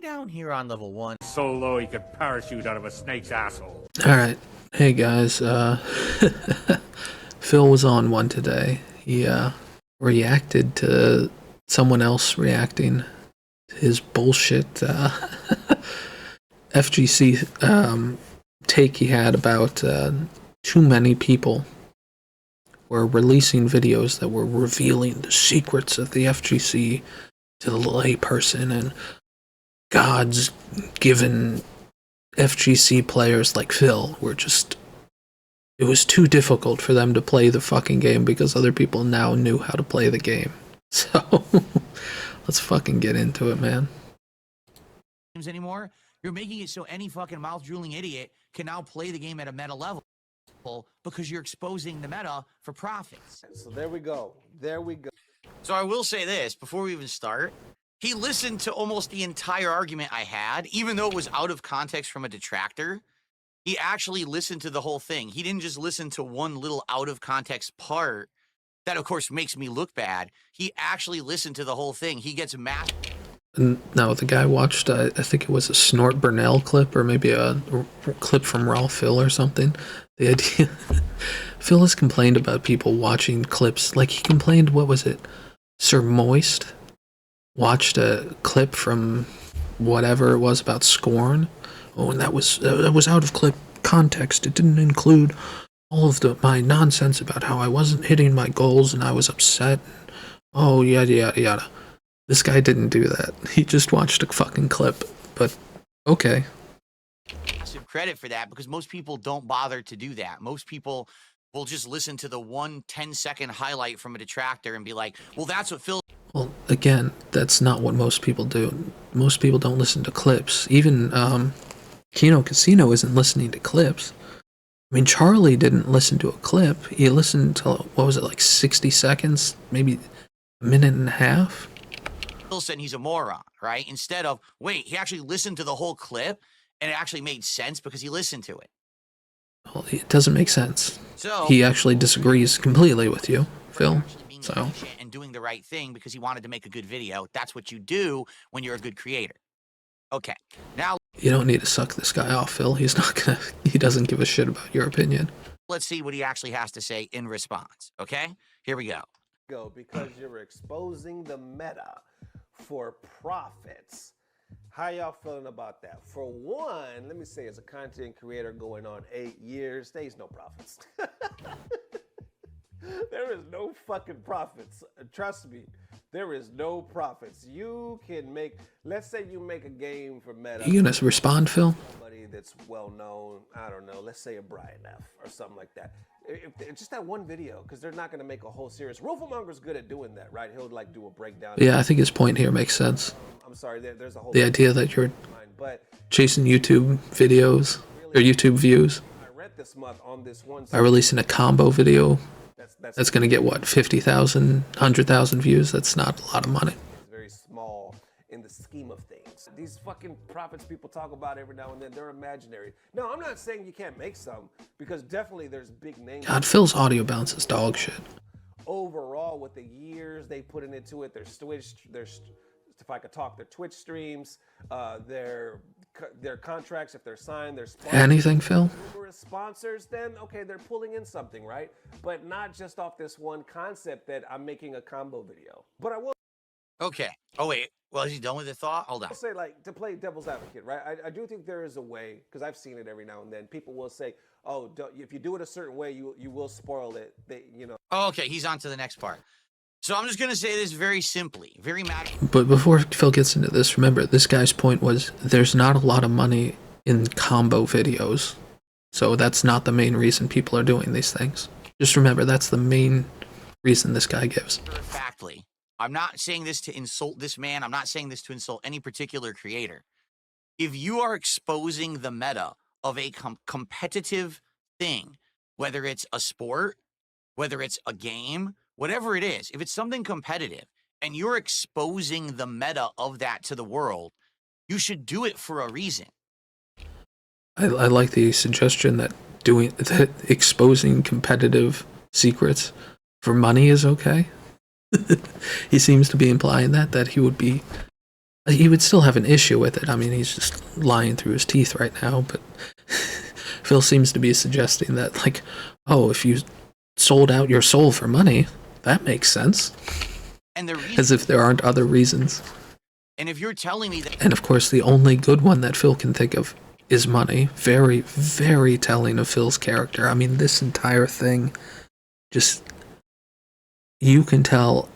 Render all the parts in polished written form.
down here on level 1. So low he could parachute out of a snake's asshole. Alright. Hey guys, Phil was on one today. He reacted to someone else reacting to his bullshit FGC take he had about too many people were releasing videos that were revealing the secrets of the FGC to the layperson, and God's given FGC players like Phil were just, it was too difficult for them to play the fucking game because other people now knew how to play the game. So let's fucking get into it, man. Anymore, you're making it so any fucking mouth-drooling idiot can now play the game at a meta level because you're exposing the meta for profits. So there we go. There we go. So I will say this before we even start. He listened to almost the entire argument I had, even though it was out of context from a detractor. He actually listened to the whole thing. He didn't just listen to one little out of context part that, of course, makes me look bad. He actually listened to the whole thing. He gets mad. No, the guy watched, I think it was a Snort Burnell clip, or maybe a clip from Raw Phil or something. The idea, Phil has complained about people watching clips, like he complained, what was it, Sir Moist watched a clip from whatever it was about Scorn. Oh, and that was out of clip context. It didn't include all of my nonsense about how I wasn't hitting my goals and I was upset. Oh, yada, yada, yada. This guy didn't do that. He just watched a fucking clip, but okay. Massive credit for that because most people don't bother to do that. Most people will just listen to the 1 10-second highlight from a detractor and be like, well, that's what Phil... Well, again, that's not what most people do. Most people don't listen to clips. Even Kino Casino isn't listening to clips. I mean, Charlie didn't listen to a clip. He listened to, what was it, like 60 seconds? Maybe a minute and a half? Phil said he's a moron, right? Instead of, wait, he actually listened to the whole clip and it actually made sense because he listened to it. Well, it doesn't make sense. So he actually disagrees completely with you, Phil. So and doing the right thing because he wanted to make a good video. That's what you do when you're a good creator. Okay, now you don't need to suck this guy off, Phil. He's not gonna. He doesn't give a shit about your opinion. Let's see what he actually has to say in response. Okay, here we go. Because you're exposing the meta for profits. How y'all feeling about that? For one, let me say, as a content creator going on 8 years, there's no profits. There is no fucking profits. Trust me, there is no profits. You can make, let's say you make a game for Meta. You gonna respond, Phil? Somebody that's well known, I don't know, let's say a Brian F or something like that. If just that one video, because they're not gonna make a whole series. Rooflemonger's good at doing that, right? He'll like do a breakdown. Yeah, I think his point here makes sense. I'm sorry, there's a whole. The idea that you're chasing YouTube videos or YouTube views I read this month on this one by releasing a combo video. That's going to get, what, 50,000, 100,000 views? That's not a lot of money. It's very small in the scheme of things. These fucking profits people talk about every now and then, they're imaginary. No, I'm not saying you can't make some, because definitely there's big names. God, Phil's audio bounce is dog shit. Overall, with the years they put into it, there's Twitch, if I could talk, their Twitch streams, their contracts, if they're signed, their sponsors. Anything, Phil? Sponsors, then okay, they're pulling in something, right? But not just off this one concept that I'm making a combo video. But I will. Okay. Oh wait. Well, is he done with the thought? Hold on. I'll say, like, to play devil's advocate, right? I do think there is a way, because I've seen it every now and then. People will say, "Oh, if you do it a certain way, you will spoil it." Oh, okay, he's on to the next part. So I'm just going to say this very simply, very mad. But before Phil gets into this, remember, this guy's point was there's not a lot of money in combo videos. So that's not the main reason people are doing these things. Just remember, that's the main reason this guy gives. Factly, I'm not saying this to insult this man. I'm not saying this to insult any particular creator. If you are exposing the meta of a competitive thing, whether it's a sport, whether it's a game, whatever it is, if it's something competitive and you're exposing the meta of that to the world, you should do it for a reason. I like the suggestion that exposing competitive secrets for money is okay. He seems to be implying that he would be He would still have an issue with it. I mean, he's just lying through his teeth right now, but Phil seems to be suggesting that, like, oh, if you sold out your soul for money, that makes sense. And the reason, As if there aren't other reasons. and if you're telling me that, And of course, the only good one that Phil can think of is money. Very, very telling of Phil's character. I mean, this entire thing, just, you can tell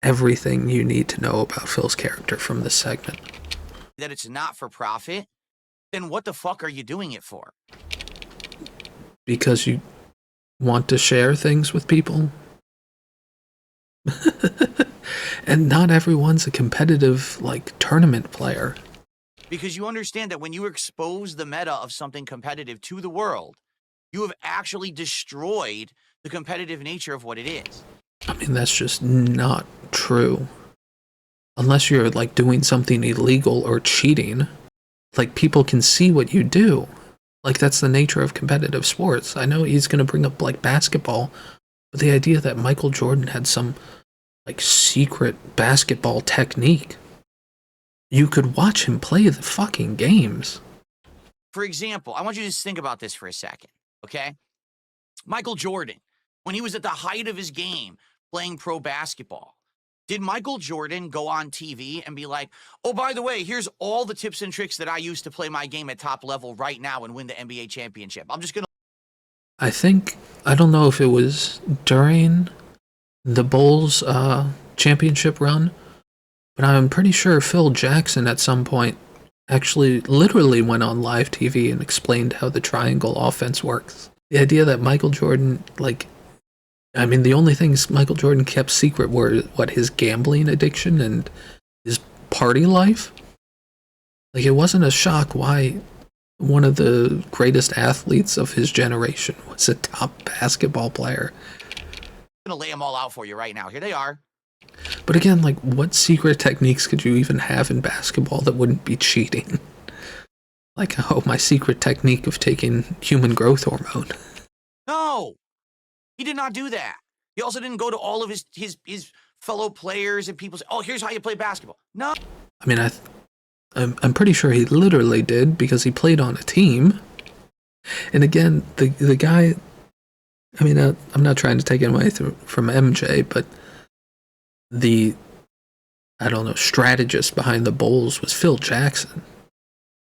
everything you need to know about Phil's character from this segment. that it's not for profit, then what the fuck are you doing it for? Because you want to share things with people. And not everyone's a competitive, like, tournament player. Because you understand that when you expose the meta of something competitive to the world, you have actually destroyed the competitive nature of what it is. I mean, that's just not true. Unless you're, like, doing something illegal or cheating. Like, people can see what you do. Like, that's the nature of competitive sports. I know he's going to bring up, like, basketball, but the idea that Michael Jordan had some, like, secret basketball technique. You could watch him play the fucking games. For example, I want you to just think about this for a second, okay? Michael Jordan, when he was at the height of his game playing pro basketball, did Michael Jordan go on TV and be like, oh, by the way, here's all the tips and tricks that I use to play my game at top level right now and win the NBA championship? I'm just going to... I don't know if it was during the Bulls championship run, but I'm pretty sure Phil Jackson at some point actually literally went on live TV and explained how the triangle offense works. The idea that Michael Jordan, like, I mean, the only things Michael Jordan kept secret were, what, his gambling addiction and his party life? Like, it wasn't a shock why one of the greatest athletes of his generation was a top basketball player. going to lay them all out for you right now. Here they are. But again, like, what secret techniques could you even have in basketball that wouldn't be cheating? Like, oh, my secret technique of taking human growth hormone. No, he did not do that. He also didn't go to all of his fellow players and people say, oh, here's how you play basketball. No. I mean, I'm pretty sure he literally did, because he played on a team. And again, the guy, I mean, I'm not trying to take it away from MJ, but the, I don't know, strategist behind the Bulls was Phil Jackson.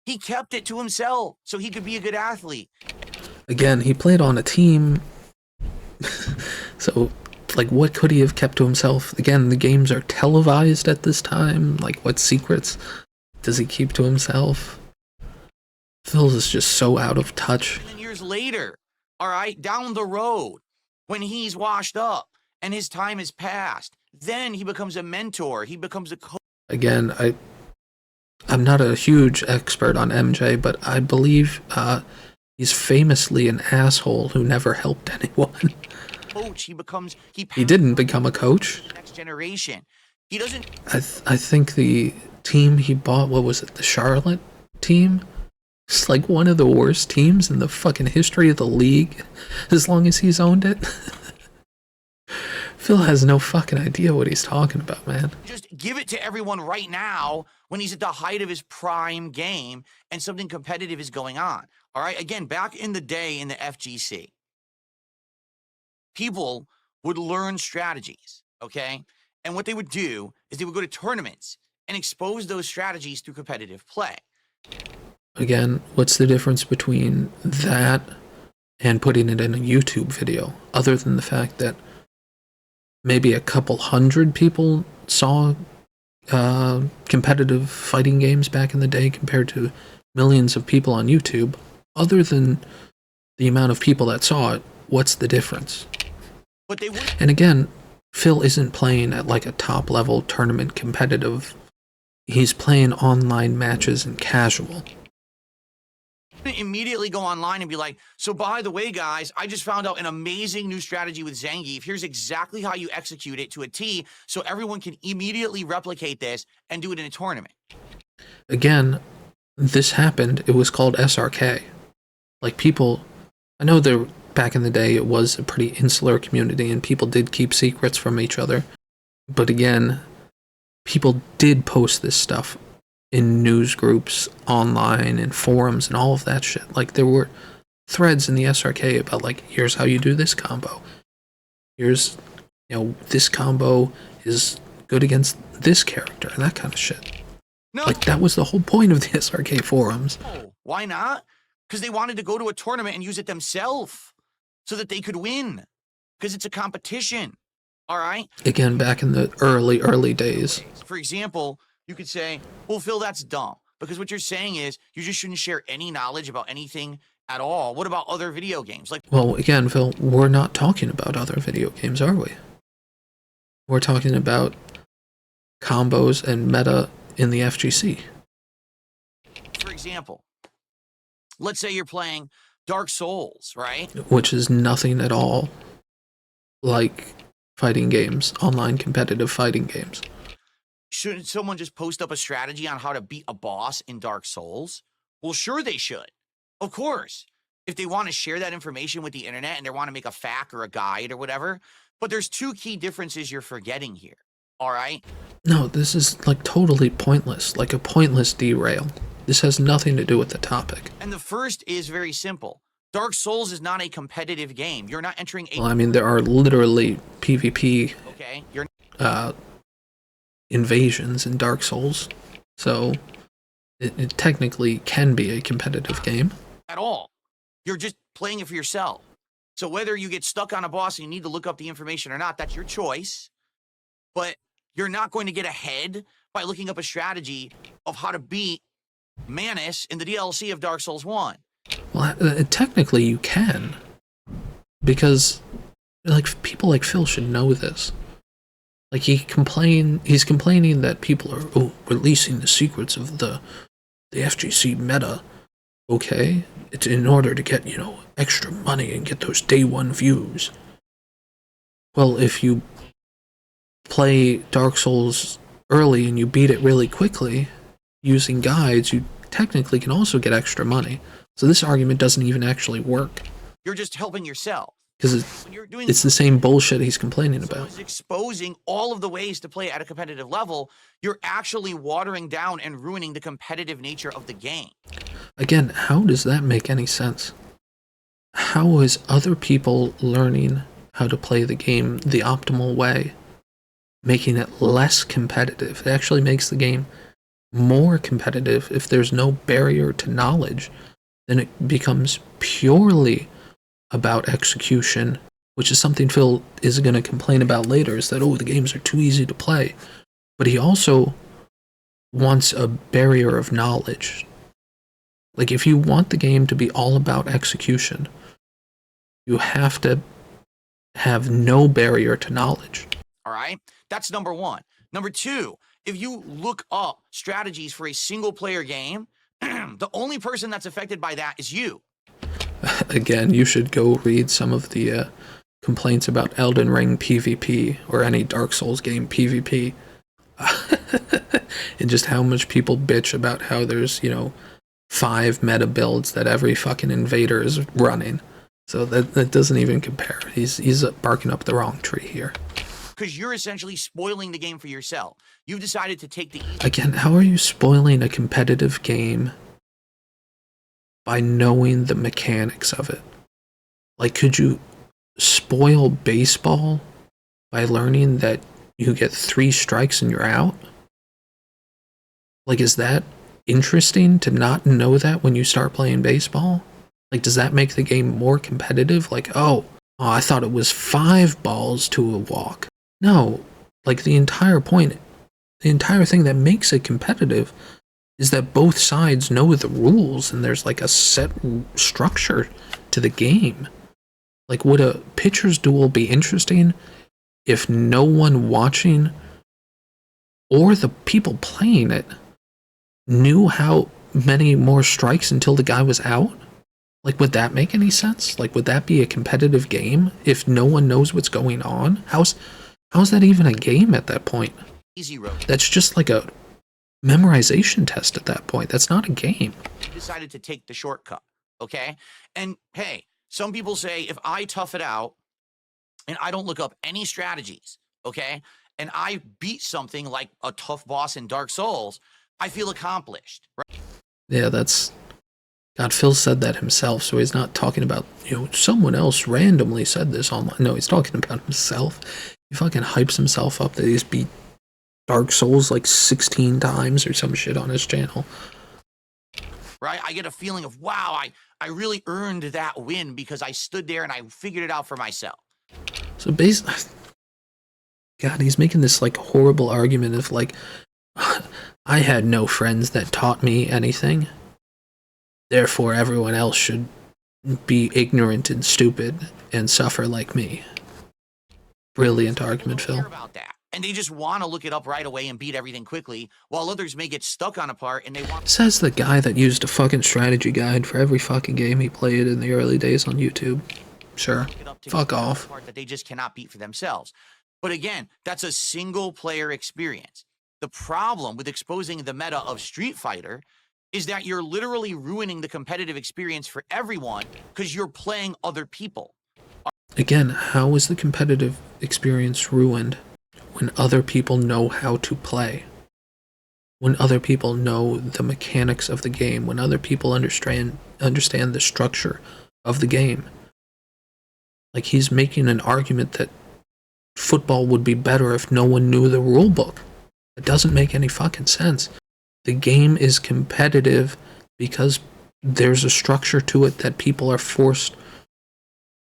He kept it to himself so he could be a good athlete. Again, he played on a team. So, like, what could he have kept to himself? Again, the games are televised at this time. Like, what secrets does he keep to himself? Phil is just so out of touch. And then years later, all right, down the road, when he's washed up and his time has passed, then he becomes a mentor. He becomes a coach. Again, I'm not a huge expert on MJ, but I believe he's famously an asshole who never helped anyone. He didn't become a coach. Next generation. He doesn't. I think the team he bought, what was it, the Charlotte team? It's like one of the worst teams in the fucking history of the league, as long as he's owned it. Phil has no fucking idea what he's talking about, man. Just give it to everyone right now when he's at the height of his prime game and something competitive is going on. All right, again, back in the day in the FGC, people would learn strategies, okay? And what they would do is they would go to tournaments and expose those strategies through competitive play. Again, what's the difference between that and putting it in a YouTube video, other than the fact that maybe a couple hundred people saw competitive fighting games back in the day compared to millions of people on YouTube? Other than the amount of people that saw it, what's the difference? But they would. And again, Phil isn't playing at like a top level tournament competitive. He's playing online matches and casual. Immediately go online and be like, so by the way, guys, I just found out an amazing new strategy with Zangief. Here's exactly how you execute it to a T, so everyone can immediately replicate this and do it in a tournament. Again, this happened. It was called SRK. Like, people, I know there back in the day it was a pretty insular community and people did keep secrets from each other. But again, people did post this stuff in news groups, online, and forums, and all of that shit. Like, there were threads in the SRK about, like, here's how you do this combo. Here's, this combo is good against this character, and that kind of shit. No. Like, that was the whole point of the SRK forums. Why not? Because they wanted to go to a tournament and use it themselves so that they could win. Because it's a competition. All right? Again, back in the early days. For example, you could say, well, Phil, that's dumb. Because what you're saying is you just shouldn't share any knowledge about anything at all. What about other video games? Like, well, again, Phil, we're not talking about other video games, are we? We're talking about combos and meta in the FGC. For example, let's say you're playing Dark Souls, right? Which is nothing at all like fighting games, online competitive fighting games. Shouldn't someone just post up a strategy on how to beat a boss in Dark Souls? Well, sure they should. Of course. If they want to share that information with the internet and they want to make a FAQ or a guide or whatever. But there's two key differences you're forgetting here. All right? No, this is like totally pointless, like a pointless derail. This has nothing to do with the topic. And the first is very simple. Dark Souls is not a competitive game. You're not entering a... Well, I mean, there are literally PvP Okay, you're... invasions in Dark Souls, so it technically can be a competitive game. At all. You're just playing it for yourself. So whether you get stuck on a boss and you need to look up the information or not, that's your choice. But you're not going to get ahead by looking up a strategy of how to beat Manus in the DLC of Dark Souls 1. Well, technically you can, because like people like Phil should know this. Like he's complaining that people are releasing the secrets of the FGC meta. Okay, it's in order to get, extra money and get those day one views. Well, if you play Dark Souls early and you beat it really quickly using guides, you technically can also get extra money. So this argument doesn't even actually work. You're just helping yourself. Because it's the same bullshit he's complaining about. So exposing all of the ways to play at a competitive level, you're actually watering down and ruining the competitive nature of the game. Again, how does that make any sense? How is other people learning how to play the game the optimal way, making it less competitive? It actually makes the game more competitive if there's no barrier to knowledge. Then it becomes purely about execution, which is something Phil is going to complain about later, is that, the games are too easy to play. But he also wants a barrier of knowledge. Like, if you want the game to be all about execution, you have to have no barrier to knowledge. All right? That's number one. Number two, if you look up strategies for a single-player game, the only person that's affected by that is you. Again, you should go read some of the complaints about Elden Ring PvP or any Dark Souls game PvP. And just how much people bitch about how there's, 5 meta builds that every fucking invader is running. So that doesn't even compare. He's barking up the wrong tree here. Because you're essentially spoiling the game for yourself. You've decided to take the... Again, how are you spoiling a competitive game by knowing the mechanics of it? Like, could you spoil baseball by learning that you get 3 strikes and you're out? Like, is that interesting to not know that when you start playing baseball? Like, does that make the game more competitive? Like, I thought it was 5 balls to a walk. No, like the entire point, the entire thing that makes it competitive is that both sides know the rules and there's like a set structure to the game. Like, would a pitcher's duel be interesting if no one watching or the people playing it knew how many more strikes until the guy was out? Like, would that make any sense? Like, would that be a competitive game if no one knows what's going on? How's that even a game at that point? Easy road. That's just like a memorization test at that point. That's not a game. You decided to take the shortcut, okay? And hey, some people say if I tough it out and I don't look up any strategies, okay, and I beat something like a tough boss in Dark Souls, I feel accomplished. Right? Yeah, God, Phil said that himself, so he's not talking about, someone else randomly said this online. No, he's talking about himself. He fucking hypes himself up that he's beat Dark Souls like 16 times or some shit on his channel. Right? I get a feeling of, wow, I really earned that win because I stood there and I figured it out for myself. So basically, God, he's making this like horrible argument of like, I had no friends that taught me anything. Therefore, everyone else should be ignorant and stupid and suffer like me. Brilliant argument, Phil. About that. And they just want to look it up right away and beat everything quickly, while others may get stuck on a part and they want... Says the guy that used a fucking strategy guide for every fucking game he played in the early days on YouTube. Sure. Fuck off. Part that they just cannot beat for themselves. But again, that's a single player experience. The problem with exposing the meta of Street Fighter is that you're literally ruining the competitive experience for everyone because you're playing other people. Again, how is the competitive experience ruined when other people know how to play? When other people know the mechanics of the game, when other people understand the structure of the game. Like, he's making an argument that football would be better if no one knew the rule book. It doesn't make any fucking sense. The game is competitive because there's a structure to it that people are forced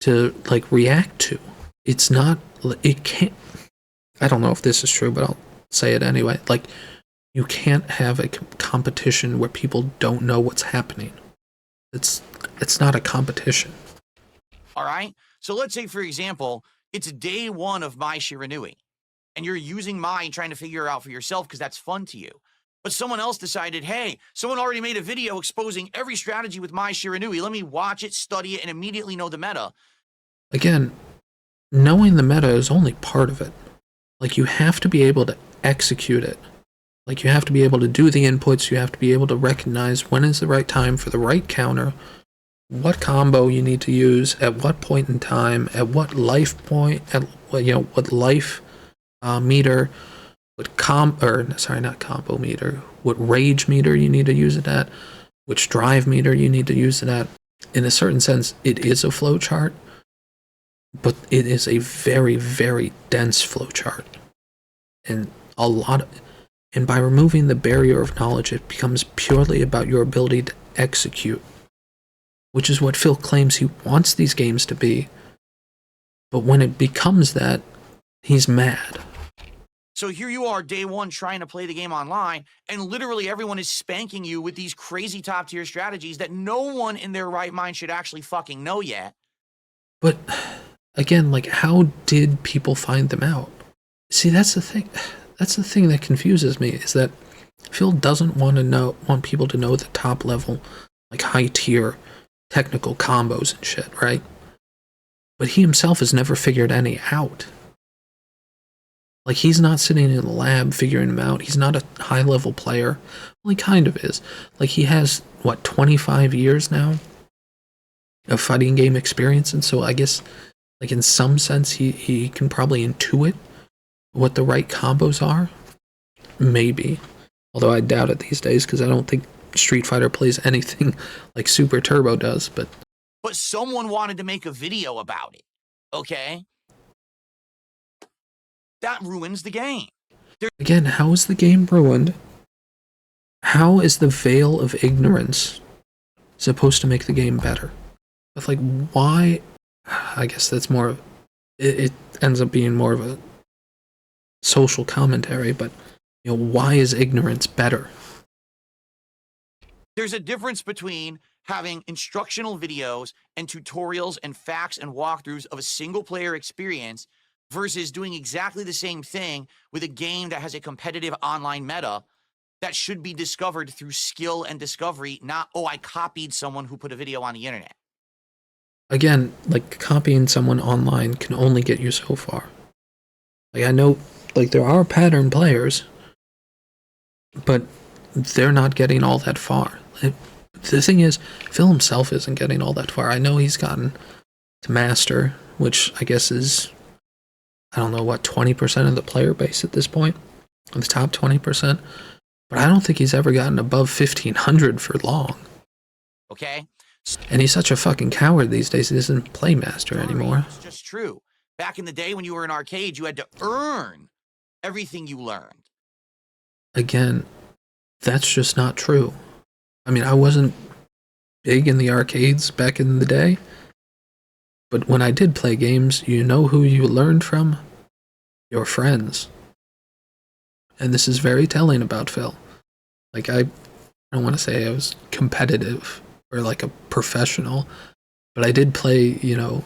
to, like, react to. It's not, it can't, I don't know if this is true, but I'll say it anyway. Like, you can't have a competition where people don't know what's happening. It's not a competition. All right? So let's say, for example, it's day one of Mai Shiranui, and you're using Mai and trying to figure it out for yourself because that's fun to you. But someone else decided, hey, someone already made a video exposing every strategy with Mai Shiranui. Let me watch it, study it, and immediately know the meta. Again, knowing the meta is only part of it. Like, you have to be able to execute it. Like, you have to be able to do the inputs, you have to be able to recognize when is the right time for the right counter, what combo you need to use, at what point in time, at what life point, at what life meter, what not combo meter, what rage meter you need to use it at, which drive meter you need to use it at. In a certain sense, it is a flowchart, but it is a very, very dense flowchart. And and by removing the barrier of knowledge, it becomes purely about your ability to execute, which is what Phil claims he wants these games to be. But when it becomes that, he's mad. So here you are, day one, trying to play the game online, and literally everyone is spanking you with these crazy top-tier strategies that no one in their right mind should actually fucking know yet. But, again, like, how did people find them out? See, that's the thing. That's the thing that confuses me, is that Phil doesn't want people to know the top level, like, high-tier technical combos and shit, right? But he himself has never figured any out. Like, he's not sitting in the lab figuring them out. He's not a high-level player. Well, he kind of is. Like, he has, 25 years now of fighting game experience, and so I guess, like, in some sense, he can probably intuit what the right combos are. Maybe. Although I doubt it these days, because I don't think Street Fighter plays anything like Super Turbo does, but someone wanted to make a video about it, okay? That ruins the game. Again, how is the game ruined? How is the veil of ignorance supposed to make the game better? But, like, why? I guess that's more of... It ends up being more of a social commentary, but, why is ignorance better? There's a difference between having instructional videos and tutorials and facts and walkthroughs of a single-player experience versus doing exactly the same thing with a game that has a competitive online meta that should be discovered through skill and discovery, not, oh, I copied someone who put a video on the internet. Again, like, copying someone online can only get you so far. Like, I know, like, there are pattern players, but they're not getting all that far. The thing is, Phil himself isn't getting all that far. I know he's gotten to master, which I guess is I don't know what, 20% of the player base at this point, the top 20%, but I don't think he's ever gotten above 1,500 for long. Okay? And he's such a fucking coward these days, he doesn't play Master anymore. It's just true. Back in the day when you were in arcade, you had to earn everything you learned. Again, that's just not true. I mean, I wasn't big in the arcades back in the day, but when I did play games, you know who you learned from? Your friends. And this is very telling about Phil. Like, I don't want to say I was competitive or like a professional, but I did play, you know,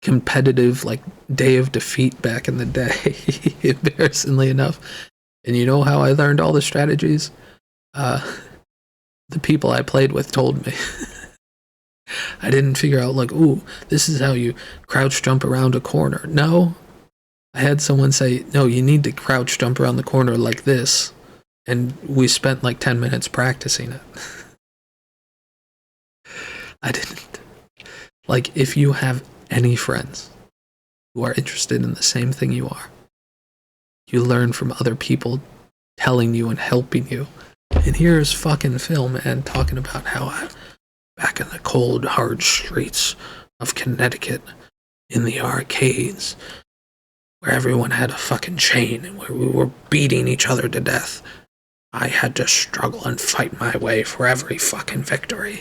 competitive, like, Day of Defeat back in the day, embarrassingly enough. And you know how I learned all the strategies? The people I played with told me. I didn't figure out, like, ooh, this is how you crouch jump around a corner. No. I had someone say, no, you need to crouch jump around the corner like this. And we spent like 10 minutes practicing it. I didn't. Like, if you have any friends who are interested in the same thing you are, you learn from other people telling you and helping you. And here's fucking Phil, man, talking about how back in the cold, hard streets of Connecticut, in the arcades, where everyone had a fucking chain and where we were beating each other to death, I had to struggle and fight my way for every fucking victory.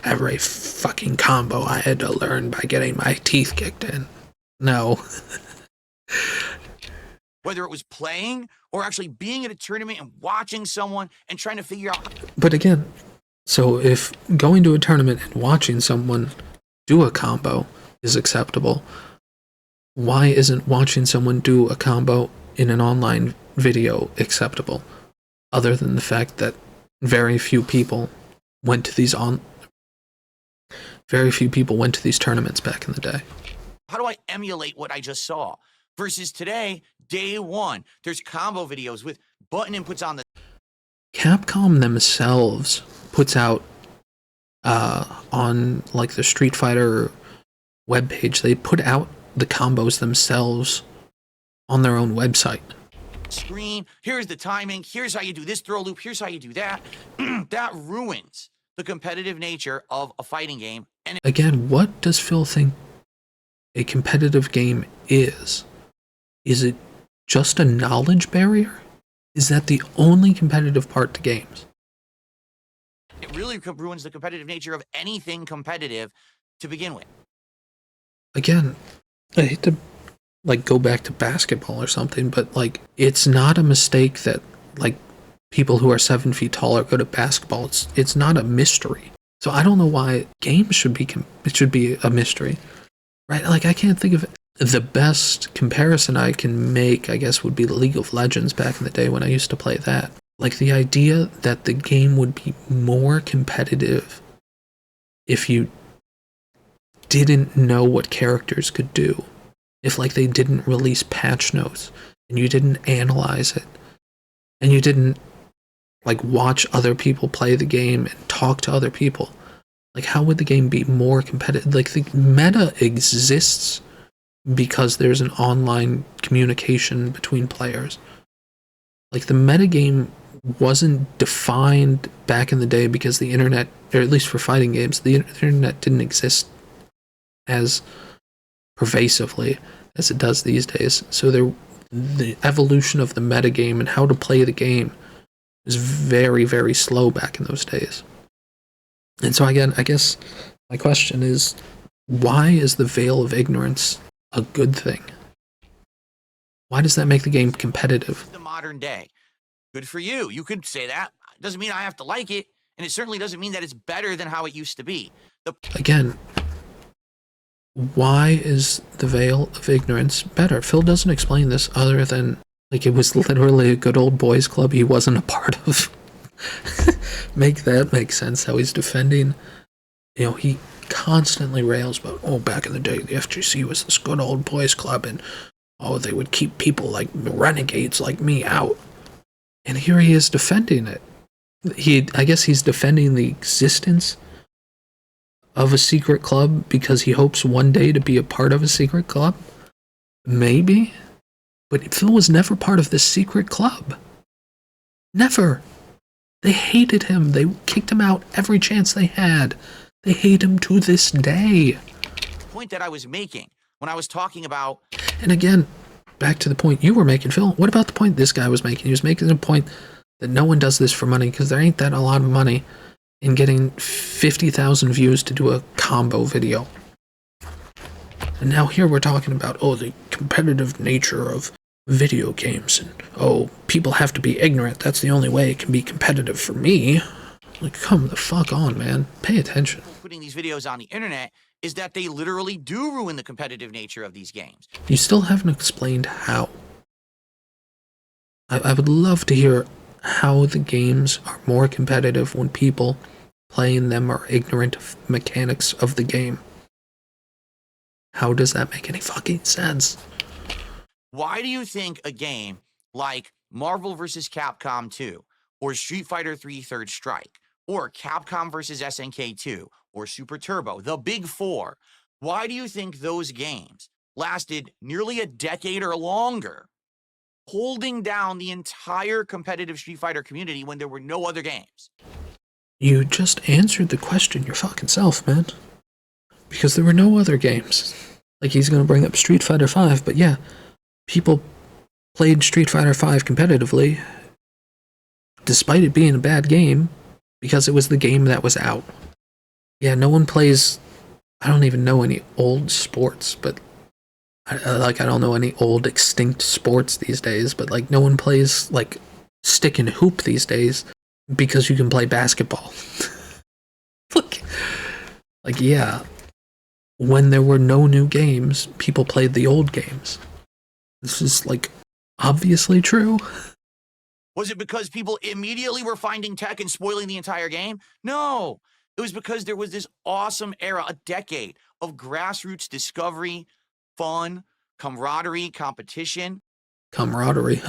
Every fucking combo I had to learn by getting my teeth kicked in. No. Whether it was playing or actually being at a tournament and watching someone and trying to figure out. But again, so if going to a tournament and watching someone do a combo is acceptable, why isn't watching someone do a combo in an online video acceptable? Other than the fact that very few people went to these tournaments back in the day. How do I emulate what I just saw? Versus today, day one, there's combo videos with button inputs on the. Capcom themselves puts out on like the Street Fighter webpage, they put out the combos themselves on their own website. Screen, here's the timing, here's how you do this throw loop, here's how you do that. That ruins the competitive nature of a fighting game. And again, what does Phil think a competitive game is? Is it just a knowledge barrier? Is that the only competitive part to games? It really ruins the competitive nature of anything competitive to begin with. Again, I hate to like go back to basketball or something, but like it's not a mistake that like people who are 7 feet tall are good at basketball. It's not a mystery. So I don't know why games should be a mystery, right? Like I can't think of the best comparison I can make. I guess would be League of Legends back in the day when I used to play that. Like the idea that the game would be more competitive if you didn't know what characters could do. If like they didn't release patch notes and you didn't analyze it and you didn't like watch other people play the game and talk to other people, like how would the game be more competitive? Like the meta exists because there's an online communication between players. Like the metagame wasn't defined back in the day because the internet, or at least for fighting games, the internet didn't exist as pervasively as it does these days. So the evolution of the metagame and how to play the game is very, very slow back in those days. And so again, I guess my question is, why is the veil of ignorance a good thing? Why does that make the game competitive? The modern day. Good for you. You could say that. Doesn't mean I have to like it, and it certainly doesn't mean that it's better than how it used to be. Again, why is the veil of ignorance better? Phil doesn't explain this other than like it was literally a good old boys club he wasn't a part of. Make that make sense, how he's defending. You know, he constantly rails about, oh, back in the day the FGC was this good old boys club and oh, they would keep people like renegades like me out. And here he is defending it. I guess he's defending the existence of a secret club because he hopes one day to be a part of a secret club? Maybe. But Phil was never part of this secret club. Never. They hated him. They kicked him out every chance they had. They hate him to this day. The point that I was making when I was talking about... And again, back to the point you were making, Phil. What about the point this guy was making? He was making the point that no one does this for money because there ain't that a lot of money in getting 50,000 views to do a combo video. And now here we're talking about, oh, the competitive nature of video games, and oh, people have to be ignorant. That's the only way it can be competitive for me. Like, come the fuck on, man. Pay attention. Putting these videos on the internet is that they literally do ruin the competitive nature of these games. You still haven't explained how. I would love to hear how the games are more competitive when people playing them are ignorant of mechanics of the game. How does that make any fucking sense? Why do you think a game like Marvel vs. Capcom 2 or Street Fighter 3 Third Strike or Capcom vs. SNK 2 or Super Turbo, the big four, why do you think those games lasted nearly a decade or longer, holding down the entire competitive Street Fighter community when there were no other games? You just answered the question your fucking self, man. Because there were no other games. Like, he's gonna bring up Street Fighter 5, but yeah, people played Street Fighter 5 competitively, despite it being a bad game, because it was the game that was out. Yeah, no one plays... I don't even know any old sports, but... I don't know any old extinct sports these days, but, like, no one plays, like, stick and hoop these days because you can play basketball. like, yeah. When there were no new games, people played the old games. This is, like, obviously true. Was it because people immediately were finding tech and spoiling the entire game? No. It was because there was this awesome era, a decade of grassroots discovery, fun, camaraderie, competition. Camaraderie.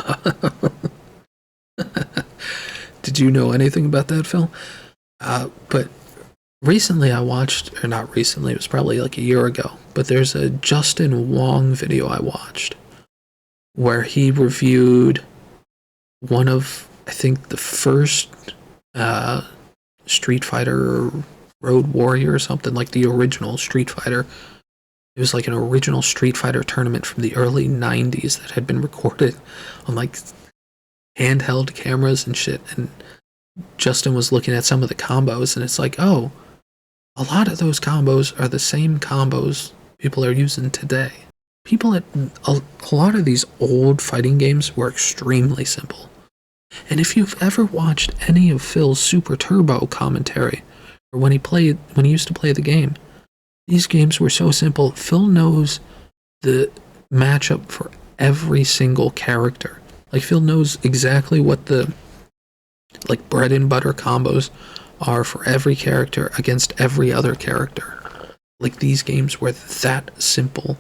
Did you know anything about that, Phil? But recently I watched, or not recently, it was probably like a year ago, but there's a Justin Wong video I watched where he reviewed one of, I think, the first Street Fighter Road Warrior or something, like the original Street Fighter. It was like an original Street Fighter tournament from the early 90s that had been recorded on like handheld cameras and shit. And Justin was looking at some of the combos, and it's like, oh, a lot of those combos are the same combos people are using today. People at a lot of these old fighting games were extremely simple. And if you've ever watched any of Phil's Super Turbo commentary, or when he used to play the game, these games were so simple. Phil knows the matchup for every single character. Like, Phil knows exactly what the, like, bread and butter combos are for every character against every other character. Like, these games were that simple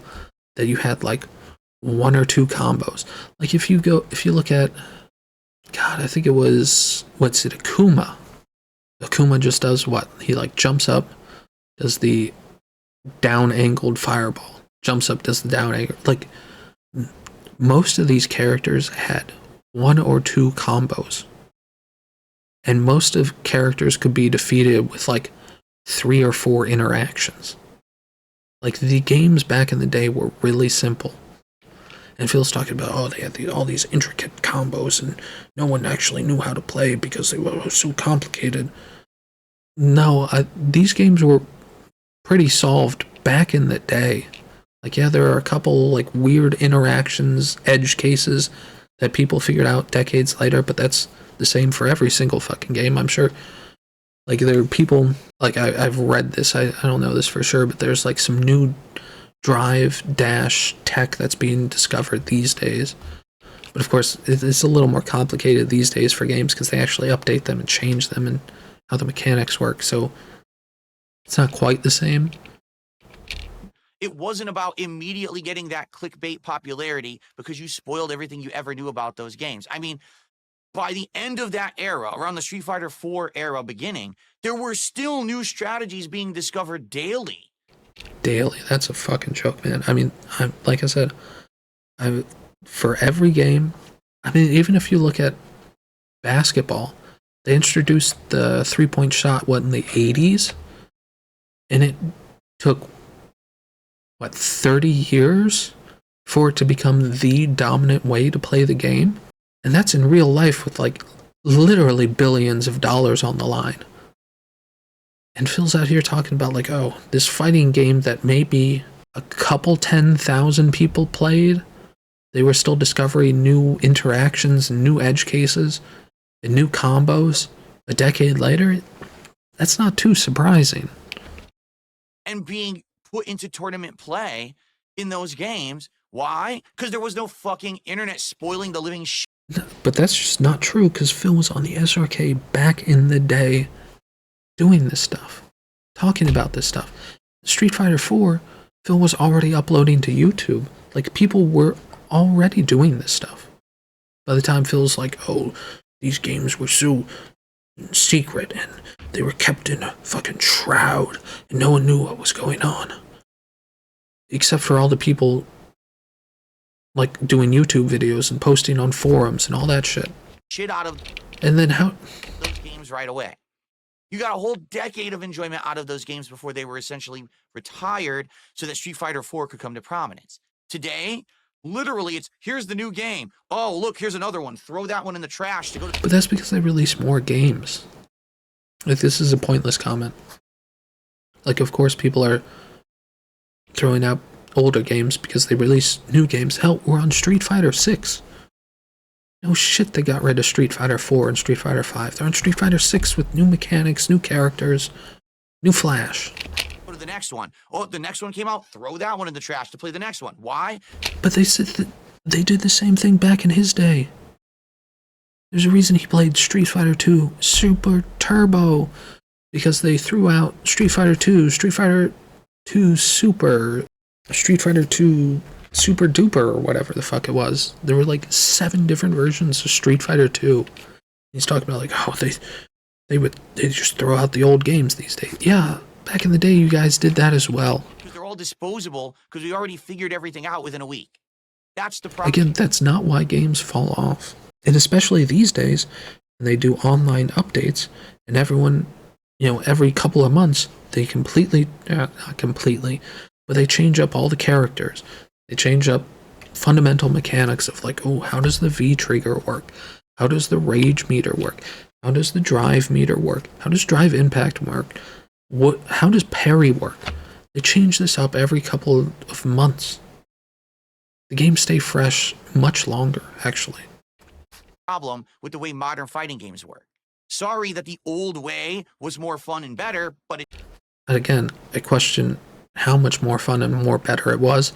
that you had, like, one or two combos. Like, if you look at, God, I think it was, Akuma. Akuma just does what? He, like, jumps up, does the down-angled fireball. Jumps up, does the down-angled. Like, most of these characters had one or two combos. And most of characters could be defeated with, like, 3 or 4 interactions. Like, the games back in the day were really simple. And Phil's talking about, oh, they had all these intricate combos and no one actually knew how to play because they were so complicated. No, these games were pretty solved back in the day. Like, yeah, there are a couple, like, weird interactions, edge cases that people figured out decades later, but that's the same for every single fucking game, I'm sure. Like, there are people, like, I've read this, I don't know this for sure, but there's, like, some new drive dash tech that's being discovered these days. But of course, it's a little more complicated these days for games because they actually update them and change them and how the mechanics work, so it's not quite the same. It wasn't about immediately getting that clickbait popularity because you spoiled everything you ever knew about those games. I mean, by the end of that era, around the Street Fighter 4 era beginning, there were still new strategies being discovered daily. Daily, that's a fucking joke, man. I mean, like I said, for every game, I mean, even if you look at basketball, they introduced the three-point shot, in the 80s? And it took, 30 years for it to become the dominant way to play the game? And that's in real life with, literally billions of dollars on the line. And Phil's out here talking about, this fighting game that maybe a couple 10,000 people played. They were still discovering new interactions and new edge cases and new combos a decade later. That's not too surprising. And being put into tournament play in those games. Why? Because there was no fucking internet spoiling the living shit. But that's just not true, because Phil was on the SRK back in the day doing this stuff, talking about this stuff. Street Fighter 4, Phil was already uploading to YouTube. People were already doing this stuff. By the time Phil's like, oh, these games were so secret and they were kept in a fucking shroud and no one knew what was going on. Except for all the people doing YouTube videos and posting on forums and all that shit. Shit out of and then how those games right away. You got a whole decade of enjoyment out of those games before they were essentially retired so that Street Fighter 4 could come to prominence. Today, literally, it's here's the new game. Oh, look, here's another one. Throw that one in the trash to go to. But that's because they release more games. This is a pointless comment. Of course, people are throwing out older games because they release new games. Hell, we're on Street Fighter 6. No shit, they got rid of Street Fighter 4 and Street Fighter 5. They're on Street Fighter 6 with new mechanics, new characters, new Flash. Go to the next one. Oh, the next one came out. Throw that one in the trash to play the next one. Why? But they said that they did the same thing back in his day. There's a reason he played Street Fighter 2 Super Turbo, because they threw out Street Fighter 2, Street Fighter 2 Super, Street Fighter 2 Super Duper, or whatever the fuck it was. There were 7 different versions of Street Fighter 2. He's talking about they just throw out the old games these days. Yeah, back in the day you guys did that as well. Because they're all disposable because we already figured everything out within a week. That's the problem. Again, that's not why games fall off. And especially these days, when they do online updates, and everyone, every couple of months, they not completely, but they change up all the characters. They change up fundamental mechanics of how does the V trigger work? How does the rage meter work? How does the drive meter work? How does drive impact work? How does parry work? They change this up every couple of months. The games stay fresh much longer, actually. Problem with the way modern fighting games work. Sorry that the old way was more fun and better, but And again, I question how much more fun and more better it was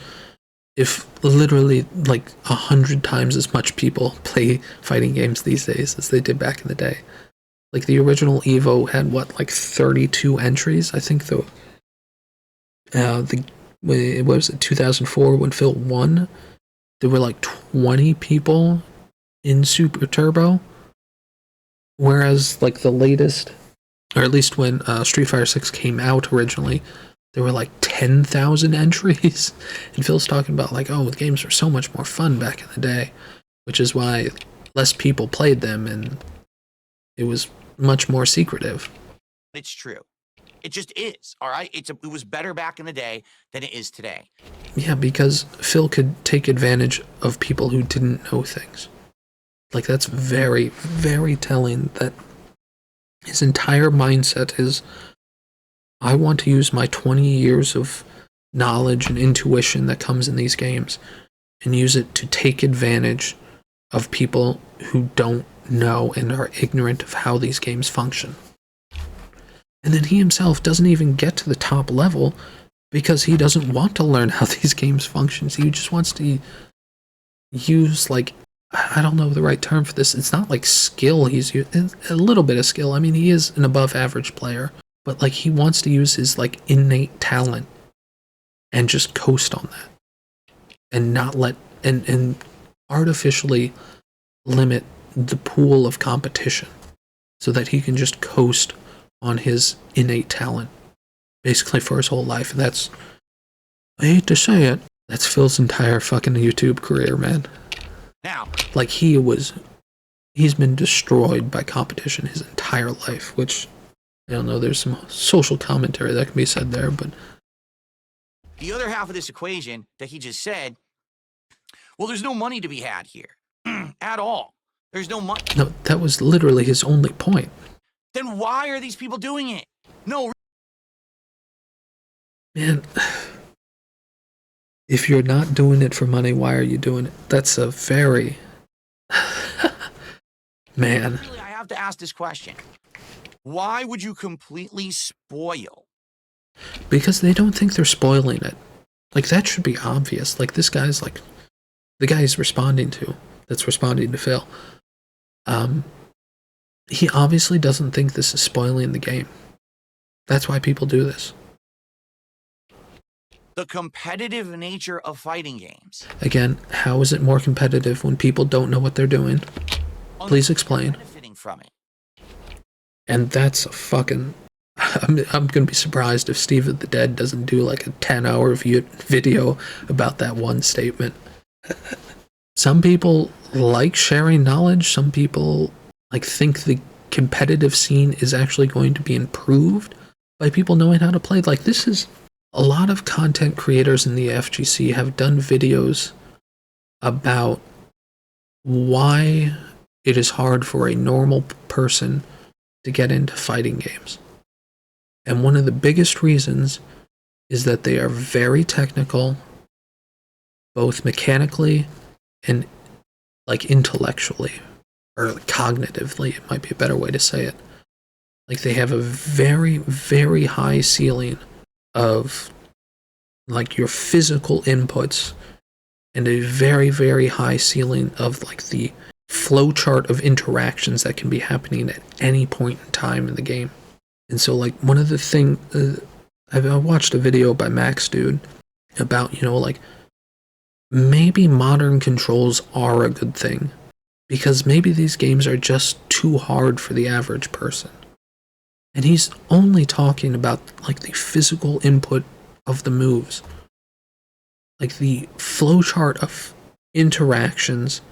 if literally 100 times as much people play fighting games these days as they did back in the day. The original Evo had 32 entries. I think what was it, 2004 when Phil won, there were 20 people in Super Turbo, whereas the latest, or at least when Street Fighter 6 came out originally, there were 10,000 entries. And Phil's talking about the games were so much more fun back in the day, which is why less people played them and it was much more secretive. it's true. It just is, all right? It was better back in the day than it is today. Yeah, because Phil could take advantage of people who didn't know things. That's very, very telling that his entire mindset is, I want to use my 20 years of knowledge and intuition that comes in these games and use it to take advantage of people who don't know and are ignorant of how these games function. And then he himself doesn't even get to the top level because he doesn't want to learn how these games function. He just wants to use, I don't know the right term for this. It's not skill. He's a little bit of skill. I mean, he is an above average player, but he wants to use his innate talent and just coast on that and not let and artificially limit the pool of competition so that he can just coast on his innate talent basically for his whole life. And that's, I hate to say it, that's Phil's entire fucking YouTube career, man. Now, Like, he's been destroyed by competition his entire life, which, I don't know, there's some social commentary that can be said there, but the other half of this equation that he just said, well, there's no money to be had here at all. There's no money. no, that was literally his only point. Then why are these people doing it? No. Man, if you're not doing it for money, why are you doing it? That's a very... Man. Really, I have to ask this question. Why would you completely spoil? Because they don't think they're spoiling it. Like, that should be obvious. Like, this guy's like... The guy he's responding to, that's responding to Phil, he obviously doesn't think this is spoiling the game. That's why people do this. The competitive nature of fighting games. Again, how is it more competitive when people don't know what they're doing? Please explain. Benefiting from it. And that's a fucking... I'm gonna be surprised if Steve of the Dead doesn't do like a 10-hour video about that one statement. Some people like sharing knowledge. Some people like think the competitive scene is actually going to be improved by people knowing how to play. Like, this is... A lot of content creators in the FGC have done videos about why it is hard for a normal person to get into fighting games. And one of the biggest reasons is that they are very technical, both mechanically and like intellectually, or cognitively, it might be a better way to say it. Like, they have a very, very high ceiling of like your physical inputs and a very, very high ceiling of like the flowchart of interactions that can be happening at any point in time in the game. And so, like, one of the things I watched a video by Max Dude about, you know, like, maybe modern controls are a good thing because maybe these games are just too hard for the average person. And he's only talking about like the physical input of the moves. Like, the flowchart of interactions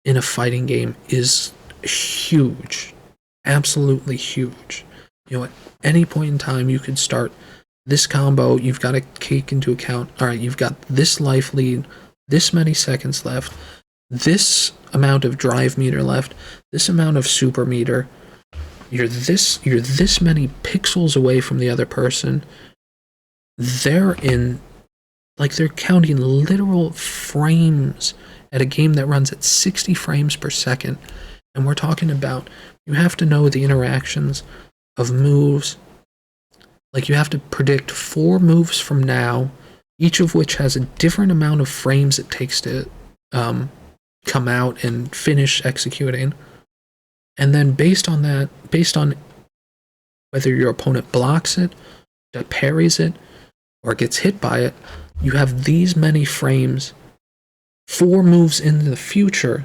in a fighting game is huge. Absolutely huge. You know, at any point in time you could start this combo, you've got to take into account, alright, you've got this life lead, this many seconds left, this amount of drive meter left, this amount of super meter. You're this many pixels away from the other person. They're counting literal frames at a game that runs at 60 frames per second. And we're talking about, you have to know the interactions of moves. Like, you have to predict 4 moves from now, each of which has a different amount of frames it takes to come out and finish executing. And then based on that, based on whether your opponent blocks it, parries it, or gets hit by it, you have these many frames, 4 moves into the future,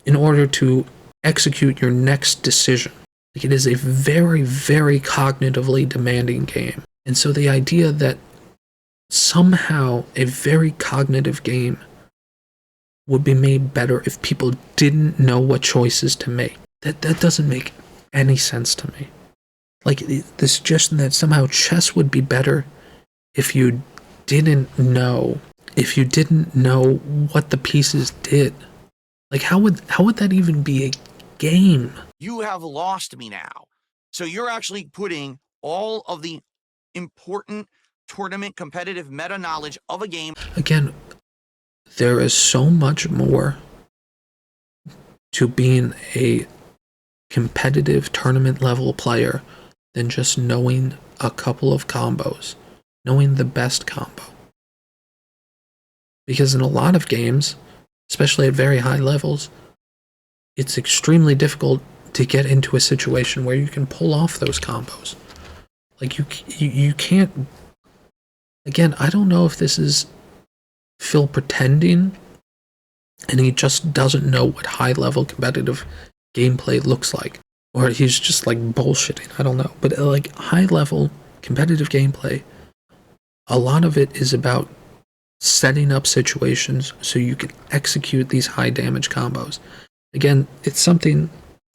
in order to execute your next decision. Like, it is a very, very cognitively demanding game. And so the idea that somehow a very cognitive game would be made better if people didn't know what choices to make, that doesn't make any sense to me. Like, the suggestion that somehow chess would be better if you didn't know what the pieces did. Like, how would that even be a game? You have lost me now. So you're actually putting all of the important tournament competitive meta knowledge of a game. Again, there is so much more to being a competitive tournament level player than just knowing a couple of combos, knowing the best combo. Because in a lot of games, especially at very high levels, it's extremely difficult to get into a situation where you can pull off those combos. Like, you can't... Again, I don't know if this is Phil pretending and he just doesn't know what high-level competitive gameplay looks like. Or he's just like bullshitting, I don't know. But like high-level competitive gameplay, a lot of it is about setting up situations so you can execute these high damage combos. Again, it's something,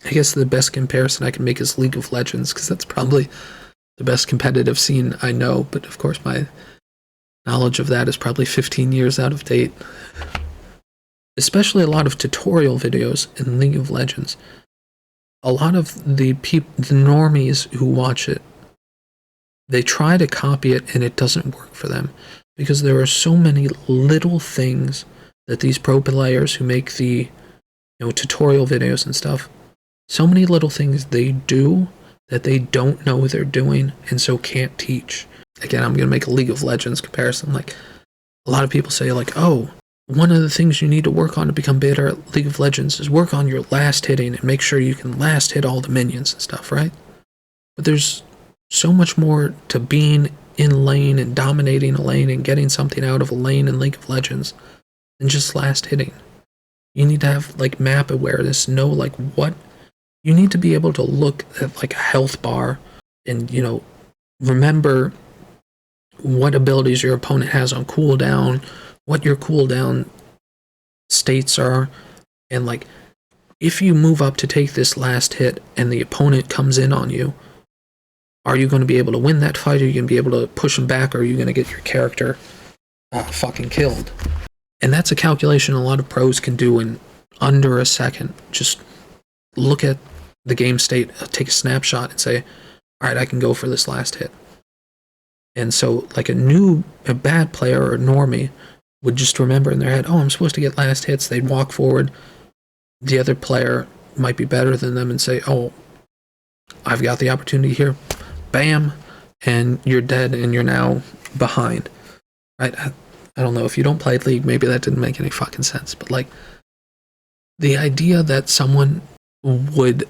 I guess the best comparison I can make is League of Legends, because that's probably the best competitive scene I know, but of course my knowledge of that is probably 15 years out of date. Especially a lot of tutorial videos in League of Legends. A lot of the normies who watch it, they try to copy it and it doesn't work for them, because there are so many little things that these pro players who make the tutorial videos and stuff, so many little things they do that they don't know they're doing and so can't teach. Again, I'm going to make a League of Legends comparison. Like, a lot of people say, like, oh, one of the things you need to work on to become better at League of Legends is work on your last hitting and make sure you can last hit all the minions and stuff, right? But there's so much more to being in lane and dominating a lane and getting something out of a lane in League of Legends than just last hitting. You need to have, like, map awareness, know, like, what... You need to be able to look at, like, a health bar and, remember what abilities your opponent has on cooldown, what your cooldown states are, and, like, if you move up to take this last hit and the opponent comes in on you, are you going to be able to win that fight? Are you going to be able to push them back? Or are you going to get your character fucking killed? And that's a calculation a lot of pros can do in under a second. Just look at the game state, take a snapshot, and say, all right, I can go for this last hit. And so, like, a bad player or a normie would just remember in their head, oh, I'm supposed to get last hits. They'd walk forward. The other player might be better than them and say, oh, I've got the opportunity here. Bam, and you're dead and you're now behind. Right? I don't know, if you don't play League, maybe that didn't make any fucking sense, but, like, the idea that someone would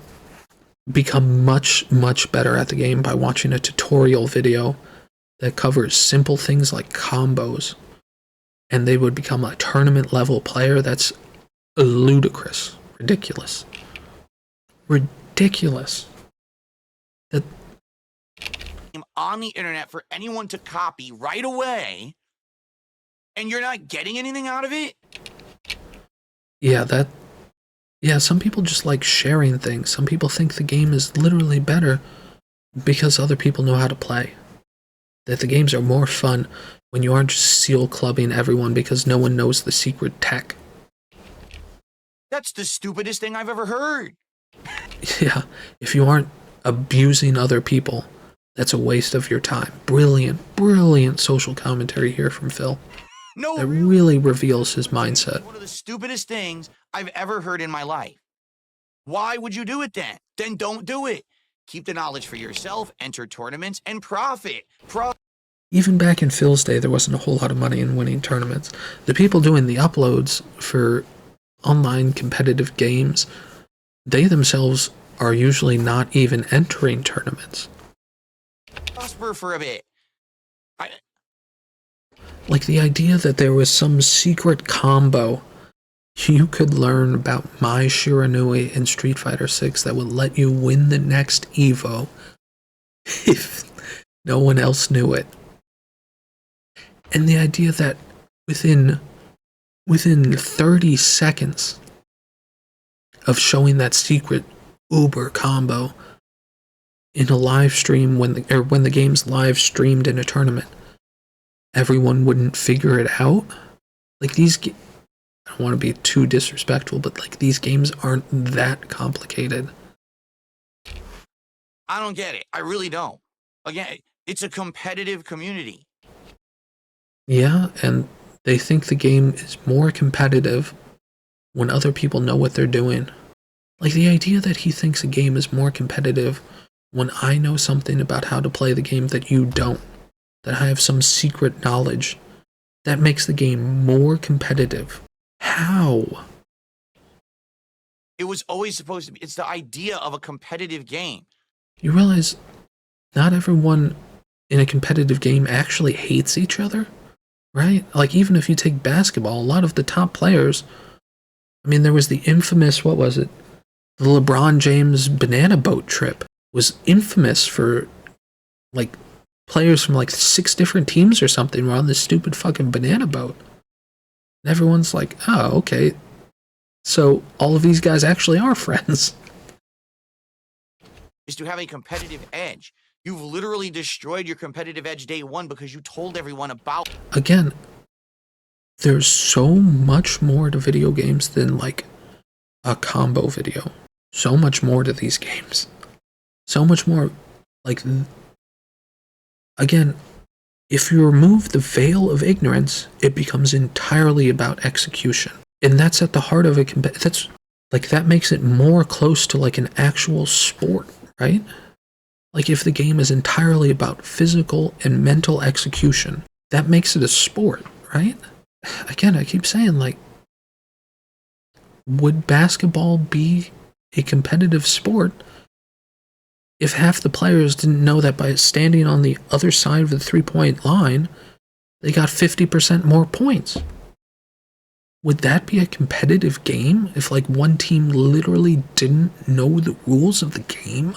become much, much better at the game by watching a tutorial video that covers simple things like combos, and they would become a tournament level player, that's ludicrous. Ridiculous. Ridiculous. That on the internet for anyone to copy right away, and you're not getting anything out of it? Yeah, some people just like sharing things. Some people think the game is literally better because other people know how to play. That the games are more fun when you aren't just seal clubbing everyone because no one knows the secret tech. That's the stupidest thing I've ever heard. Yeah, if you aren't abusing other people, that's a waste of your time. Brilliant, brilliant social commentary here from Phil. No, that really reveals his mindset. One of the stupidest things I've ever heard in my life. Why would you do it then? Then don't do it. Keep the knowledge for yourself, enter tournaments, and profit. Even back in Phil's day, there wasn't a whole lot of money in winning tournaments. The people doing the uploads for online competitive games, they themselves are usually not even entering tournaments. Prosper for a bit. Like the idea that there was some secret combo you could learn about Mai Shiranui in Street Fighter 6 that would let you win the next Evo if no one else knew it. And the idea that within 30 seconds of showing that secret Uber combo in a live stream when the game's live streamed in a tournament, everyone wouldn't figure it out. Like I don't want to be too disrespectful, but like these games aren't that complicated. I don't get it. I really don't. Again, it's a competitive community. Yeah, and they think the game is more competitive when other people know what they're doing. Like the idea that he thinks a game is more competitive when I know something about how to play the game that you don't, that I have some secret knowledge that makes the game more competitive. How? It was always supposed to be. It's the idea of a competitive game. You realize not everyone in a competitive game actually hates each other, right? Like even if you take basketball, a lot of the top players I mean, there was the infamous, what was it? The LeBron James banana boat trip was infamous for, like, players from, like, 6 different teams or something were on this stupid fucking banana boat. And everyone's like, oh, okay. So all of these guys actually are friends. Is to have a competitive edge. You've literally destroyed your competitive edge day one because you told everyone about. Again, there's so much more to video games than, like, a combo video. So much more to these games. So much more, like, again, if you remove the veil of ignorance, it becomes entirely about execution. And that's at the heart of it. That's, like, that makes it more close to, like, an actual sport, right? Like, if the game is entirely about physical and mental execution, that makes it a sport, right? Again, I keep saying, like, would basketball be a competitive sport if half the players didn't know that by standing on the other side of the three-point line, they got 50% more points? Would that be a competitive game if, like, one team literally didn't know the rules of the game?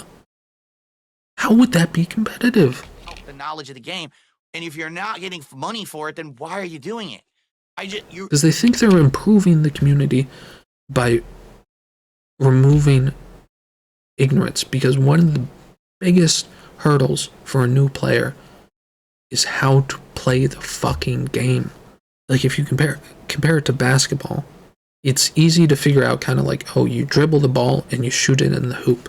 How would that be competitive? The knowledge of the game, and if you're not getting money for it, then why are you doing it? Because they think they're improving the community by removing ignorance. Because one of the biggest hurdles for a new player is how to play the fucking game. Like, if you compare it to basketball, it's easy to figure out, kind of like, oh, you dribble the ball and you shoot it in the hoop.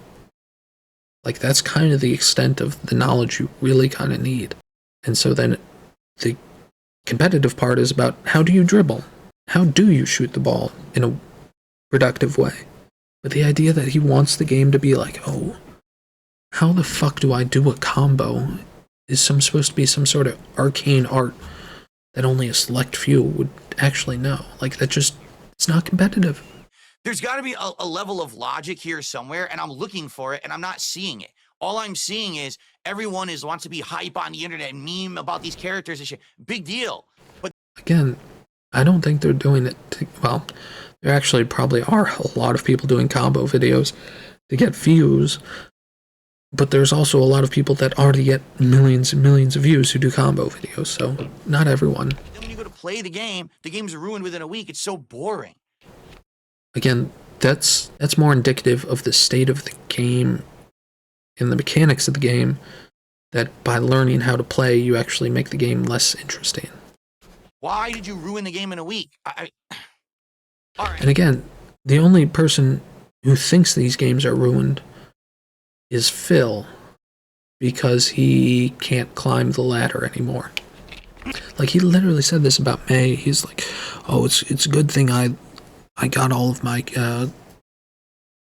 Like, that's kind of the extent of the knowledge you really kind of need. And so then the competitive part is about, how do you dribble? How do you shoot the ball in a productive way? But the idea that he wants the game to be like, oh, how the fuck do I do a combo is supposed to be some sort of arcane art that only a select few would actually know. Like, that just, it's not competitive. There's got to be a level of logic here somewhere, and I'm looking for it, and I'm not seeing it. All I'm seeing is everyone wants to be hype on the internet and meme about these characters and shit. Big deal. But again, I don't think they're doing it to, well, there actually probably are a lot of people doing combo videos to get views, but there's also a lot of people that already get millions and millions of views who do combo videos, so not everyone. Then when you go to play the game's ruined within a week. It's so boring. Again, that's more indicative of the state of the game and the mechanics of the game, that by learning how to play, you actually make the game less interesting. Why did you ruin the game in a week? All right. And again, the only person who thinks these games are ruined is Phil, because he can't climb the ladder anymore. Like, he literally said this about May. He's like, oh, it's a good thing I got all of my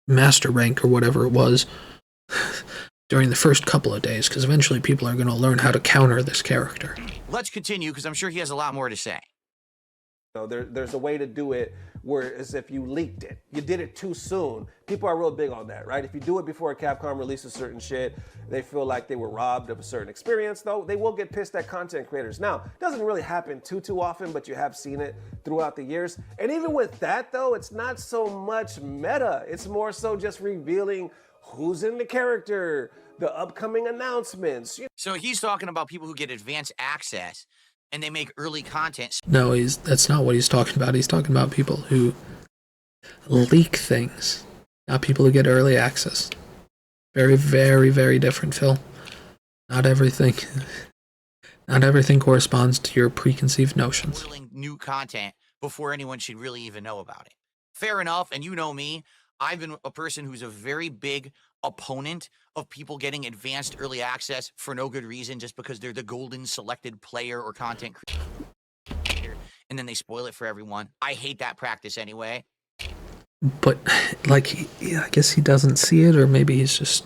master rank or whatever it was during the first couple of days, because eventually people are going to learn how to counter this character. Let's continue, because I'm sure he has a lot more to say. You know, there's a way to do it where as if you leaked it. You did it too soon. People are real big on that, right? If you do it before Capcom releases certain shit, they feel like they were robbed of a certain experience, though. They will get pissed at content creators. Now, it doesn't really happen too often, but you have seen it throughout the years. And even with that, though, it's not so much meta. It's more so just revealing who's in the character, the upcoming announcements. So he's talking about people who get advanced access and they make early content. No, that's not what he's talking about. He's talking about people who leak things, not people who get early access. Very, very, very different, Phil. Not everything corresponds to your preconceived notions. New content before anyone should really even know about it. Fair enough, and you know me, I've been a person who's a very big opponent of people getting advanced early access for no good reason, just because they're the golden selected player or content creator, and then they spoil it for everyone. I hate that practice anyway. But, like, I guess he doesn't see it, or maybe he's just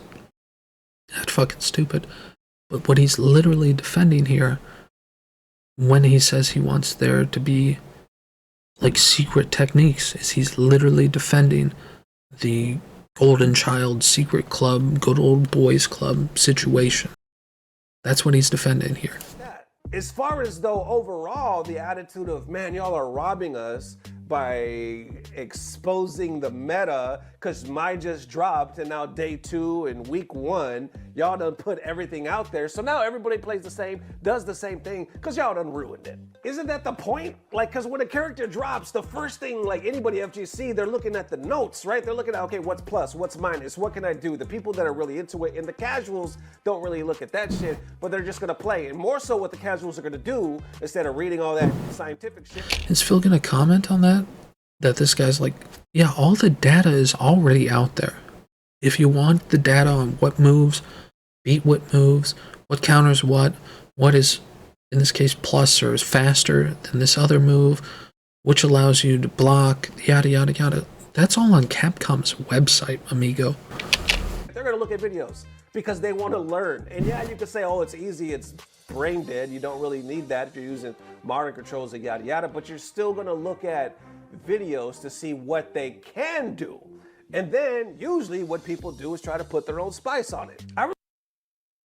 that fucking stupid. But what he's literally defending here, when he says he wants there to be, like, secret techniques, is he's literally defending the Golden Child Secret Club, good old boys club situation. That's what he's defending here. As far as though overall the attitude of, man, y'all are robbing us by exposing the meta, because mine just dropped and now day 2 and week 1, y'all done put everything out there. So now everybody plays the same, does the same thing, because y'all done ruined it. Isn't that the point? Like, because when a character drops, the first thing, like anybody FGC, they're looking at the notes, right? They're looking at, okay, what's plus, what's minus, what can I do? The people that are really into it, and the casuals don't really look at that shit, but they're just gonna play. And more so what the casuals are gonna do, instead of reading all that scientific shit. Is Phil gonna comment on that? That this guy's like, yeah, all the data is already out there. If you want the data on what moves, beat what moves, what counters what is, in this case, plus or is faster than this other move, which allows you to block, yada, yada, yada. That's all on Capcom's website, amigo. They're gonna look at videos because they wanna learn. And yeah, you can say, oh, it's easy, it's brain dead. You don't really need that if you're using modern controls and yada, yada, but you're still gonna look at videos to see what they can do. And then usually what people do is try to put their own spice on it.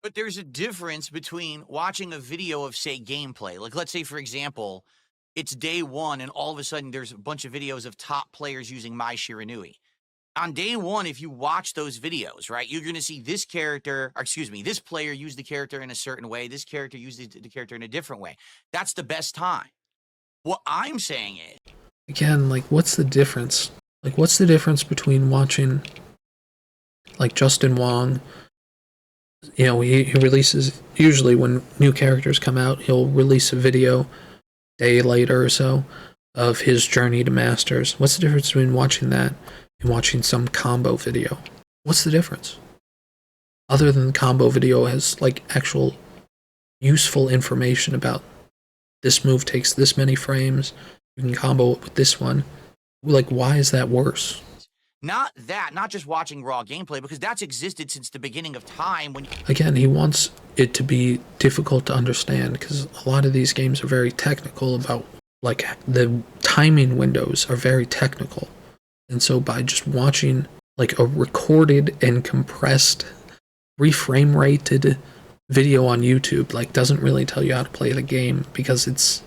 But there's a difference between watching a video of, say, gameplay. Like, let's say, for example, it's day 1 and all of a sudden there's a bunch of videos of top players using Mai Shiranui. On day 1, if you watch those videos, right, you're going to see this character, or excuse me, this player use the character in a certain way, this character uses the character in a different way. That's the best time. What I'm saying is, again, like, what's the difference? Like, what's the difference between watching, like, Justin Wong? You know, he releases, usually when new characters come out, he'll release a video a day later or so of his journey to Masters. What's the difference between watching that and watching some combo video? What's the difference? Other than the combo video has, like, actual useful information about this move takes this many frames, you can combo it with this one. Like, why is that worse? not just watching raw gameplay, because that's existed since the beginning of time. Again, he wants it to be difficult to understand, because a lot of these games are very technical about, like, the timing windows are very technical. And so by just watching, like, a recorded and compressed, reframe rated video on YouTube, like, doesn't really tell you how to play the game, because it's,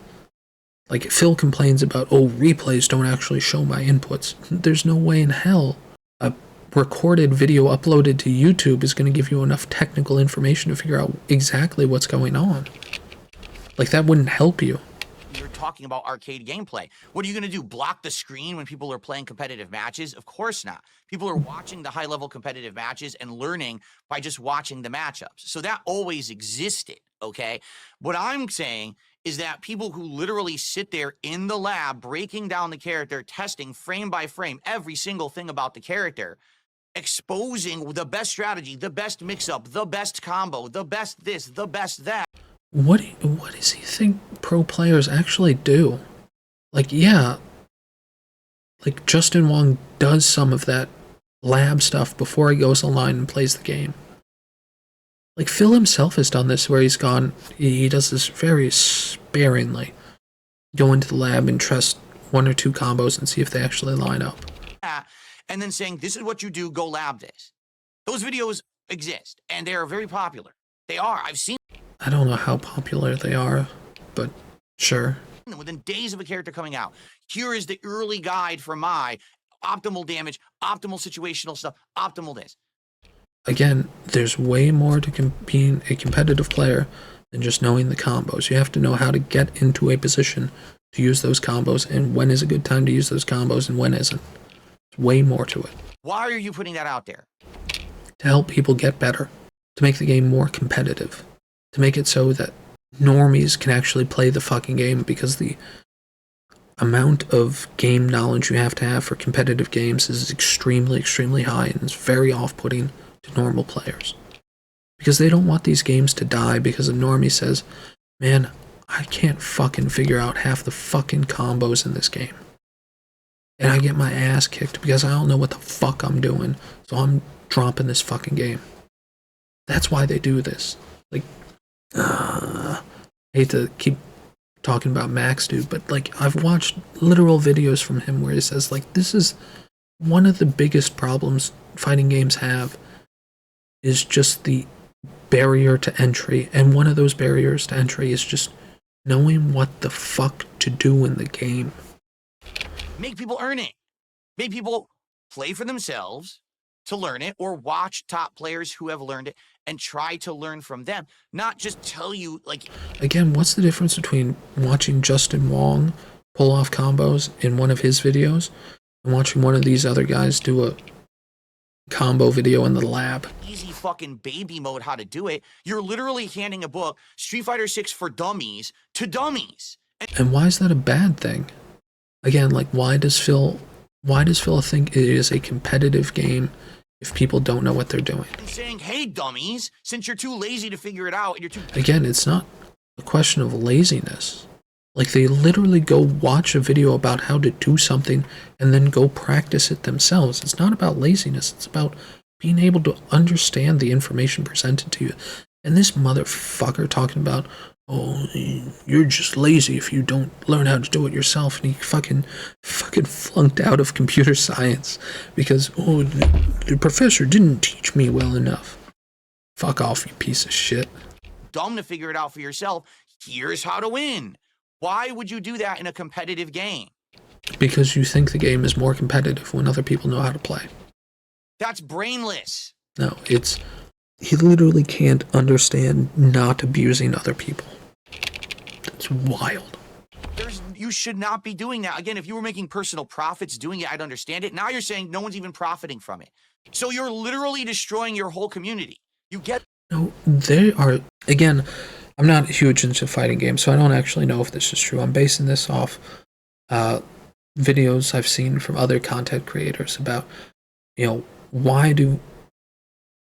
like, Phil complains about, oh, replays don't actually show my inputs. There's no way in hell a recorded video uploaded to YouTube is going to give you enough technical information to figure out exactly what's going on. Like, that wouldn't help you. You're talking about arcade gameplay. What are you going to do? Block the screen when people are playing competitive matches? Of course not. People are watching the high-level competitive matches and learning by just watching the matchups. So that always existed, okay? What I'm saying is that people who literally sit there in the lab, breaking down the character, testing frame by frame, every single thing about the character, exposing the best strategy, the best mix-up, the best combo, the best this, the best that. What does he think pro players actually do? Like, yeah, like, Justin Wong does some of that lab stuff before he goes online and plays the game. Like, Phil himself has done this, where he's gone, he does this very sparingly. Go into the lab and test 1 or 2 combos and see if they actually line up. And then saying, this is what you do, go lab this. Those videos exist, and they are very popular. They are. I've seen. I don't know how popular they are, but sure. Within days of a character coming out, here is the early guide for my optimal damage, optimal situational stuff, optimal this. Again, there's way more to being a competitive player than just knowing the combos. You have to know how to get into a position to use those combos, and when is a good time to use those combos and when isn't. There's way more to it. Why are you putting that out there? To help people get better, to make the game more competitive, to make it so that normies can actually play the fucking game, because the amount of game knowledge you have to have for competitive games is extremely, extremely high, and it's very off-putting to normal players. Because they don't want these games to die because a normie says, man, I can't fucking figure out half the fucking combos in this game. And I get my ass kicked because I don't know what the fuck I'm doing, so I'm dropping this fucking game. That's why they do this. Like, I hate to keep talking about Max, dude, but, like, I've watched literal videos from him where he says, like, this is one of the biggest problems fighting games have, is just the barrier to entry, and one of those barriers to entry is just knowing what the fuck to do in the game. Make people earn it. Make people play for themselves to learn it, or watch top players who have learned it and try to learn from them, not just tell you, like... Again, what's the difference between watching Justin Wong pull off combos in one of his videos and watching one of these other guys do a combo video in the lab? Easy fucking baby mode how to do it. You're literally handing a book, Street Fighter 6 for dummies, to dummies. And why is that a bad thing? Again, like, why does Phil think it is a competitive game if people don't know what they're doing? I'm saying, hey, dummies, since you're too lazy to figure it out, and you're too... Again, it's not a question of laziness. Like, they literally go watch a video about how to do something and then go practice it themselves. It's not about laziness. It's about being able to understand the information presented to you. And this motherfucker talking about, oh, you're just lazy if you don't learn how to do it yourself, and he fucking flunked out of computer science because, oh, the professor didn't teach me well enough. Fuck off, you piece of shit. Dumb to figure it out for yourself. Here's how to win. Why would you do that in a competitive game? Because you think the game is more competitive when other people know how to play. That's brainless. No, he literally can't understand not abusing other people. It's wild. You should not be doing that. Again, if you were making personal profits doing it, I'd understand it. Now you're saying no one's even profiting from it. So you're literally destroying your whole community. You get... No, they are... Again, I'm not huge into fighting games, so I don't actually know if this is true. I'm basing this off videos I've seen from other content creators about, why do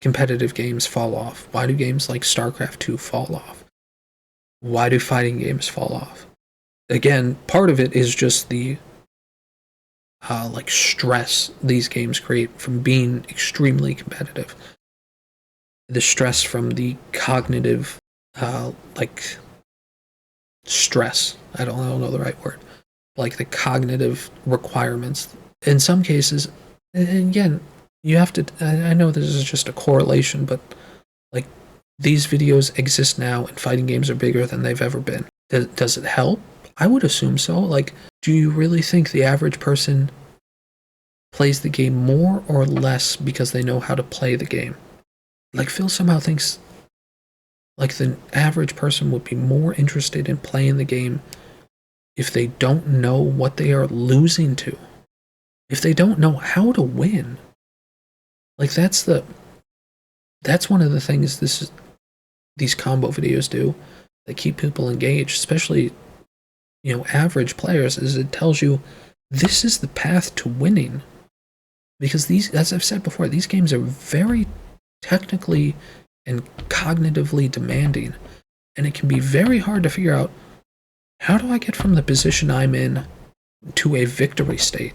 competitive games fall off? Why do games like StarCraft 2 fall off? Why do fighting games fall off? Again, part of it is just the stress these games create from being extremely competitive. The stress from the cognitive stress. I don't know the right word. Like the cognitive requirements. In some cases, and again, you have to, I know this is just a correlation, but like these videos exist now and fighting games are bigger than they've ever been. Does it help? I would assume so. Like, do you really think the average person plays the game more or less because they know how to play the game? Like, Phil somehow thinks like the average person would be more interested in playing the game if they don't know what they are losing to. If they don't know how to win. Like, that's one of the things these combo videos do that keep people engaged, especially, average players, is it tells you this is the path to winning. Because these, as I've said before, these games are very technically and cognitively demanding, and it can be very hard to figure out, how do I get from the position I'm in to a victory state?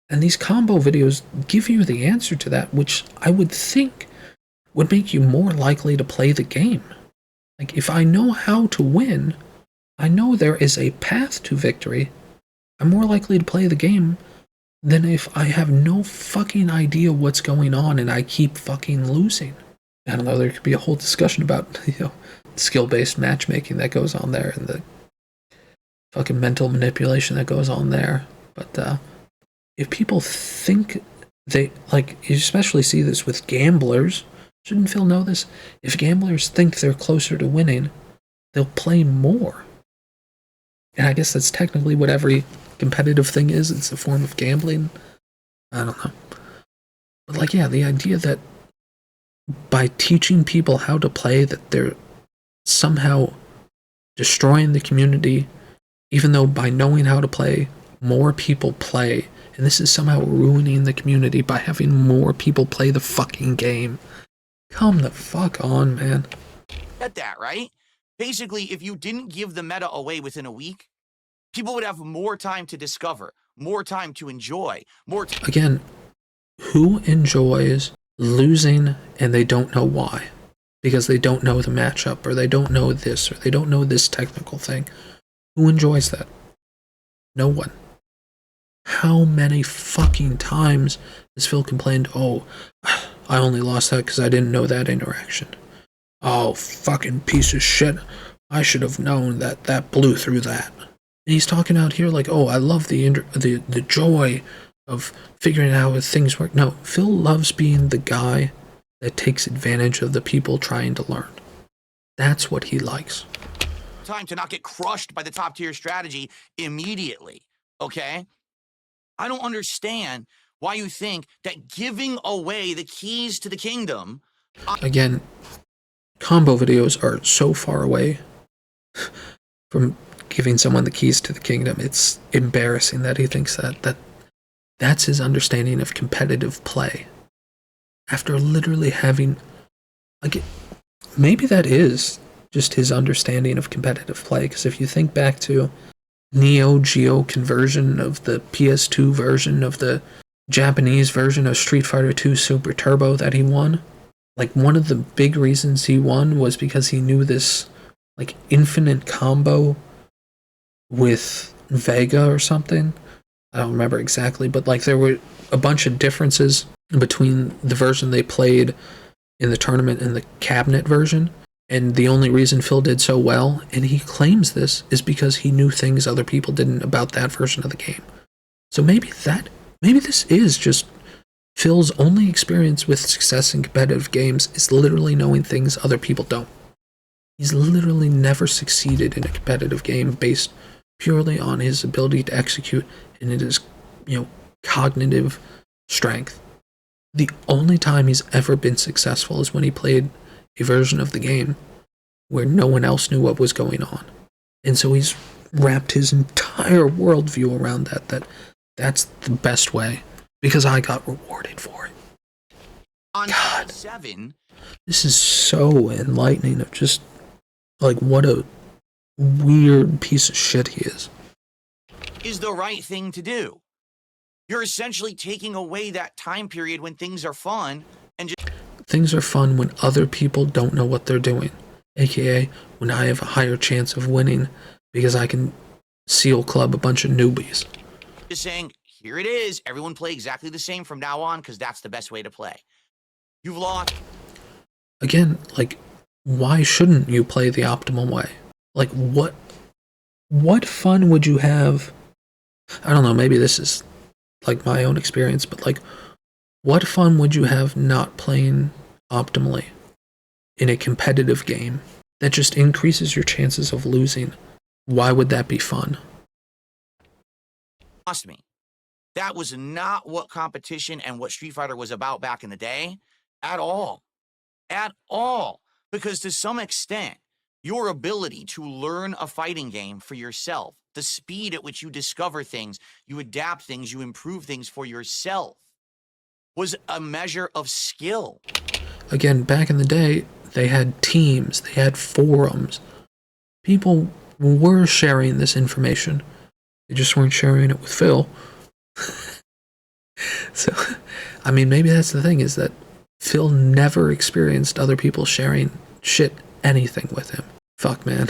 And these combo videos give you the answer to that, which I would think would make you more likely to play the game. Like, if I know how to win, I know there is a path to victory, I'm more likely to play the game than if I have no fucking idea what's going on and I keep fucking losing. I don't know, there could be a whole discussion about, skill-based matchmaking that goes on there and the fucking mental manipulation that goes on there. But, if people think you especially see this with gamblers, shouldn't Phil know this? If gamblers think they're closer to winning, they'll play more. And I guess that's technically what every competitive thing is. It's a form of gambling. I don't know. But the idea that by teaching people how to play, that they're somehow destroying the community, even though by knowing how to play, more people play, and this is somehow ruining the community by having more people play the fucking game. Come the fuck on, man. Get that, right? Basically, if you didn't give the meta away within a week, people would have more time to discover, more time to enjoy, Again, who enjoys losing and they don't know why? Because they don't know the matchup, or they don't know this, or they don't know this technical thing. Who enjoys that? No one. How many fucking times has Phil complained, oh, I only lost that because I didn't know that interaction. Oh, fucking piece of shit. I should have known that blew through that. And he's talking out here like, oh, I love the joy of figuring out how things work. No, Phil loves being the guy that takes advantage of the people trying to learn. That's what he likes. Time to not get crushed by the top tier strategy immediately, okay? I don't understand why you think that giving away the keys to the kingdom... Again, combo videos are so far away from giving someone the keys to the kingdom. It's embarrassing that he thinks that's his understanding of competitive play. After literally having... like, maybe that is just his understanding of competitive play, because if you think back to Neo Geo conversion of the PS2 version of the Japanese version of Street Fighter 2 Super Turbo that he won, like, one of the big reasons he won was because he knew this, like, infinite combo with Vega or something. I don't remember exactly, but, like, there were a bunch of differences between the version they played in the tournament and the cabinet version. And the only reason Phil did so well, and he claims this, is because he knew things other people didn't about that version of the game. So maybe this is just Phil's only experience with success in competitive games is literally knowing things other people don't. He's literally never succeeded in a competitive game based purely on his ability to execute and his, cognitive strength. The only time he's ever been successful is when he played a version of the game where no one else knew what was going on. And so he's wrapped his entire worldview around that's the best way, because I got rewarded for it. God, this is so enlightening of just, like, what a weird piece of shit he is the right thing to do. You're essentially taking away that time period when things are fun and just... Things are fun when other people don't know what they're doing, aka when I have a higher chance of winning because I can seal club a bunch of newbies. Just saying, here it is, everyone play exactly the same from now on because that's the best way to play. You've lost. Again, like, why shouldn't you play the optimal way? Like, what fun would you have? I don't know, maybe this is like my own experience, but like, what fun would you have not playing optimally in a competitive game that just increases your chances of losing? Why would that be fun? Trust me, that was not what competition and what Street Fighter was about back in the day at all. At all. Because to some extent, your ability to learn a fighting game for yourself, the speed at which you discover things, you adapt things, you improve things for yourself, was a measure of skill. Again, back in the day, they had teams, they had forums. People were sharing this information. They just weren't sharing it with Phil. So, I mean, maybe that's the thing, is that Phil never experienced other people sharing anything with him. Fuck, man.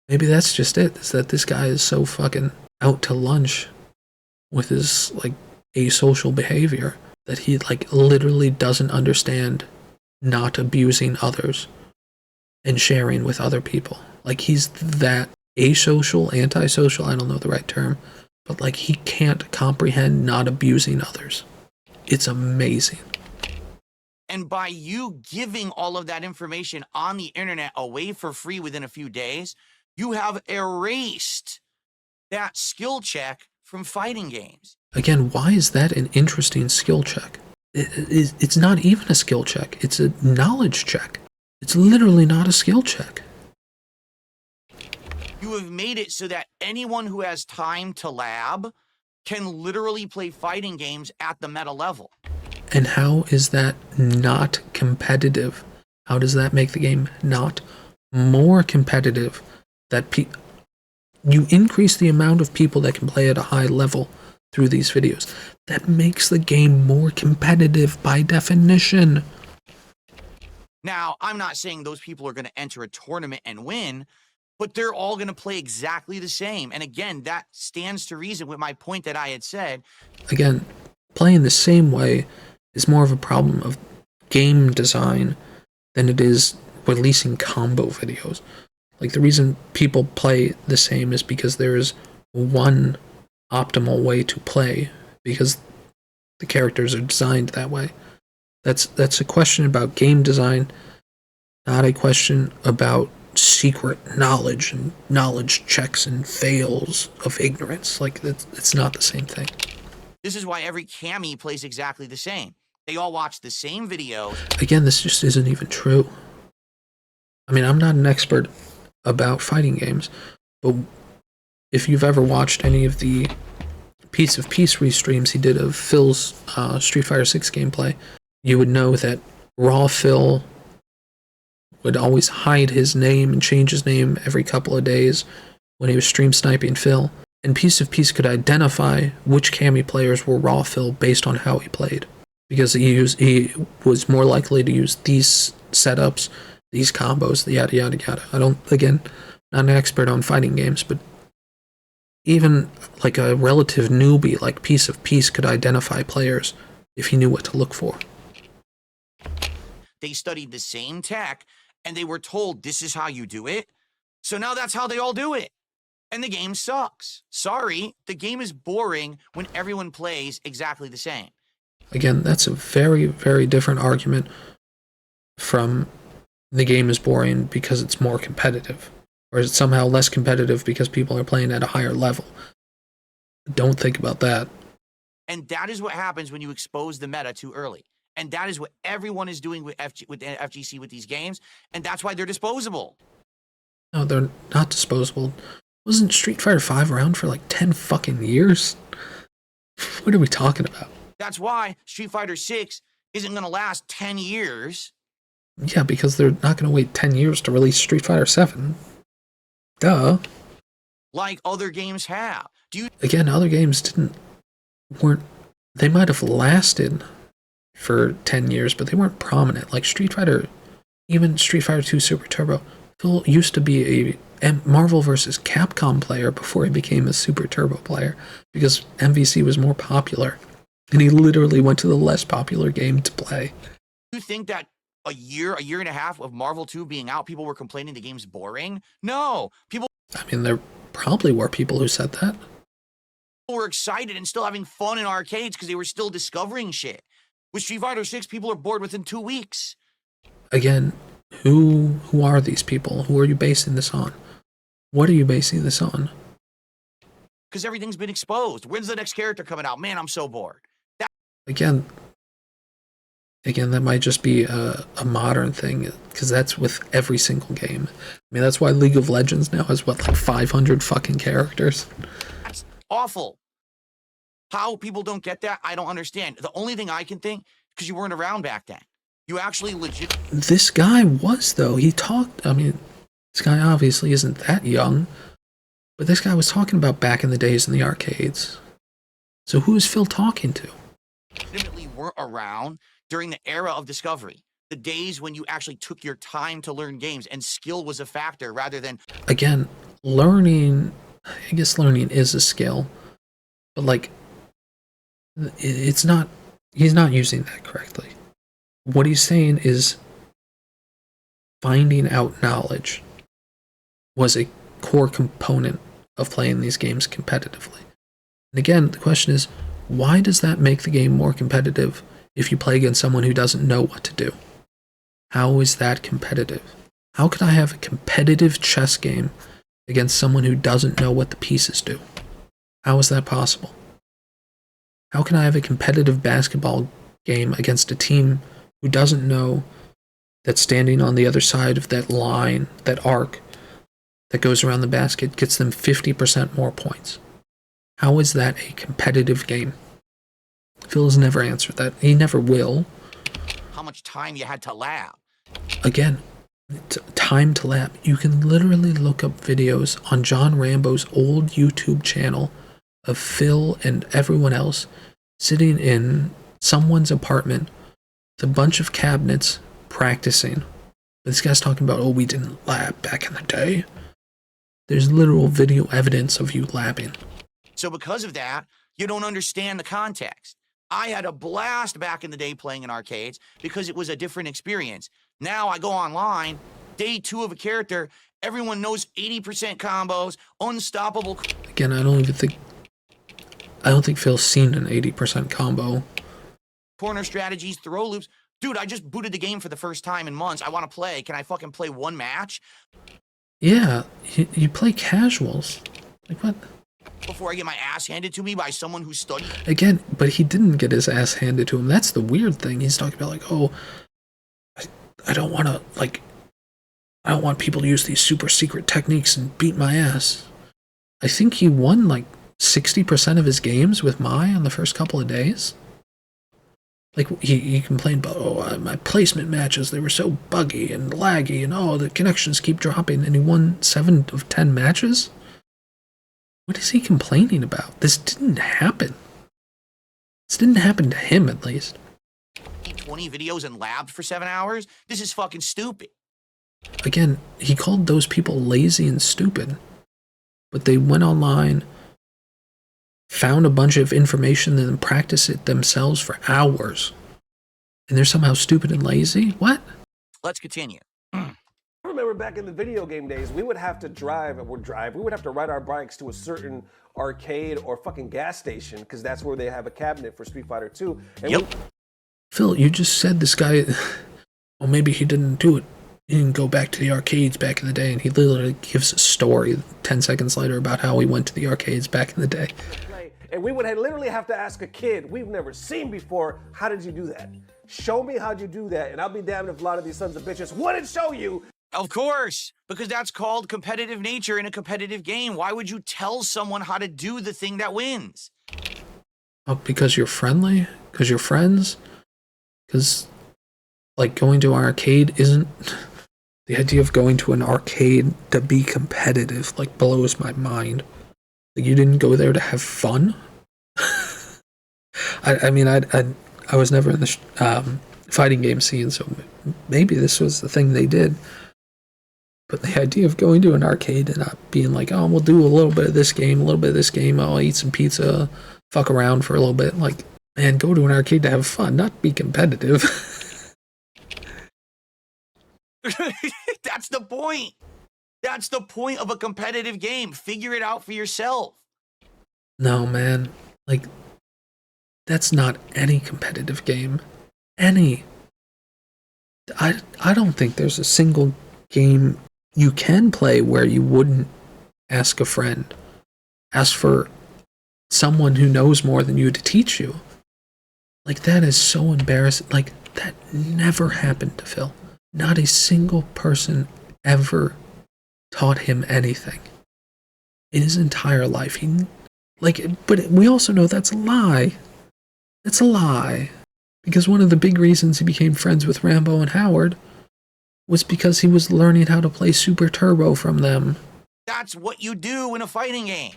Maybe that's just it, is that this guy is so fucking out to lunch with his, like, asocial behavior that he, like, literally doesn't understand not abusing others and sharing with other people. Like, he's that asocial, antisocial, I don't know the right term, but, like, he can't comprehend not abusing others. It's amazing. And by you giving all of that information on the internet away for free within a few days, you have erased that skill check from fighting games. Again, why is that an interesting skill check? It's not even a skill check. It's a knowledge check. It's literally not a skill check. You have made it so that anyone who has time to lab can literally play fighting games at the meta level. And how is that not competitive? How does that make the game not more competitive? That you increase the amount of people that can play at a high level through these videos. That makes the game more competitive by definition. Now, I'm not saying those people are going to enter a tournament and win, but they're all going to play exactly the same. And again, that stands to reason with my point that I had said. Again, playing the same way is more of a problem of game design than it is releasing combo videos. Like, the reason people play the same is because there is one optimal way to play, because the characters are designed that way. That's a question about game design, not a question about secret knowledge and knowledge checks and fails of ignorance. Like, it's not the same thing. This is why every cami plays exactly the same. They all watch the same videos. Again, this just isn't even true. I mean, I'm not an expert about fighting games, but if you've ever watched any of the Piece of Peace restreams he did of Phil's Street Fighter 6 gameplay, you would know that Raw Phil would always hide his name and change his name every couple of days when he was stream sniping Phil. And Piece of Peace could identify which cami players were Raw Phil based on how he played, because he was more likely to use these setups, these combos, the yada yada yada. I don't, again, not an expert on fighting games, but even like a relative newbie like Piece of Peace could identify players if he knew what to look for. They studied the same tech, and they were told this is how you do it. So now that's how they all do it. And the game sucks. Sorry, the game is boring when everyone plays exactly the same. Again, that's a very, very different argument from the game is boring because it's more competitive, or is it somehow less competitive because people are playing at a higher level? Don't think about that. And that is what happens when you expose the meta too early. And that is what everyone is doing with FGC with these games, and that's why they're disposable. No, they're not disposable. Wasn't Street Fighter 5 around for like 10 fucking years? What are we talking about? That's why Street Fighter 6 isn't going to last 10 years. Yeah, because they're not going to wait 10 years to release Street Fighter 7. Duh. Like other games have. Again, other games weren't, they might have lasted for 10 years, but they weren't prominent. Like Street Fighter, even Street Fighter 2 Super Turbo, Phil used to be a Marvel vs. Capcom player before he became a Super Turbo player, because MVC was more popular, and he literally went to the less popular game to play. You think that a year and a half of Marvel 2 being out, people were complaining the game's boring? No. I mean, there probably were people who said that. People were excited and still having fun in arcades because they were still discovering shit. With Street Fighter 6, people are bored within 2 weeks. Again, who are these people? Who are you basing this on? What are you basing this on? Because everything's been exposed. When's the next character coming out? Man, I'm so bored. Again, that might just be a modern thing, because that's with every single game. I mean, that's why League of Legends now has, what, like 500 fucking characters? That's awful. How people don't get that, I don't understand. The only thing I can think, because you weren't around back then. You actually legit... This guy was, though. He talked... I mean, this guy obviously isn't that young, but this guy was talking about back in the days in the arcades. So who is Phil talking to? Legitimately weren't around during the era of discovery. The days when you actually took your time to learn games and skill was a factor rather than... Again, learning... I guess learning is a skill, but, like, it's not... He's not using that correctly. What he's saying is finding out knowledge was a core component of playing these games competitively. And again, the question is, why does that make the game more competitive if you play against someone who doesn't know what to do? How is that competitive? How could I have a competitive chess game against someone who doesn't know what the pieces do? How is that possible? How can I have a competitive basketball game against a team who doesn't know that standing on the other side of that line, that arc that goes around the basket, gets them 50% more points? How is that a competitive game? Phil has never answered that. He never will. How much time you had to lab. Again, time to lab. You can literally look up videos on John Rambo's old YouTube channel of Phil and everyone else sitting in someone's apartment with a bunch of cabinets practicing. This guy's talking about, oh, we didn't lab back in the day. There's literal video evidence of you labbing. So because of that, you don't understand the context. I had a blast back in the day playing in arcades because it was a different experience. Now I go online, day 2 of a character, Everyone knows 80% combos, unstoppable. Again, I don't think Phil's seen an 80% combo. Corner strategies, throw loops. Dude, I just booted the game for the first time in months. I want to play. Can I fucking play one match? Yeah, you play casuals. Like, what? Before I get my ass handed to me by someone who studied. Again, but he didn't get his ass handed to him. That's the weird thing. He's talking about, like, oh, I don't want to, like, I don't want people to use these super secret techniques and beat my ass. I think he won, like, 60% of his games with Mai on the first couple of days. Like, he complained about, oh, my placement matches, they were so buggy and laggy, and oh, the connections keep dropping, and he won 7 of 10 matches? What is he complaining about? This didn't happen. This didn't happen to him, at least. 20 videos and labbed for 7 hours? This is fucking stupid. Again, he called those people lazy and stupid, but they went online, found a bunch of information, and then practiced it themselves for hours. And they're somehow stupid and lazy? What? Let's continue. I remember back in the video game days, we would have to we would have to ride our bikes to a certain arcade or fucking gas station, because that's where they have a cabinet for Street Fighter 2. And yep. Phil, you just said this guy, well, maybe he didn't do it. He didn't go back to the arcades back in the day, and he literally gives a story 10 seconds later about how he went to the arcades back in the day. And we would literally have to ask a kid we've never seen before, how did you do that? Show me how'd you do that, and I'll be damned if a lot of these sons of bitches wouldn't show you. Of course, because that's called competitive nature in a competitive game. Why would you tell someone how to do the thing that wins? Oh, because you're friendly? Because you're friends? Because, like, going to an arcade isn't... The idea of going to an arcade to be competitive, like, blows my mind. Like, you didn't go there to have fun? I mean, I was never in the fighting game scene, so maybe this was the thing they did. But the idea of going to an arcade and not being like, oh, we'll do a little bit of this game, a little bit of this game, I'll eat some pizza, fuck around for a little bit. Like, man, go to an arcade to have fun, not be competitive. That's the point. That's the point of a competitive game. Figure it out for yourself. No, man. Like, that's not any competitive game. Any. I don't think there's a single game you can play where you wouldn't ask a friend. Ask for someone who knows more than you to teach you. Like, that is so embarrassing. Like, that never happened to Phil. Not a single person ever taught him anything in his entire life. But we also know that's a lie. That's a lie. Because one of the big reasons he became friends with Rambo and Howard was because he was learning how to play Super Turbo from them. That's what you do in a fighting game.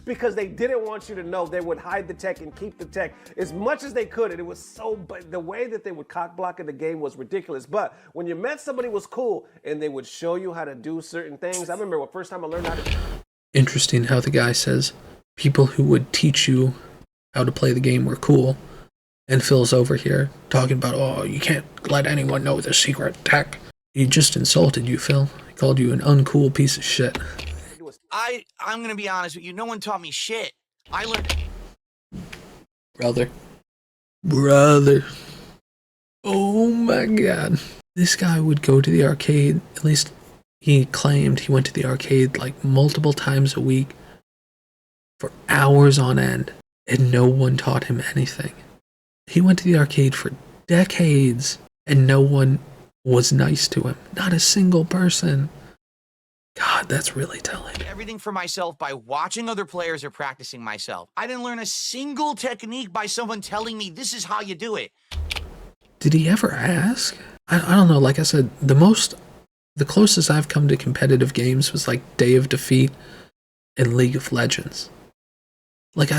Because they didn't want you to know, they would hide the tech and keep the tech as much as they could. And it was so, but the way that they would cock block in the game was ridiculous. But when you met somebody who was cool and they would show you how to do certain things. I remember the first time I learned how to... Interesting how the guy says people who would teach you how to play the game were cool. And Phil's over here talking about, oh, you can't let anyone know the secret tech. He just insulted you, Phil. He called you an uncool piece of shit. I'm going to be honest with you. No one taught me shit. I learned... Brother. Oh my god. This guy would go to the arcade, at least he claimed he went to the arcade like multiple times a week for hours on end, and no one taught him anything. He went to the arcade for decades, and no one was nice to him. Not a single person. God, that's really telling. Everything for myself by watching other players or practicing myself. I didn't learn a single technique by someone telling me this is how you do it. Did he ever ask? I don't know. Like I said, the closest I've come to competitive games was like Day of Defeat and League of Legends. Like,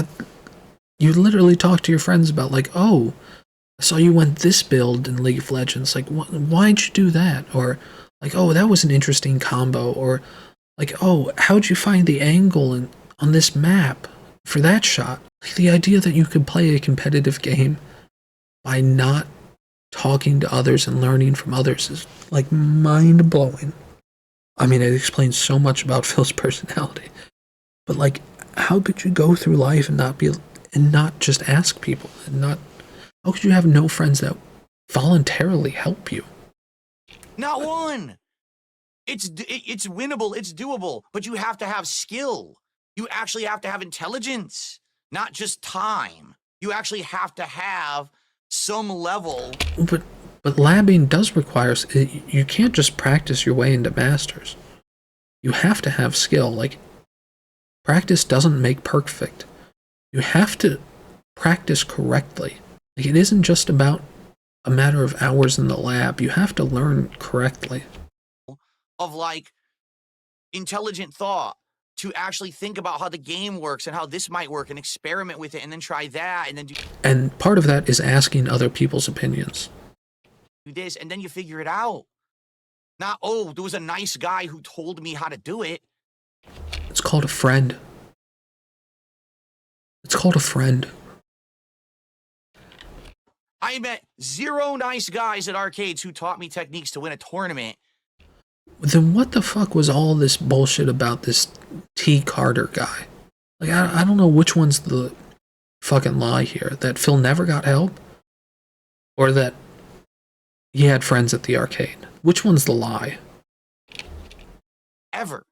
you literally talk to your friends about like, oh, I saw you went this build in League of Legends. Like, why'd you do that? Or like, oh, that was an interesting combo. Or like, oh, how'd you find the angle on this map for that shot? Like, the idea that you could play a competitive game by not talking to others and learning from others is like mind-blowing. I mean, it explains so much about Phil's personality. But like, how could you go through life and not just ask people and not? How could you have no friends that voluntarily help you? Not one. It's winnable, it's doable, but you have to have skill. You actually have to have intelligence, not just time. You actually have to have some level. But labbing does require, you can't just practice your way into masters. You have to have skill. Like, practice doesn't make perfect. You have to practice correctly. Like, it isn't just about a matter of hours in the lab. You have to learn correctly. Of like intelligent thought to actually think about how the game works and how this might work and experiment with it and then try that and then do. And part of that is asking other people's opinions. Do this and then you figure it out. Not, oh, there was a nice guy who told me how to do it. It's called a friend. It's called a friend. I met 0 nice guys at arcades who taught me techniques to win a tournament. Then what the fuck was all this bullshit about this T. Carter guy? Like, I don't know which one's the fucking lie here. That Phil never got help? Or that he had friends at the arcade? Which one's the lie? Ever.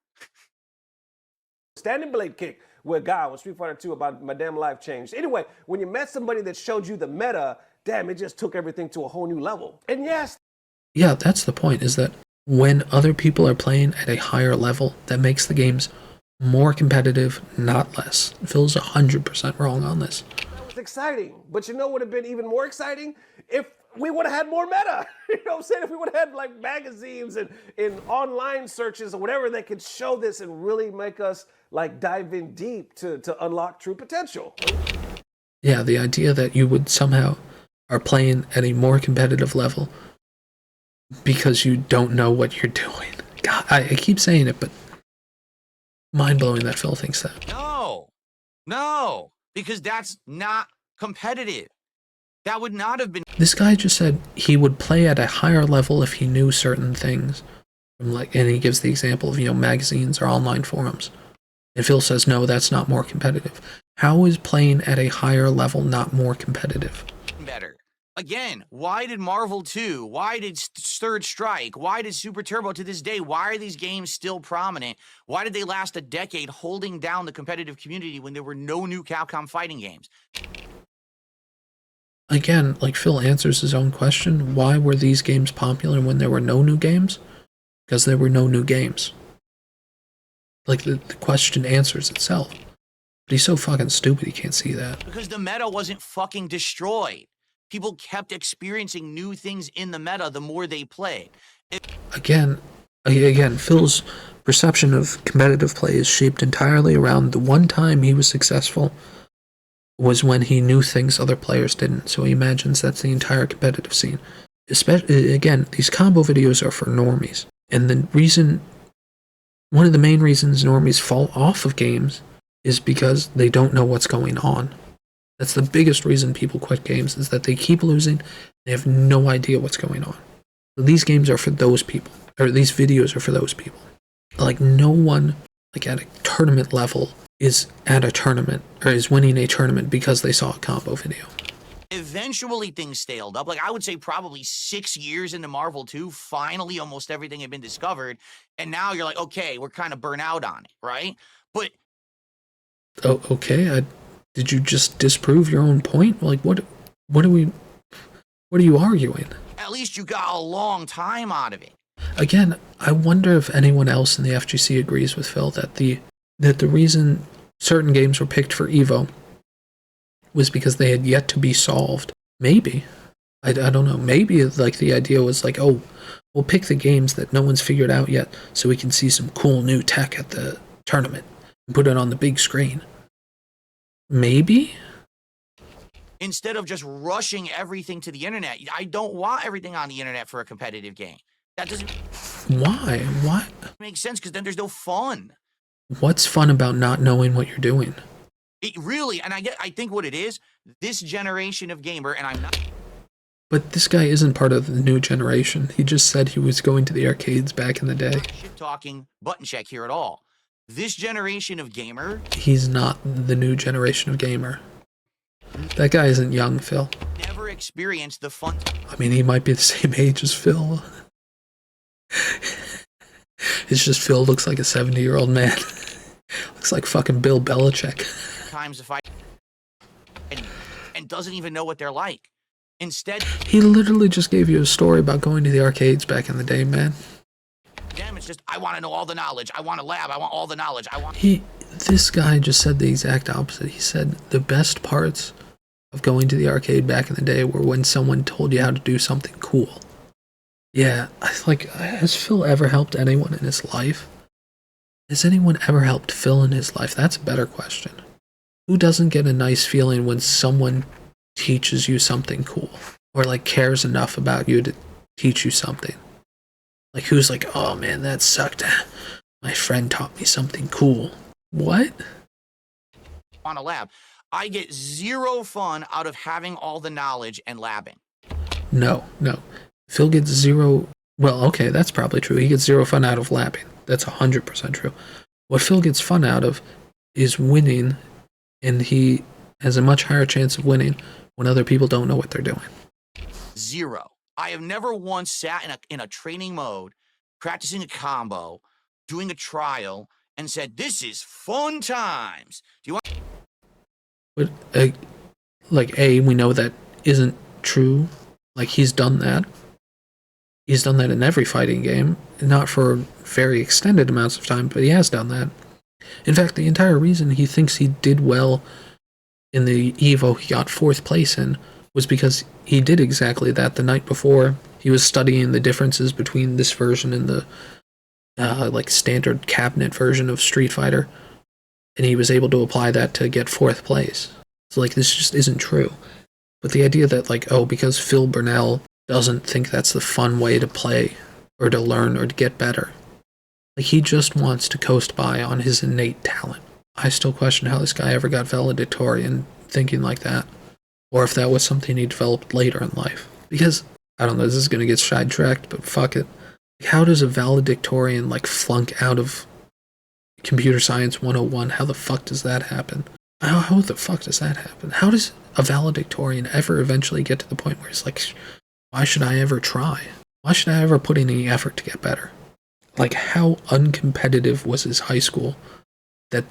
Standing blade kick with God on Street Fighter 2 about my damn life changed. Anyway, when you met somebody that showed you the meta, damn, it just took everything to a whole new level. And yes. Yeah, that's the point, is that when other people are playing at a higher level, that makes the games more competitive, not less. Phil's 100% wrong on this. That was exciting. But you know what would have been even more exciting? If we would have had more meta. You know what I'm saying? If we would have had like magazines and online searches or whatever that could show this and really make us like dive in deep to unlock true potential. Yeah, the idea that you would somehow are playing at a more competitive level because you don't know what you're doing. God, I keep saying it, but mind-blowing that Phil thinks that. No, because that's not competitive. That would not have been. This guy just said he would play at a higher level if he knew certain things. And he gives the example of, magazines or online forums. And Phil says, no, that's not more competitive. How is playing at a higher level not more competitive? Better. Again, why did Marvel 2, why did Third Strike, why did Super Turbo to this day, why are these games still prominent? Why did they last a decade holding down the competitive community when there were no new Capcom fighting games? Again, like Phil answers his own question, why were these games popular when there were no new games? Because there were no new games. Like, the question answers itself. But he's so fucking stupid he can't see that. Because the meta wasn't fucking destroyed. People kept experiencing new things in the meta the more they played. Again, Phil's perception of competitive play is shaped entirely around the one time he was successful was when he knew things other players didn't. So he imagines that's the entire competitive scene. Especially, again, these combo videos are for normies. And one of the main reasons normies fall off of games is because they don't know what's going on. That's the biggest reason people quit games, is that they keep losing, they have no idea what's going on. So these games are for those people, or these videos are for those people. Like, no one, like, at a tournament level is at a tournament, or is winning a tournament because they saw a combo video. Eventually things staled up. Like, I would say probably 6 years into Marvel 2, finally almost everything had been discovered, and now you're like, okay, we're kind of burnt out on it, right? But... Oh, okay, did you just disprove your own point? Like, what are you arguing? At least you got a long time out of it. Again, I wonder if anyone else in the FGC agrees with Phil that the reason certain games were picked for Evo was because they had yet to be solved. Maybe. I don't know. Maybe, like, the idea was like, oh, we'll pick the games that no one's figured out yet so we can see some cool new tech at the tournament and put it on the big screen. Maybe? Instead of just rushing everything to the internet. I don't want everything on the internet for a competitive game. That doesn't... Why? What? Makes sense, because then there's no fun. What's fun about not knowing what you're doing? It really, and I think what it is, this generation of gamer, and I'm not... But this guy isn't part of the new generation. He just said he was going to the arcades back in the day. Shit talking ButtonCheck here at all. This generation of gamer. He's not the new generation of gamer. That guy isn't young, Phil. Never experienced the fun. I mean, he might be the same age as Phil. It's just Phil looks like a 70-year-old man. Looks like fucking Bill Belichick. Times if I and doesn't even know what they're like. Instead, he literally just gave you a story about going to the arcades back in the day, man. Damn, it's just I want to know all the knowledge. I want a lab. I want all the knowledge. This guy just said the exact opposite. He said the best parts of going to the arcade back in the day were when someone told you how to do something cool. Yeah, like, has Phil ever helped anyone in his life? Has anyone ever helped Phil in his life? That's a better question. Who doesn't get a nice feeling when someone teaches you something cool? Or, like, cares enough about you to teach you something? Like, who's like, oh man, that sucked. My friend taught me something cool. What? On a lab. I get zero fun out of having all the knowledge and labbing. No. Phil gets zero. Well, okay, that's probably true. He gets zero fun out of labbing. That's 100% true. What Phil gets fun out of is winning, and he has a much higher chance of winning when other people don't know what they're doing. Zero. I have never once sat in a training mode, practicing a combo, doing a trial, and said, "This is fun times." Do you want? But we know that isn't true. Like, he's done that. He's done that in every fighting game, not for very extended amounts of time, but he has done that. In fact, the entire reason he thinks he did well in the Evo he got 4th place in was because he did exactly that the night before. He was studying the differences between this version and the standard cabinet version of Street Fighter, and he was able to apply that to get 4th place. So, like, this just isn't true. But the idea that, like, oh, because Phil Burnell doesn't think that's the fun way to play, or to learn, or to get better. Like, he just wants to coast by on his innate talent. I still question how this guy ever got valedictorian thinking like that, or if that was something he developed later in life. Because, I don't know, this is going to get sidetracked, but fuck it. How does a valedictorian, like, flunk out of Computer Science 101? How the fuck does that happen? How the fuck does that happen? How does a valedictorian ever eventually get to the point where he's like, why should I ever try? Why should I ever put in any effort to get better? Like, how uncompetitive was his high school that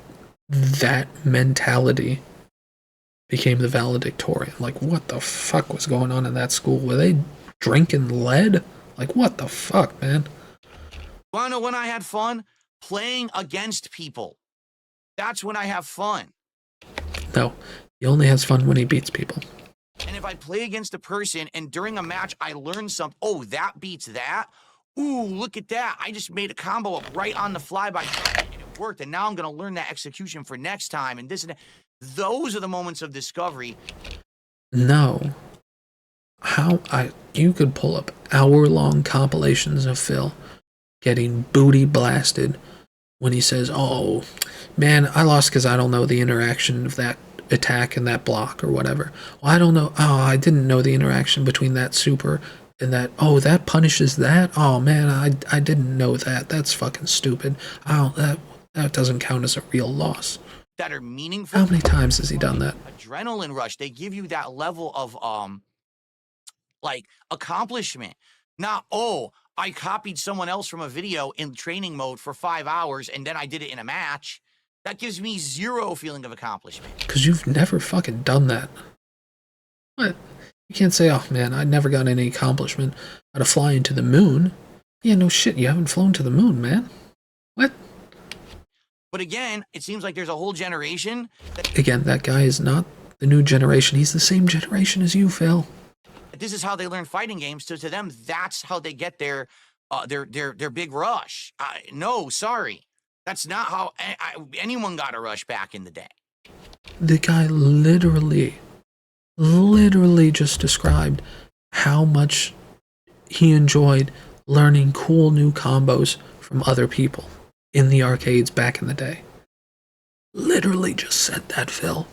mentality became the valedictorian? Like, what the fuck was going on in that school? Were they drinking lead? Like, what the fuck, man? Want to know when I had fun? Playing against people. That's when I have fun. No, he only has fun when he beats people. And if I play against a person and during a match I learn something, oh, that beats that. Ooh, look at that. I just made a combo up right on the fly by and it worked. And now I'm going to learn that execution for next time and this and that. Those are the moments of discovery. No. You could pull up hour-long compilations of Phil getting booty blasted when he says, oh, man, I lost because I don't know the interaction of that attack and that block or whatever. Well, I don't know. Oh, I didn't know the interaction between that super and that. Oh, that punishes that. Oh, man, I didn't know that. That's fucking stupid. Oh, that doesn't count as a real loss. That are meaningful. How many times has he done that? Adrenaline rush. They give you that level of like accomplishment. Not, oh, I copied someone else from a video in training mode for 5 hours and then I did it in a match. That gives me zero feeling of accomplishment. Because you've never fucking done that. What? You can't say, oh man, I never got any accomplishment out of flying to the moon. Yeah, no shit, you haven't flown to the moon, man. What? But again, it seems like there's a whole generation Again, that guy is not the new generation. He's the same generation as you, Phil. this is how they learn fighting games. So to them, that's how they get their big rush. No, sorry. That's not how anyone got a rush back in the day. The guy literally just described how much he enjoyed learning cool new combos from other people in the arcades back in the day. Literally just said that, Phil.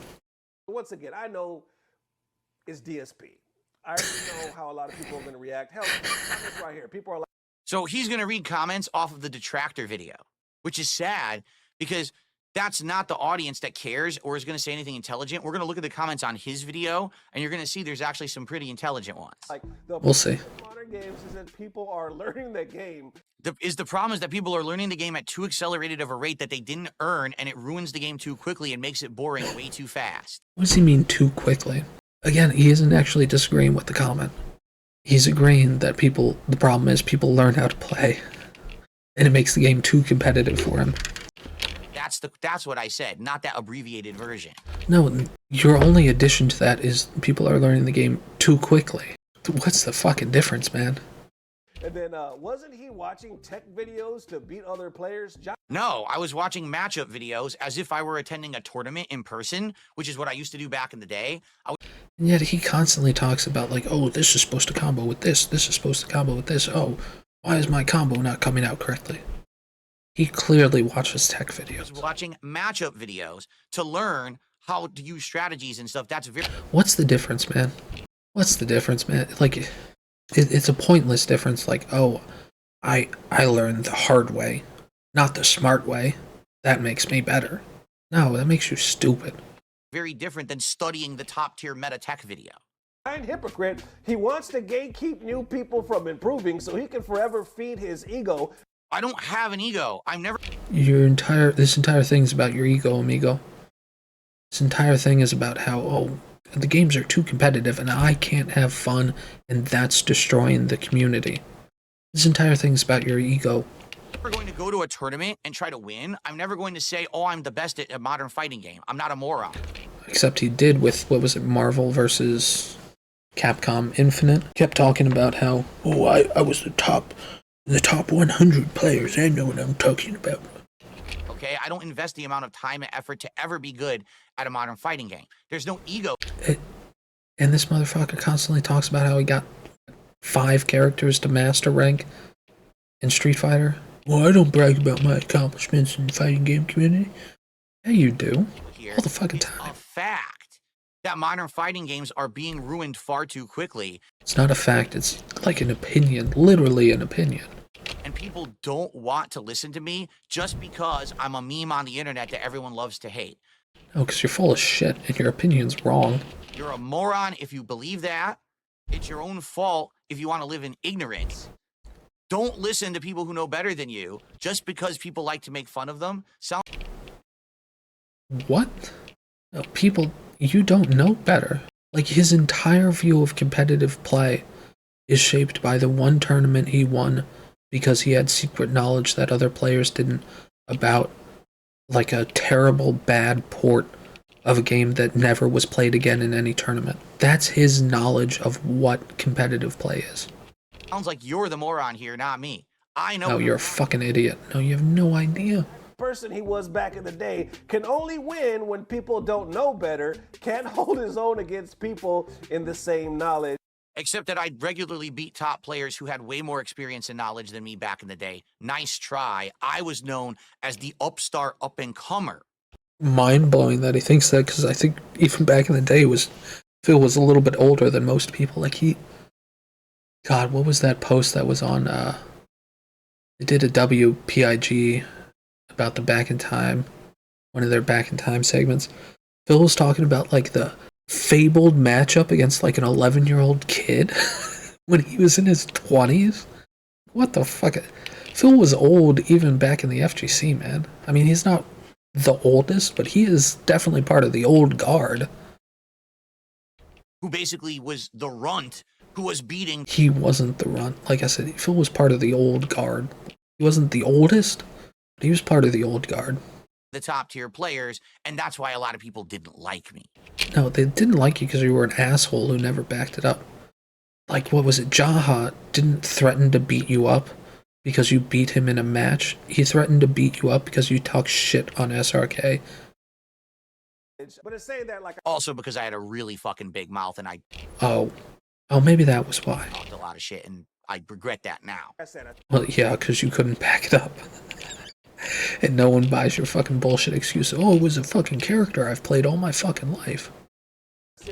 Once again, I know it's DSP. I already know how a lot of people are going to react. Hell, comments right here. People are like, So he's going to read comments off of the detractor video, which is sad because that's not the audience that cares or is going to say anything intelligent. We're going to look at the comments on his video, and you're going to see there's actually some pretty intelligent ones. We'll see. Modern games is that people are learning the game. The problem is that people are learning the game at too accelerated of a rate that they didn't earn, and it ruins the game too quickly and makes it boring way too fast. What does he mean too quickly? Again, he isn't actually disagreeing with the comment. He's agreeing that the problem is people learn how to play, and it makes the game too competitive for him. That's what I said, not that abbreviated version. No, your only addition to that is people are learning the game too quickly. What's the fucking difference, man? And then, wasn't he watching tech videos to beat other players? No, I was watching matchup videos as if I were attending a tournament in person, which is what I used to do back in the day. And yet he constantly talks about, like, oh, this is supposed to combo with this is supposed to combo with this, oh, why is my combo not coming out correctly? He clearly watches tech videos. I was watching matchup videos to learn how to use strategies and stuff. That's very... What's the difference, man? What's the difference, man? Like, it's a pointless difference. Like, oh, I learned the hard way, not the smart way. That makes me better. No, that makes you stupid. Very different than studying the top tier meta tech video. Hypocrite. He wants to gatekeep new people from improving so he can forever feed his ego. I don't have an ego. I'm never... This entire thing is about your ego, amigo. This entire thing is about how, oh, the games are too competitive and I can't have fun and that's destroying the community. This entire thing is about your ego. I'm never going to go to a tournament and try to win. I'm never going to say, oh, I'm the best at a modern fighting game. I'm not a moron. Except he did with, what was it, Marvel versus Capcom Infinite. Kept talking about how, oh, I was the top 100 players. I know what I'm talking about. Okay, I don't invest the amount of time and effort to ever be good at a modern fighting game. There's no ego. And this motherfucker constantly talks about how he got 5 characters to master rank in Street Fighter. Well, I don't brag about my accomplishments in the fighting game community. Yeah, you do. All the fucking time. A fact that modern fighting games are being ruined far too quickly. It's not a fact, it's like an opinion, literally an opinion. And people don't want to listen to me just because I'm a meme on the internet that everyone loves to hate. Oh, because you're full of shit and your opinion's wrong. You're a moron if you believe that. It's your own fault if you want to live in ignorance. Don't listen to people who know better than you just because people like to make fun of them. What? No, people, you don't know better. Like, his entire view of competitive play is shaped by the one tournament he won because he had secret knowledge that other players didn't about, like, a terrible bad port of a game that never was played again in any tournament. That's his knowledge of what competitive play is. Sounds like you're the moron here, not me. I know. No, you're a fucking idiot. No, you have no idea. Person he was back in the day can only win when people don't know better, can't hold his own against people in the same knowledge. Except that I regularly beat top players who had way more experience and knowledge than me back in the day. Nice try. I was known as the upstart up-and-comer. Mind-blowing that he thinks that, because I think even back in the day Phil was a little bit older than most people. Like, God, what was that post that was on, they did a WPIG about the Back in Time, one of their Back in Time segments. Phil was talking about, like, the fabled matchup against, like, an 11-year-old kid when he was in his 20s. What the fuck? Phil was old even back in the FGC, man. I mean, he's not the oldest, but he is definitely part of the old guard. Who basically was the runt who was beating... He wasn't the runt. Like I said, Phil was part of the old guard. He wasn't the oldest, but he was part of the old guard. The top tier players, and that's why a lot of people didn't like me. No, they didn't like you because you were an asshole who never backed it up. Like, what was it? Jaha didn't threaten to beat you up because you beat him in a match. He threatened to beat you up because you talk shit on SRK. But it's saying that, like, also because I had a really fucking big mouth and I maybe that was why. talked a lot of shit, and I regret that now. Well, yeah, because you couldn't back it up. And no one buys your fucking bullshit excuse. Oh, it was a fucking character I've played all my fucking life.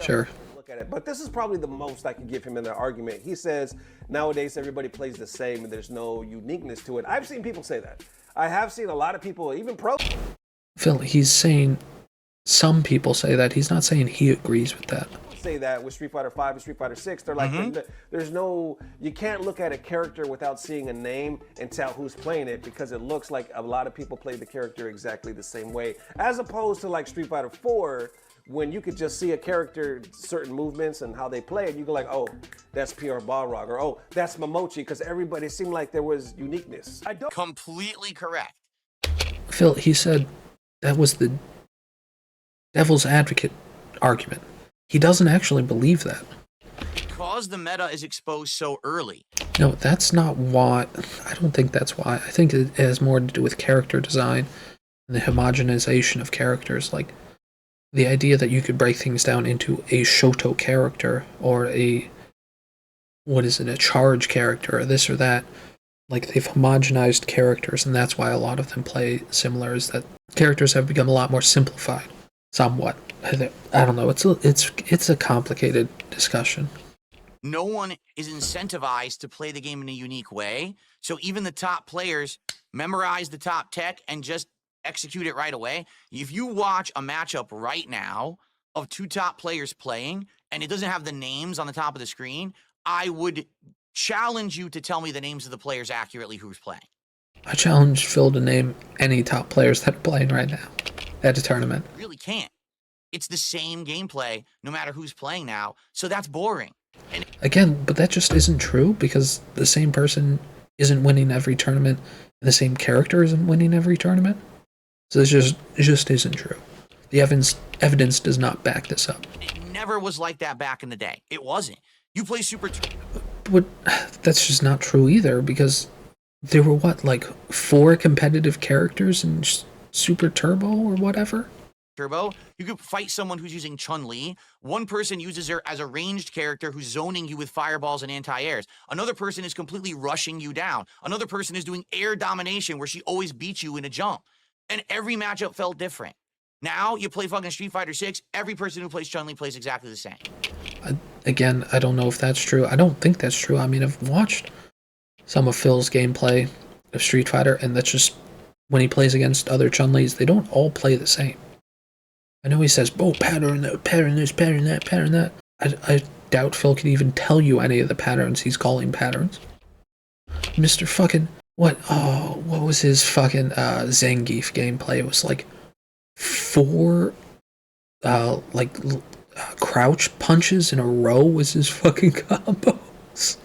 Sure. Look at But this is probably the most I can give him in the argument. He says nowadays everybody plays the same and there's no uniqueness to it. I've seen people say that. I have seen a lot of people, even pro. Phil, he's saying some people say that. He's not saying he agrees with that. Say that with Street Fighter 5 and Street Fighter 6, they're like, there's no, you can't look at a character without seeing a name and tell who's playing it, because it looks like a lot of people play the character exactly the same way, as opposed to like Street Fighter 4, when you could just see a character, certain movements and how they play it, you go like, oh, that's PR Balrog, or oh, that's Momochi, because everybody seemed like there was uniqueness. I don't. Completely correct. Phil, he said that was the devil's advocate argument. He doesn't actually believe that. Because the meta is exposed so early. No, that's not why. I don't think that's why. I think it has more to do with character design and the homogenization of characters. Like, the idea that you could break things down into a Shoto character or a, a charge character or this or that. Like, they've homogenized characters, and that's why a lot of them play similar, is that characters have become a lot more simplified. Somewhat. I don't know. It's a complicated discussion. No one is incentivized to play the game in a unique way. So even the top players memorize the top tech and just execute it right away. If you watch a matchup right now of two top players playing and it doesn't have the names on the top of the screen, I would challenge you to tell me the names of the players accurately who's playing. I challenge Phil to name any top players that are playing right now at a tournament. You really can't. It's the same gameplay no matter who's playing now, so that's boring. And again, but that just isn't true, because the same person isn't winning every tournament and the same character isn't winning every tournament. So it just isn't true. The evidence does not back this up. It never was like that back in the day. It wasn't. You play Super But that's just not true either, because there were like 4 competitive characters in Super Turbo or whatever? Turbo, you could fight someone who's using Chun-Li. One person uses her as a ranged character who's zoning you with fireballs and anti-airs. Another person is completely rushing you down. Another person is doing air domination where she always beats you in a jump. And every matchup felt different. Now, you play fucking Street Fighter 6, every person who plays Chun-Li plays exactly the same. Again, I don't know if that's true. I don't think that's true. I mean, I've watched some of Phil's gameplay of Street Fighter, and that's just when he plays against other Chun-Lis, they don't all play the same. I know he says, oh, pattern this, pattern that, pattern that. I doubt Phil can even tell you any of the patterns he's calling patterns. Mr. fucking, what was his fucking Zangief gameplay? It was like 4 crouch punches in a row was his fucking combos.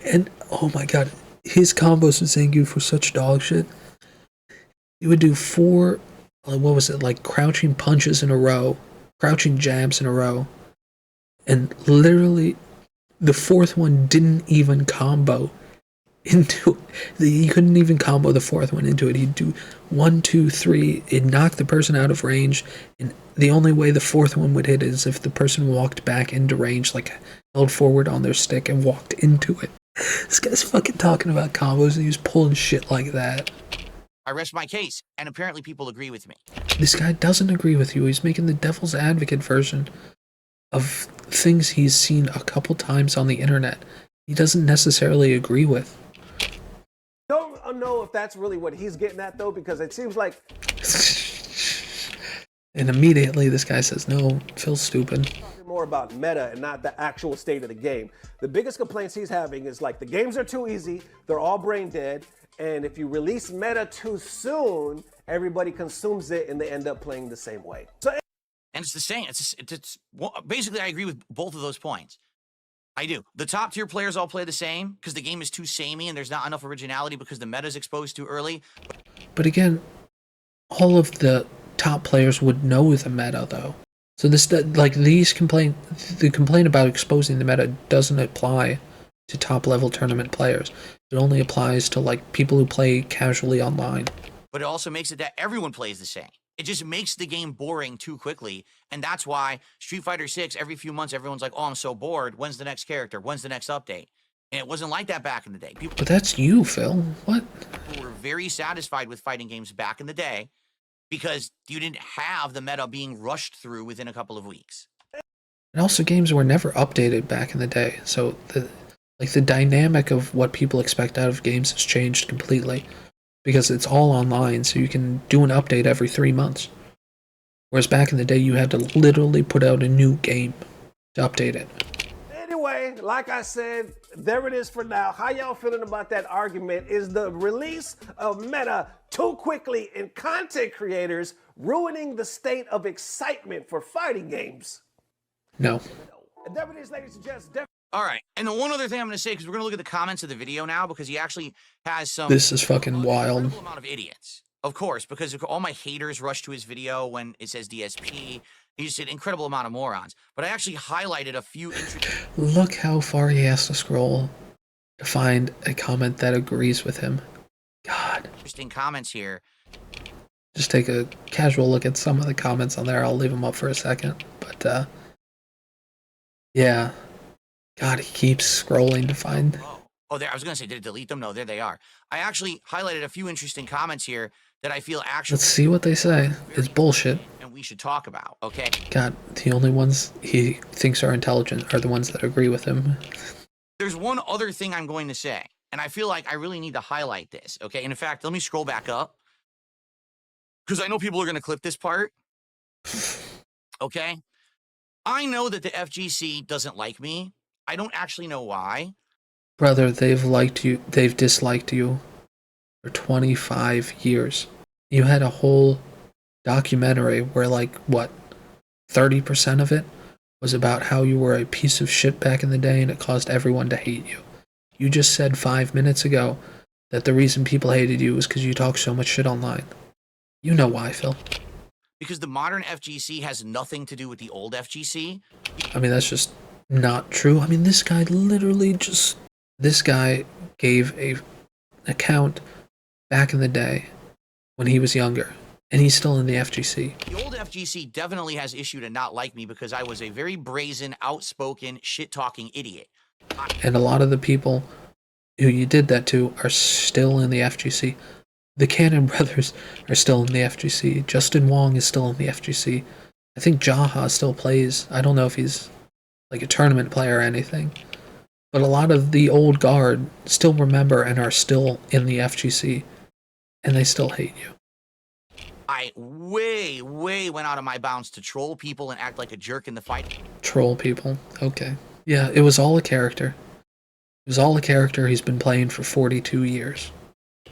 And oh my god, his combos with Zangief were such dog shit. He would do 4 crouching punches in a row, crouching jabs in a row, and literally the 4th one didn't even combo into he couldn't even combo the 4th one into it. He'd do 1, 2, 3, it'd knock the person out of range, and the only way the 4th one would hit is if the person walked back into range, like held forward on their stick and walked into it. This guy's fucking talking about combos and he was pulling shit like that. I rest my case, and apparently people agree with me. This guy doesn't agree with you. He's making the devil's advocate version of things he's seen a couple times on the internet. He doesn't necessarily agree with. Don't know if that's really what he's getting at, though, because it seems like... And immediately this guy says, no, Phil's stupid. More about meta and not the actual state of the game. The biggest complaints he's having is like the games are too easy, they're all brain dead, and if you release meta too soon, everybody consumes it and they end up playing the same way. So, and it's the same. Basically, I agree with both of those points. I do. The top tier players all play the same because the game is too samey and there's not enough originality because the meta is exposed too early. But again, all of the top players would know the meta though. So the complaint about exposing the meta doesn't apply to top level tournament players. It only applies to like people who play casually online. But it also makes it that everyone plays the same. It just makes the game boring too quickly. And that's why Street Fighter 6, every few months, everyone's like, oh, I'm so bored. When's the next character? When's the next update? And it wasn't like that back in the day. But that's you, Phil. What? People were very satisfied with fighting games back in the day because you didn't have the meta being rushed through within a couple of weeks. And also games were never updated back in the day. So the dynamic of what people expect out of games has changed completely because it's all online, so you can do an update every 3 months. Whereas back in the day, you had to literally put out a new game to update it. Anyway, like I said, there it is for now. How y'all feeling about that argument? Is the release of Meta too quickly and content creators ruining the state of excitement for fighting games? No. And there it is, ladies and gents. All right, and the one other thing I'm going to say, because we're going to look at the comments of the video now, because he actually has some... This is fucking wild. Incredible amount of idiots. Of course, because all my haters rush to his video when it says DSP. He's an incredible amount of morons. But I actually highlighted a few interesting... Look how far he has to scroll to find a comment that agrees with him. God. Interesting comments here. Just take a casual look at some of the comments on there. I'll leave them up for a second. But, yeah. God, he keeps scrolling to find... Oh, there. I was going to say, did it delete them? No, there they are. I actually highlighted a few interesting comments here that I feel actually... Let's see what they say. It's bullshit. And we should talk about, okay? God, the only ones he thinks are intelligent are the ones that agree with him. There's one other thing I'm going to say, and I feel like I really need to highlight this, okay? And in fact, let me scroll back up, because I know people are going to clip this part, okay? I know that the FGC doesn't like me. I don't actually know why. Brother, they've disliked you for 25 years. You had a whole documentary where, like, what, 30% of it was about how you were a piece of shit back in the day and it caused everyone to hate you. You just said 5 minutes ago that the reason people hated you was because you talk so much shit online. You know why, Phil. Because the modern FGC has nothing to do with the old FGC. I mean, that's just not true. I mean, this guy literally just... This guy gave a account back in the day when he was younger, and he's still in the FGC. The old FGC definitely has issue to not like me because I was a very brazen, outspoken, shit-talking idiot. And a lot of the people who you did that to are still in the FGC. The Cannon brothers are still in the FGC. Justin Wong is still in the FGC. I think Jaha still plays. I don't know if he's like a tournament player or anything. But a lot of the old guard still remember and are still in the FGC, and they still hate you. I way went out of my bounds to troll people and act like a jerk in the fight. Troll people. Okay. Yeah, it was all a character. It was all a character he's been playing for 42 years.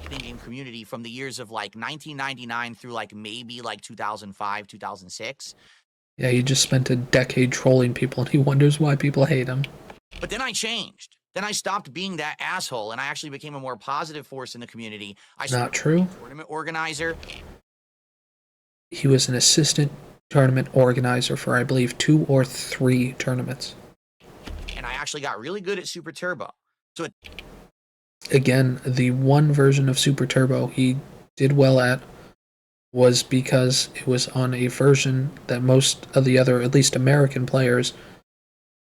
Game community from the years of like 1999 through like maybe like 2005, 2006. Yeah, he just spent a decade trolling people, and he wonders why people hate him. But then I changed. Then I stopped being that asshole, and I actually became a more positive force in the community. Not true. Tournament organizer. He was an assistant tournament organizer for, I believe, 2 or 3 tournaments. And I actually got really good at Super Turbo. So Again, the one version of Super Turbo he did well at was because it was on a version that most of the other, at least American players,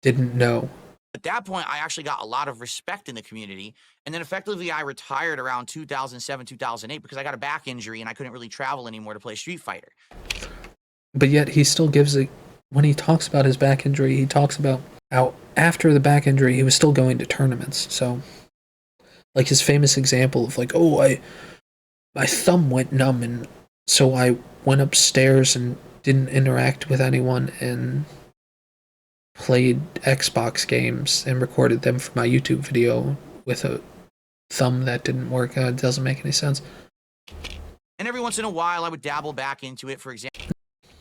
didn't know. at that point, I actually got a lot of respect in the community. And then effectively, I retired around 2007, 2008 because I got a back injury and I couldn't really travel anymore to play Street Fighter. But yet he still gives it, when he talks about his back injury, he talks about how after the back injury, he was still going to tournaments. So, like his famous example of like, oh, my thumb went numb and so I went upstairs and didn't interact with anyone and played Xbox games and recorded them for my YouTube video with a thumb that didn't work. It doesn't make any sense. And every once in a while, I would dabble back into it. For example,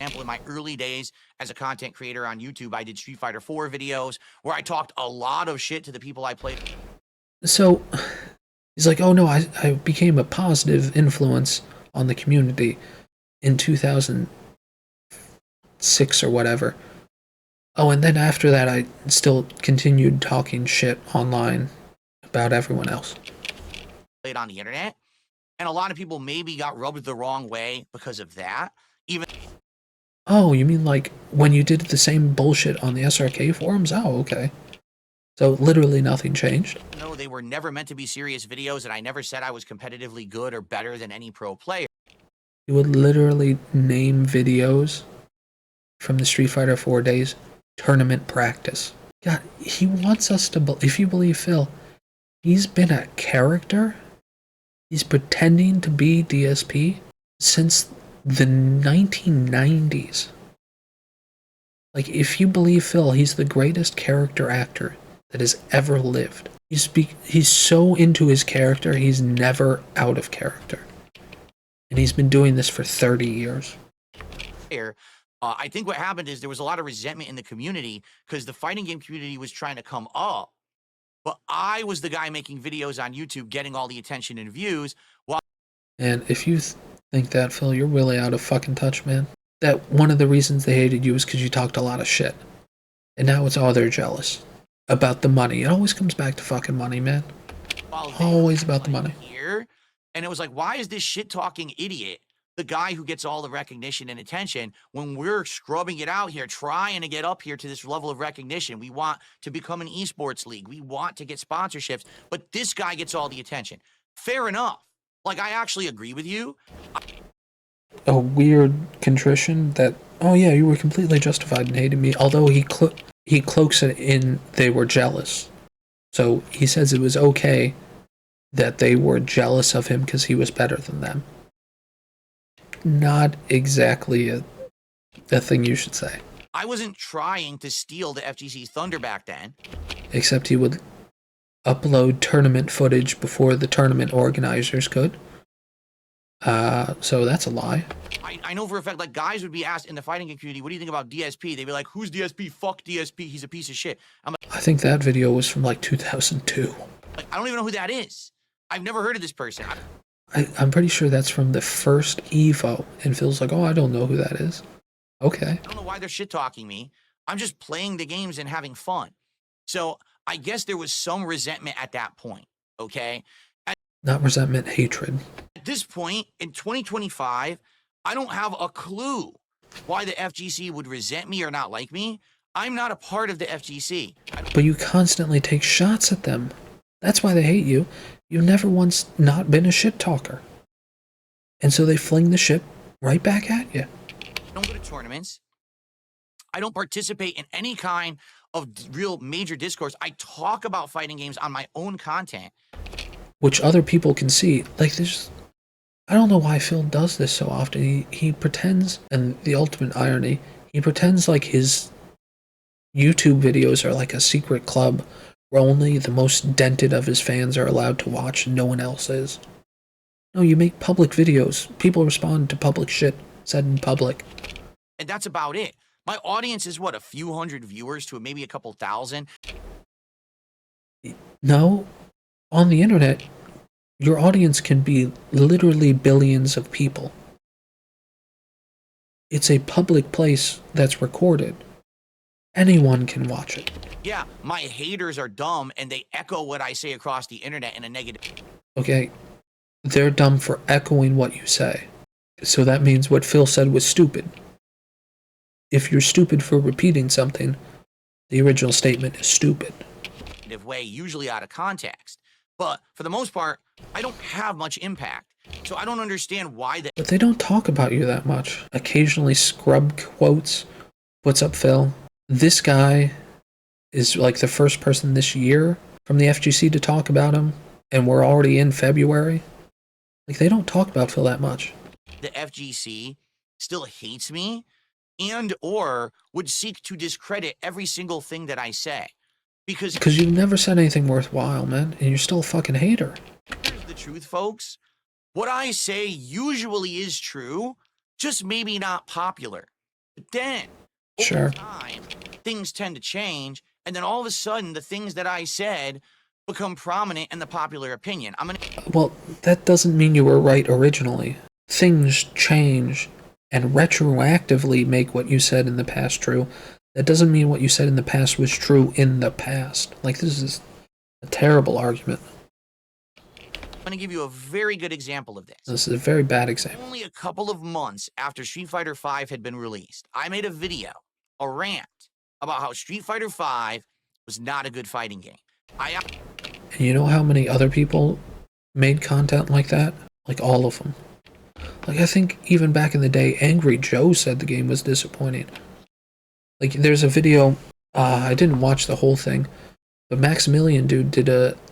in my early days as a content creator on YouTube, I did Street Fighter 4 videos where I talked a lot of shit to the people I played. So he's like, oh no, I became a positive influence on the community in 2006 or whatever. Oh, and then after that, I still continued talking shit online about everyone else. Played on the internet, and a lot of people maybe got rubbed the wrong way because of that. Even oh, you mean like when you did the same bullshit on the SRK forums? Oh, okay. So literally nothing changed. though they were never meant to be serious videos, and I never said I was competitively good or better than any pro player. You would literally name videos from the Street Fighter 4 days tournament practice. God, he wants us to, if you believe Phil, he's been a character. He's pretending to be DSP since the 1990s. Like, if you believe Phil, he's the greatest character actor that has ever lived. He's so into his character, he's never out of character. And he's been doing this for 30 years. I think what happened is there was a lot of resentment in the community because the fighting game community was trying to come up. But I was the guy making videos on YouTube, getting all the attention and views. And if you think that, Phil, you're really out of fucking touch, man. That one of the reasons they hated you is because you talked a lot of shit. And now it's all they're jealous about the money. It always comes back to fucking money, man. Always about the money. Here, and it was like, why is this shit-talking idiot the guy who gets all the recognition and attention when we're scrubbing it out here, trying to get up here to this level of recognition? We want to become an esports league. We want to get sponsorships, but this guy gets all the attention. Fair enough. Like, I actually agree with you. A weird contrition that, oh yeah, you were completely justified in hating me, although he cloaks it in they were jealous. So he says it was okay that they were jealous of him because he was better than them. Not exactly a thing you should say. I wasn't trying to steal the FGC's thunder back then. Except he would upload tournament footage before the tournament organizers could. So that's a lie. I know for a fact, like, guys would be asked in the fighting game community, what do you think about DSP? They'd be like, who's DSP? Fuck DSP. He's a piece of shit. I'm like, I think that video was from like 2002. I don't even know who that is. I've never heard of this person. I'm pretty sure that's from the first Evo. And Phil's like, oh, I don't know who that is. Okay. I don't know why they're shit-talking me. I'm just playing the games and having fun. So I guess there was some resentment at that point, okay? Not resentment, hatred. At this point, in 2025, I don't have a clue why the FGC would resent me or not like me. I'm not a part of the FGC. But you constantly take shots at them. That's why they hate you. You've never once not been a shit talker. And so they fling the shit right back at you. I don't go to tournaments. I don't participate in any kind of real major discourse. I talk about fighting games on my own content. Which other people can see. Like, this, I don't know why Phil does this so often. He pretends, and the ultimate irony, he pretends like his YouTube videos are like a secret club where only the most dented of his fans are allowed to watch and no one else is. No, you make public videos. People respond to public shit said in public. And that's about it. My audience is, what, a few hundred viewers to maybe a couple thousand? No, on the internet, your audience can be literally billions of people. It's a public place that's recorded. Anyone can watch it. Yeah, my haters are dumb and they echo what I say across the internet in a negative. Okay, they're dumb for echoing what you say. So that means what Phil said was stupid. If you're stupid for repeating something, the original statement is stupid. Way, usually out of context. But for the most part, I don't have much impact. So I don't understand why But they don't talk about you that much. Occasionally scrub quotes. What's up, Phil? This guy is like the first person this year from the FGC to talk about him, and we're already in February. Like, they don't talk about Phil that much. The FGC still hates me and or would seek to discredit every single thing that I say. Because you've never said anything worthwhile, man, and you're still a fucking hater. Here's the truth, folks. What I say usually is true, just maybe not popular. But then, over time, things tend to change, and then all of a sudden, the things that I said become prominent in the popular opinion. Well, that doesn't mean you were right originally. Things change and retroactively make what you said in the past true. That doesn't mean what you said in the past was true in the past. Like, this is a terrible argument. I'm going to give you a very good example of this. This is a very bad example. Only a couple of months after Street Fighter V had been released, I made a video, a rant, about how Street Fighter V was not a good fighting game. And you know how many other people made content like that? Like, all of them. Like, I think even back in the day, Angry Joe said the game was disappointing. Like, there's a video, I didn't watch the whole thing, but Maximilian dude did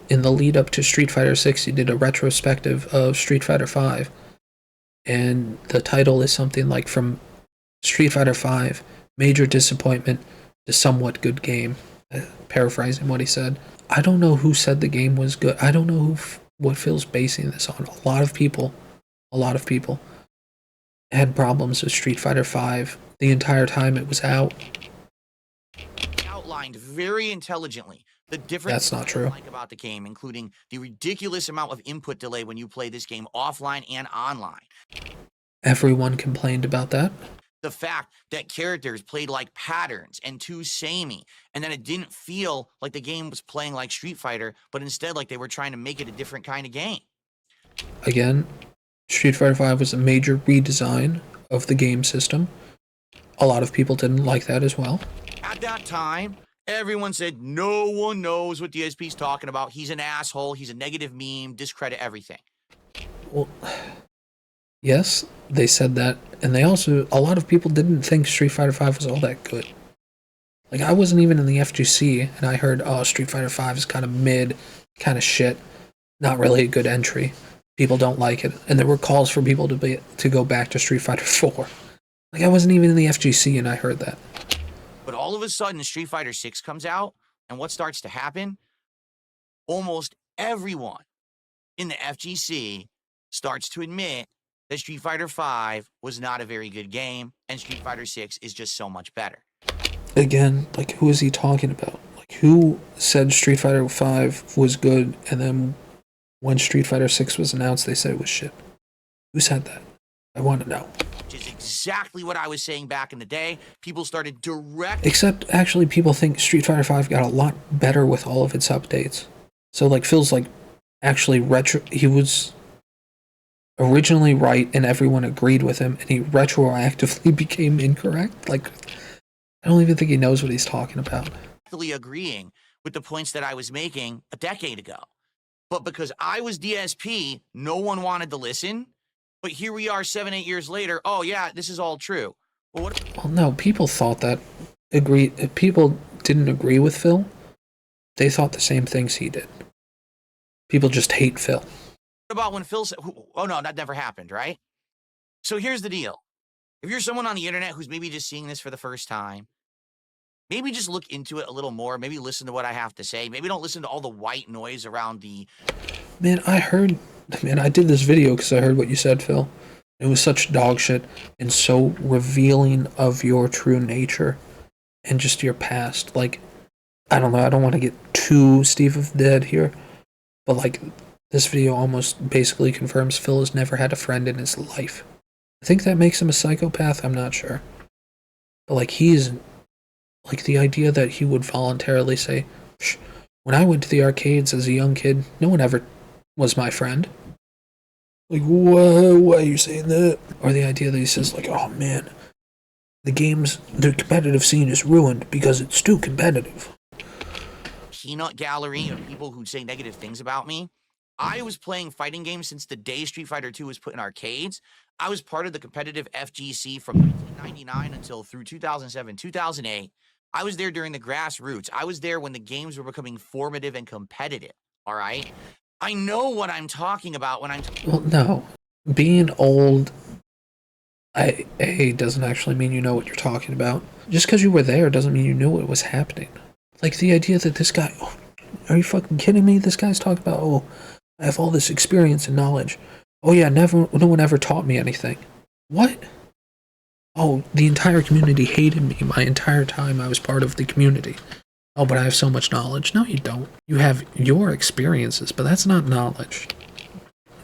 in the lead up to Street Fighter 6, he did a retrospective of Street Fighter 5. And the title is something like From Street Fighter 5, Major Disappointment to Somewhat Good Game. Paraphrasing what he said. I don't know who said the game was good. I don't know what Phil's basing this on. A lot of people had problems with Street Fighter 5 the entire time it was out. Outlined very intelligently the different That's not true. like about the game, including the ridiculous amount of input delay when you play this game offline and online. Everyone complained about that. The fact that characters played like patterns and too samey, and then it didn't feel like the game was playing like Street Fighter, but instead like they were trying to make it a different kind of game. Again, Street Fighter 5 was a major redesign of the game system. A lot of people didn't like that as well. At that time, everyone said no one knows what DSP's talking about. He's an asshole. He's a negative meme. Discredit everything. Well, yes, they said that, and they also, a lot of people didn't think Street Fighter 5 was all that good. Like, I wasn't even in the FGC, and I heard, oh, Street Fighter 5 is kind of mid, kind of shit, not really a good entry. People don't like it, and there were calls for people to go back to Street Fighter 4. Like, I wasn't even in the FGC, and I heard that. But all of a sudden, Street Fighter 6 comes out, and what starts to happen? Almost everyone in the FGC starts to admit that Street Fighter 5 was not a very good game, and Street Fighter 6 is just so much better. Again, like, who is he talking about? Like, who said Street Fighter 5 was good, and then when Street Fighter 6 was announced, they said it was shit? Who said that? I want to know. Which is exactly what I was saying back in the day. People started direct. Except, actually, people think Street Fighter 5 got a lot better with all of its updates. So, like, Phil's, like, actually he was originally right and everyone agreed with him, and he retroactively became incorrect. Like, I don't even think he knows what he's talking about. Agreeing with the points that I was making a decade ago. But because I was DSP, no one wanted to listen. But here we are 7-8 years later. Oh, yeah, this is all true. Well, No, people thought that. People didn't agree with Phil. They thought the same things he did. People just hate Phil. What about when Phil said, oh, no, that never happened, right? So here's the deal. If you're someone on the internet who's maybe just seeing this for the first time, maybe just look into it a little more. Maybe listen to what I have to say. Maybe don't listen to all the white noise around the... Man, I did this video because I heard what you said, Phil. It was such dog shit and so revealing of your true nature and just your past. Like, I don't know, I don't want to get too Steve of the Dead here, but like, this video almost basically confirms Phil has never had a friend in his life. I think that makes him a psychopath, I'm not sure. But like, he's, like, the idea that he would voluntarily say, when I went to the arcades as a young kid, no one ever was my friend. Like, why are you saying that? Or the idea that he says, like, oh man, the competitive scene is ruined because it's too competitive. Peanut gallery of people who say negative things about me. I was playing fighting games since the day Street Fighter 2 was put in arcades. I was part of the competitive FGC from 1999 until through 2007, 2008. I was there during the grassroots. I was there when the games were becoming formative and competitive, all right? I know what I'm talking about when I'm... Well, no. Being old, doesn't actually mean you know what you're talking about. Just because you were there doesn't mean you knew what was happening. Like, the idea that this guy... Oh, are you fucking kidding me? This guy's talking about, oh, I have all this experience and knowledge. Oh yeah, no one ever taught me anything. What? Oh, the entire community hated me my entire time I was part of the community. Oh, but I have so much knowledge. No, you don't. You have your experiences, but that's not knowledge.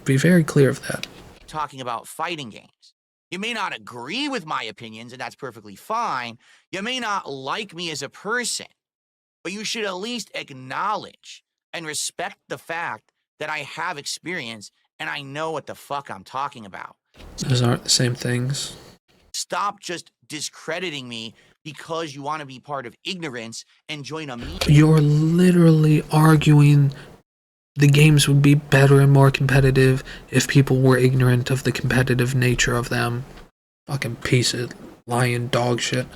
Be very clear of that. Talking about fighting games. You may not agree with my opinions, and that's perfectly fine. You may not like me as a person, but you should at least acknowledge and respect the fact that I have experience and I know what the fuck I'm talking about. Those aren't the same things. Stop just discrediting me because you want to be part of ignorance and join a me. You're literally arguing the games would be better and more competitive if people were ignorant of the competitive nature of them. Fucking piece of lying dog shit.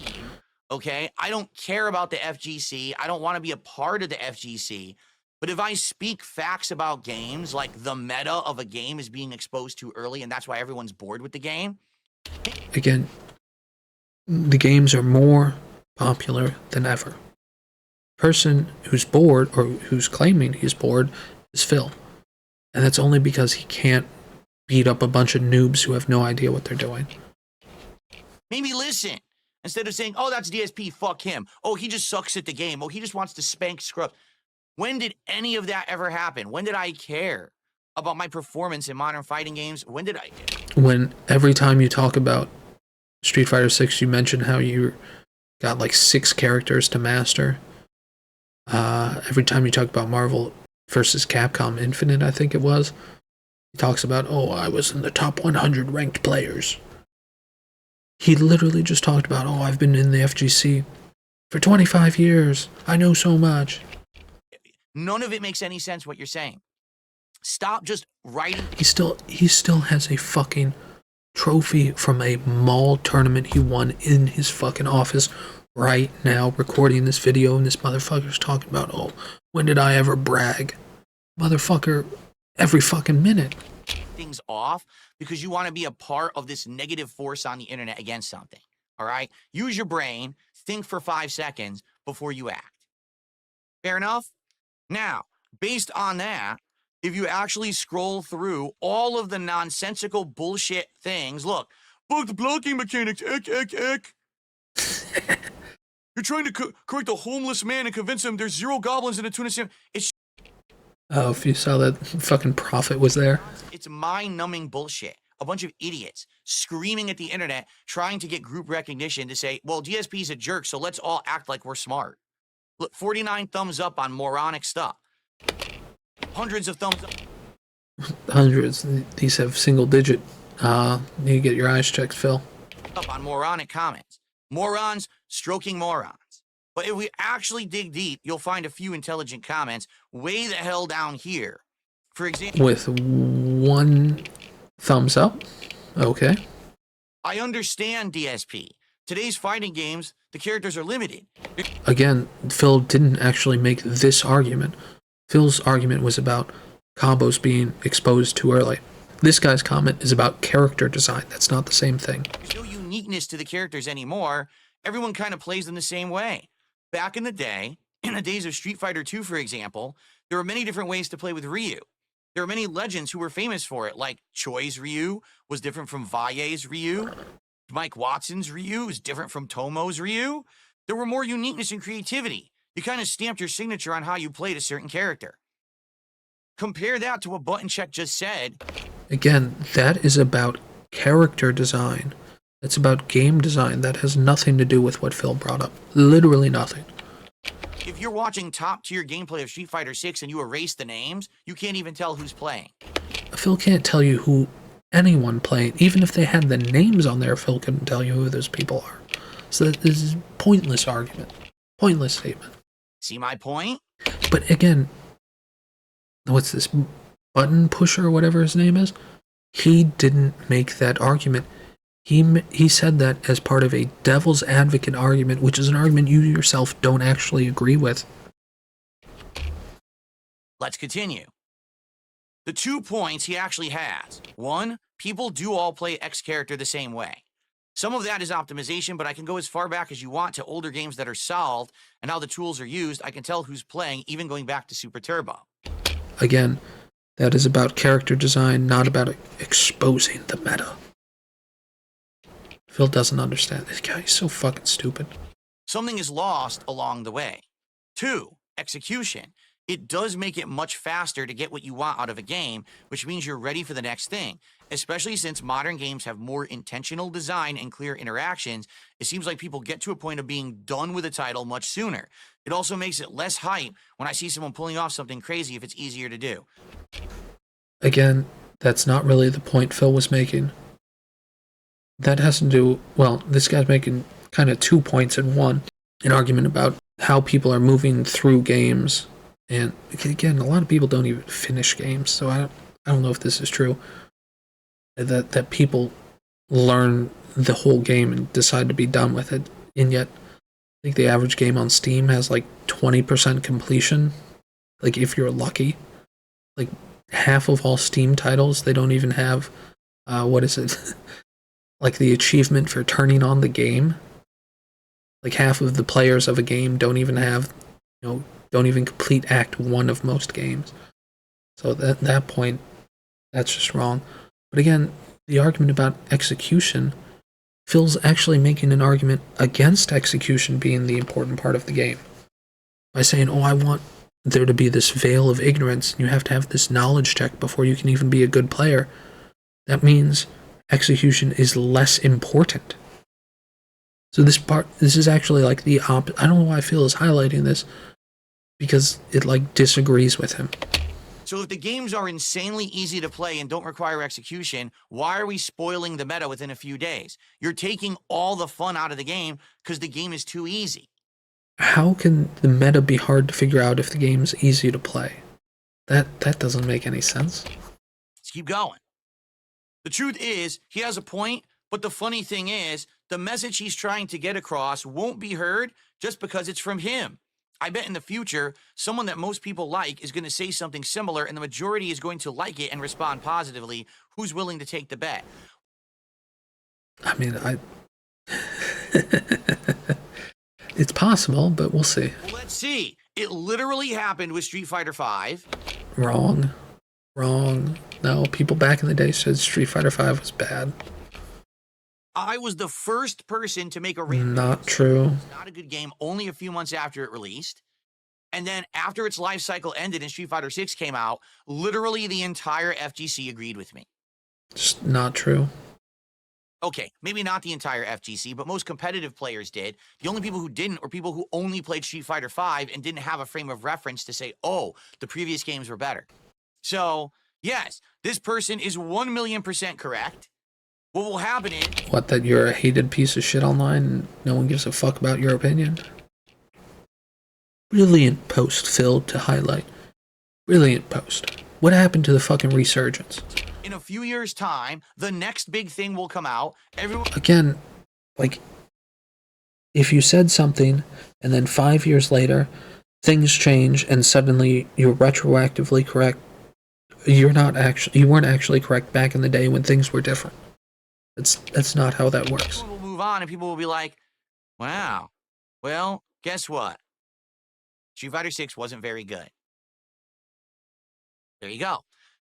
Okay, I don't care about the FGC. I don't want to be a part of the FGC. But if I speak facts about games, like the meta of a game is being exposed too early, and that's why everyone's bored with the game. Again, the games are more popular than ever. Person who's bored, or who's claiming he's bored, is Phil. And that's only because he can't beat up a bunch of noobs who have no idea what they're doing. Maybe listen. Instead of saying, oh, that's DSP, fuck him. Oh, he just sucks at the game. Oh, he just wants to spank scrubs. When did any of that ever happen? When did I care about my performance in modern fighting games? When did I care? When every time you talk about Street Fighter 6, you mention how you got like 6 characters to master. Every time you talk about Marvel versus Capcom Infinite, I think it was, he talks about, oh, I was in the top 100 ranked players. He literally just talked about, oh, I've been in the FGC for 25 years. I know so much. None of it makes any sense what you're saying. Stop just writing. He still has a fucking trophy from a mall tournament he won in his fucking office right now, recording this video, and this motherfucker's talking about, oh, when did I ever brag? Motherfucker, every fucking minute. Things off because you want to be a part of this negative force on the internet against something. All right? Use your brain, think for 5 seconds before you act. Fair enough? Now, based on that, if you actually scroll through all of the nonsensical bullshit things, look, bugged blocking mechanics, ick. You're trying to correct a homeless man and convince him there's 0 goblins in a tuna sandwich. Oh, if you saw that fucking Prophet was there. It's mind-numbing bullshit. A bunch of idiots screaming at the internet, trying to get group recognition to say, well, DSP's a jerk, so let's all act like we're smart. Look, 49 thumbs up on moronic stuff. Hundreds of thumbs up. Hundreds. These have single digit. You get your eyes checked, Phil. Up on moronic comments. Morons stroking morons. But if we actually dig deep, you'll find a few intelligent comments way the hell down here. For example, with 1 thumbs up. Okay. I understand DSP. Today's fighting games, the characters are limited. Again, Phil didn't actually make this argument. Phil's argument was about combos being exposed too early. This guy's comment is about character design. That's not the same thing. There's no uniqueness to the characters anymore. Everyone kind of plays them the same way. Back in the day, in the days of Street Fighter 2, for example, there were many different ways to play with Ryu. There were many legends who were famous for it, like Choi's Ryu was different from Vaille's Ryu. Mike Watson's Ryu is different from Tomo's Ryu. There were more uniqueness and creativity. You kind of stamped your signature on how you played a certain character. Compare that to what ButtonCheck just said. Again, that is about character design. It's about game design. That has nothing to do with what Phil brought up. Literally nothing. If you're watching top-tier gameplay of Street Fighter 6 and you erase the names, you can't even tell who's playing. Phil can't tell you who anyone playing. Even if they had the names on there, Phil couldn't tell you who those people are. So this is a pointless argument. Pointless statement. See my point? But again, what's this? Button Pusher or whatever his name is? He didn't make that argument. He said that as part of a devil's advocate argument, which is an argument you yourself don't actually agree with. Let's continue. The 2 points he actually has. 1, people do all play X character the same way. Some of that is optimization, but I can go as far back as you want to older games that are solved and how the tools are used. I can tell who's playing, even going back to Super Turbo. Again, that is about character design, not about exposing the meta. Phil doesn't understand. This guy is so fucking stupid. Something is lost along the way. 2, execution. It does make it much faster to get what you want out of a game, which means you're ready for the next thing. Especially since modern games have more intentional design and clear interactions, it seems like people get to a point of being done with a title much sooner. It also makes it less hype when I see someone pulling off something crazy if it's easier to do. Again, that's not really the point Phil was making. That has to do, well, this guy's making kind of 2 points in one. An argument about how people are moving through games. And again, a lot of people don't even finish games, so I don't know if this is true. That people learn the whole game and decide to be done with it, and yet think the average game on Steam has like 20% completion. Like if you're lucky, like half of all Steam titles, they don't even have what is it? Like the achievement for turning on the game. Like half of the players of a game don't even have, don't even complete Act 1 of most games. So at that point, that's just wrong. But again, the argument about execution, Phil's actually making an argument against execution being the important part of the game. By saying, oh, I want there to be this veil of ignorance, and you have to have this knowledge check before you can even be a good player. That means execution is less important. So this is actually like the opposite. I don't know why Phil is highlighting this, because it like disagrees with him. So if the games are insanely easy to play and don't require execution, why are we spoiling the meta within a few days? You're taking all the fun out of the game because the game is too easy. How can the meta be hard to figure out if the game's easy to play? That doesn't make any sense. Let's keep going. The truth is, he has a point, but the funny thing is, the message he's trying to get across won't be heard just because it's from him. I bet in the future, someone that most people like is going to say something similar, and the majority is going to like it and respond positively. Who's willing to take the bet? I mean, it's possible, but we'll see. Well, let's see. It literally happened with Street Fighter V. Wrong. No, people back in the day said Street Fighter V was bad. I was the first person to make a Not true. Not a good game only a few months after it released. And then after its life cycle ended and Street Fighter VI came out, literally the entire FGC agreed with me. Just not true. Okay, maybe not the entire FGC, but most competitive players did. The only people who didn't were people who only played Street Fighter V and didn't have a frame of reference to say, oh, the previous games were better. So, yes, this person is 1,000,000% correct. What will happen is... What, that you're a hated piece of shit online and no one gives a fuck about your opinion? Brilliant post, Phil, to highlight. Brilliant post. What happened to the fucking resurgence? In a few years' time, the next big thing will come out. Again, like, if you said something and then 5 years later, things change and suddenly you're retroactively correct, you weren't actually correct back in the day when things were different. That's not how that works. We'll move on and people will be like, wow, well, guess what? Street Fighter 6 wasn't very good. There you go.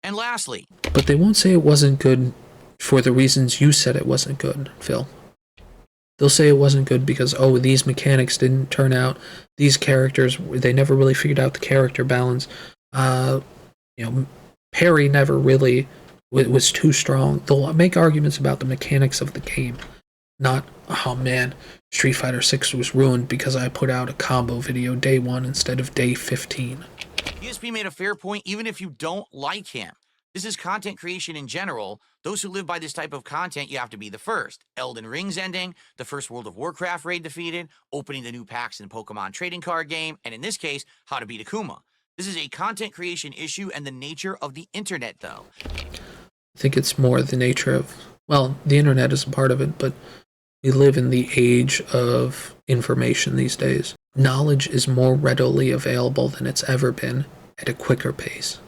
And lastly... But they won't say it wasn't good for the reasons you said it wasn't good, Phil. They'll say it wasn't good because, oh, these mechanics didn't turn out, these characters, they never really figured out the character balance. Parry never really... It was too strong. They'll make arguments about the mechanics of the game. Not, oh man, Street Fighter 6 was ruined because I put out a combo video day 1 instead of day 15. DSP made a fair point even if you don't like him. This is content creation in general. Those who live by this type of content, you have to be the first. Elden Ring's ending, the first World of Warcraft raid defeated, opening the new packs in Pokemon trading card game, and in this case, how to beat Akuma. This is a content creation issue and the nature of the internet, though. I think it's more the nature of, well, the internet is a part of it, but we live in the age of information these days. Knowledge is more readily available than it's ever been at a quicker pace.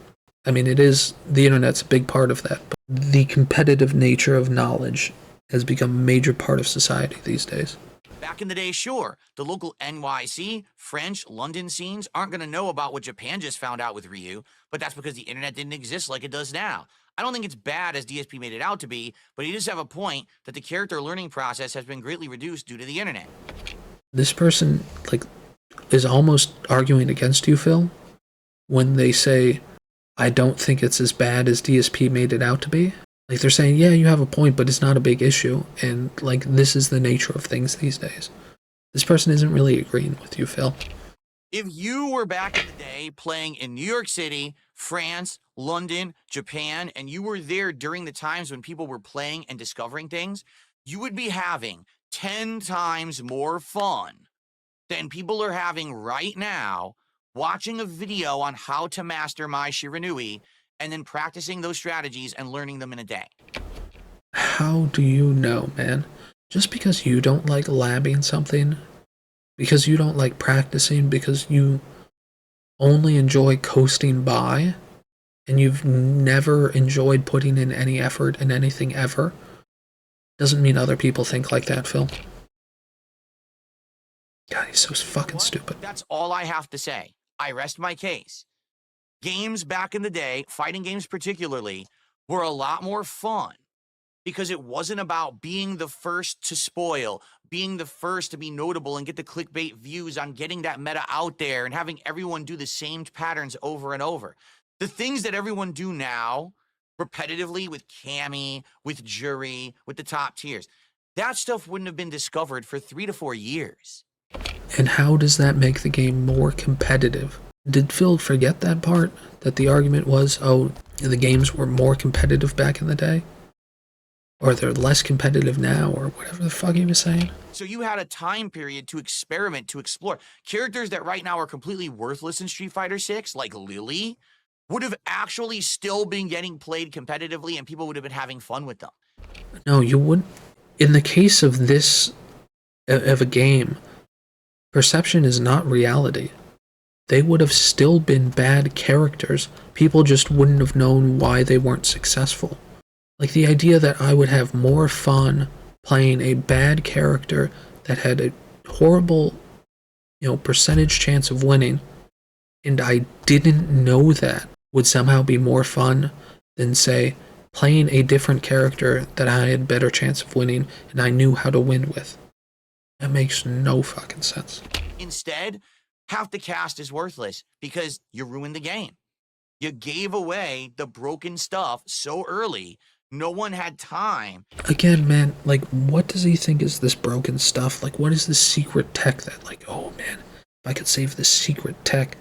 I mean, the internet's a big part of that, but the competitive nature of knowledge has become a major part of society these days. Back in the day, sure, the local NYC, French, London scenes aren't going to know about what Japan just found out with Ryu, but that's because the internet didn't exist like it does now. I don't think it's bad as DSP made it out to be, but he does have a point that the character learning process has been greatly reduced due to the internet. This person, is almost arguing against you, Phil, when they say, I don't think it's as bad as DSP made it out to be. They're saying, yeah, you have a point, but it's not a big issue, and, this is the nature of things these days. This person isn't really agreeing with you, Phil. If you were back in the day playing in New York City, France, London, Japan, and you were there during the times when people were playing and discovering things, you would be having 10 times more fun than people are having right now watching a video on how to master Mai Shiranui and then practicing those strategies and learning them in a day. How do you know, man? Just because you don't like labbing something because you don't like practicing, because you only enjoy coasting by, and you've never enjoyed putting in any effort in anything ever, doesn't mean other people think like that, Phil. God, he's so fucking stupid. That's all I have to say. I rest my case. Games back in the day, fighting games particularly, were a lot more fun because it wasn't about being the first to spoil, being the first to be notable and get the clickbait views on getting that meta out there and having everyone do the same patterns over and over. The things that everyone do now, repetitively with Cammy, with Jury, with the top tiers, that stuff wouldn't have been discovered for 3 to 4 years. And how does that make the game more competitive? Did Phil forget that part? That the argument was, oh, the games were more competitive back in the day? Or they're less competitive now, or whatever the fuck he was saying? So you had a time period to experiment, to explore. Characters that right now are completely worthless in Street Fighter 6, like Lily, would have actually still been getting played competitively and people would have been having fun with them. No, you wouldn't. In the case of this, of a game, perception is not reality. They would have still been bad characters. People just wouldn't have known why they weren't successful. Like the idea that I would have more fun playing a bad character that had a horrible, percentage chance of winning, and I didn't know that would somehow be more fun than, say, playing a different character that I had better chance of winning and I knew how to win with. That makes no fucking sense. Instead, half the cast is worthless because you ruined the game. You gave away the broken stuff so early, no one had time. Again, man, like, what does he think is this broken stuff? Like, what is this secret tech that, like, oh man, if I could save this secret tech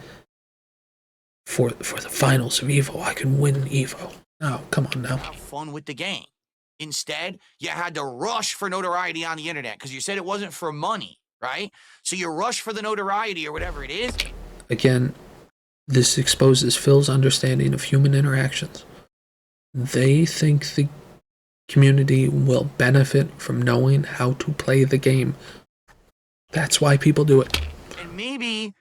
for the finals of EVO, I could win EVO. Oh, come on now. Have fun with the game. Instead, you had to rush for notoriety on the internet because you said it wasn't for money, right? So you rush for the notoriety or whatever it is. Again, this exposes Phil's understanding of human interactions. They think the community will benefit from knowing how to play the game. That's why people do it. And maybe,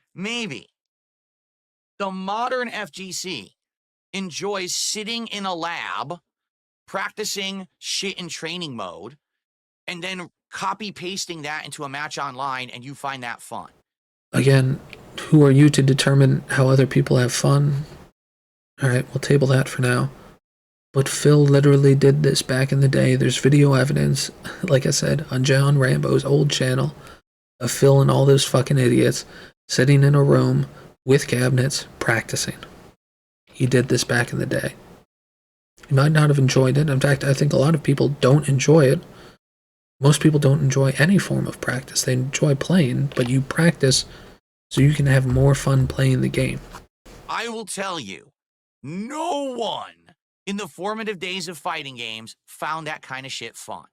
the modern FGC enjoys sitting in a lab, practicing shit in training mode, and then copy pasting that into a match online, and you find that fun. Again, who are you to determine how other people have fun? Alright, we'll table that for now. But Phil literally did this back in the day. There's video evidence, like I said, on John Rambo's old channel, of Phil and all those fucking idiots sitting in a room with cabinets practicing. He did this back in the day. You might not have enjoyed it. In fact, I think a lot of people don't enjoy it. Most people don't enjoy any form of practice. They enjoy playing, but you practice so you can have more fun playing the game. I will tell you, no one in the formative days of fighting games found that kind of shit fun.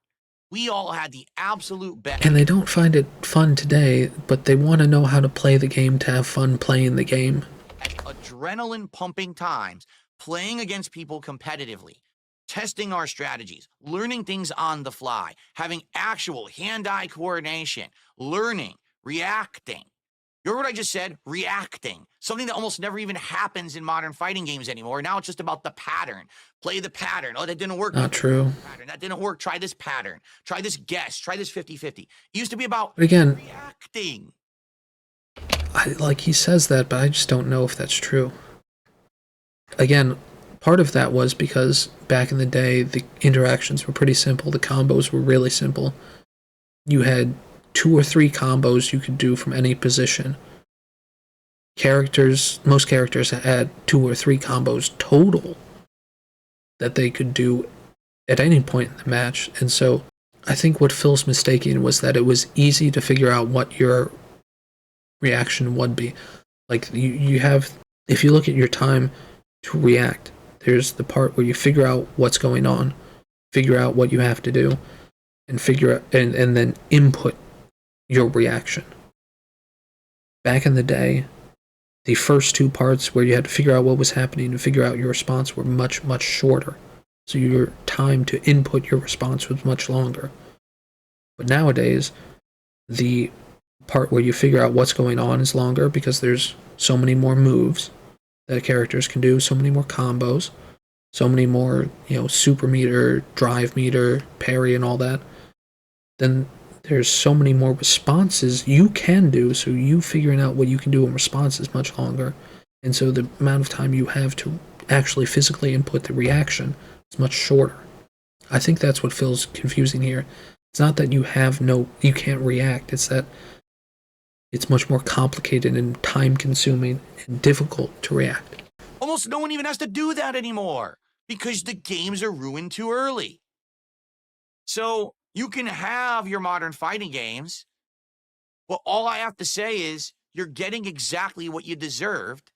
We all had the absolute best. And they don't find it fun today, but they want to know how to play the game to have fun playing the game. Adrenaline pumping times, playing against people competitively, testing our strategies, learning things on the fly, having actual hand-eye coordination, learning, reacting. You heard what I just said? Reacting. Something that almost never even happens in modern fighting games anymore. Now it's just about the pattern. Play the pattern. Oh, that didn't work. Not true. That didn't work. Try this pattern. Try this guess. Try this 50-50. It used to be about reacting. Like he says that, but I just don't know if that's true. Again, part of that was because back in the day, the interactions were pretty simple. The combos were really simple. You had 2 or 3 combos you could do from any position. Most characters had 2 or 3 combos total that they could do at any point in the match. And so I think what Phil's mistaking was that it was easy to figure out what your reaction would be. Like you have, if you look at your time to react, there's the part where you figure out what's going on, figure out what you have to do, and and then input your reaction. Back in the day, the first 2 parts where you had to figure out what was happening and figure out your response were much, much shorter. So your time to input your response was much longer. But nowadays, the part where you figure out what's going on is longer because there's so many more moves that characters can do, so many more combos, so many more, super meter, drive meter, parry, and all that. Then there's so many more responses you can do, so you figuring out what you can do in response is much longer. And so the amount of time you have to actually physically input the reaction is much shorter. I think that's what feels confusing here. It's not that you can't react, it's that it's much more complicated and time-consuming and difficult to react. Almost no one even has to do that anymore because the games are ruined too early. So you can have your modern fighting games, but all I have to say is you're getting exactly what you deserved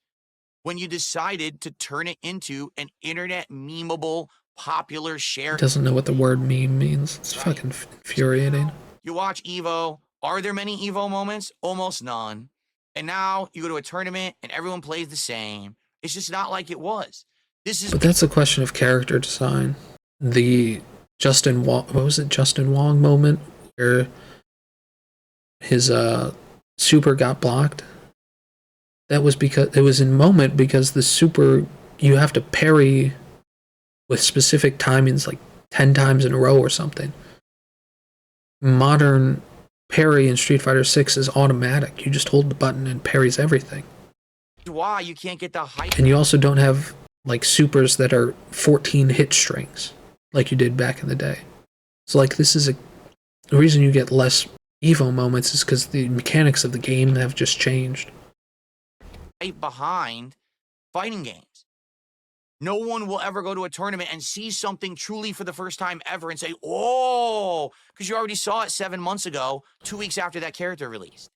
when you decided to turn it into an internet memeable, popular share. Doesn't know what the word meme means. It's fucking infuriating. You watch Evo. Are there many Evo moments? Almost none. And now you go to a tournament and everyone plays the same. It's just not like it was. But that's a question of character design. The Justin Wong moment where his super got blocked? That was because it was in moment because the super, you have to parry with specific timings like 10 times in a row or something. Modern parry in Street Fighter 6 is automatic. You just hold the button and parries everything. Why you can't get the hype. And you also don't have like supers that are 14 hit strings like you did back in the day. So like this is the reason you get less Evo moments is because the mechanics of the game have just changed. Behind fighting games. No one will ever go to a tournament and see something truly for the first time ever and say, oh, because you already saw it 7 months ago, 2 weeks after that character released.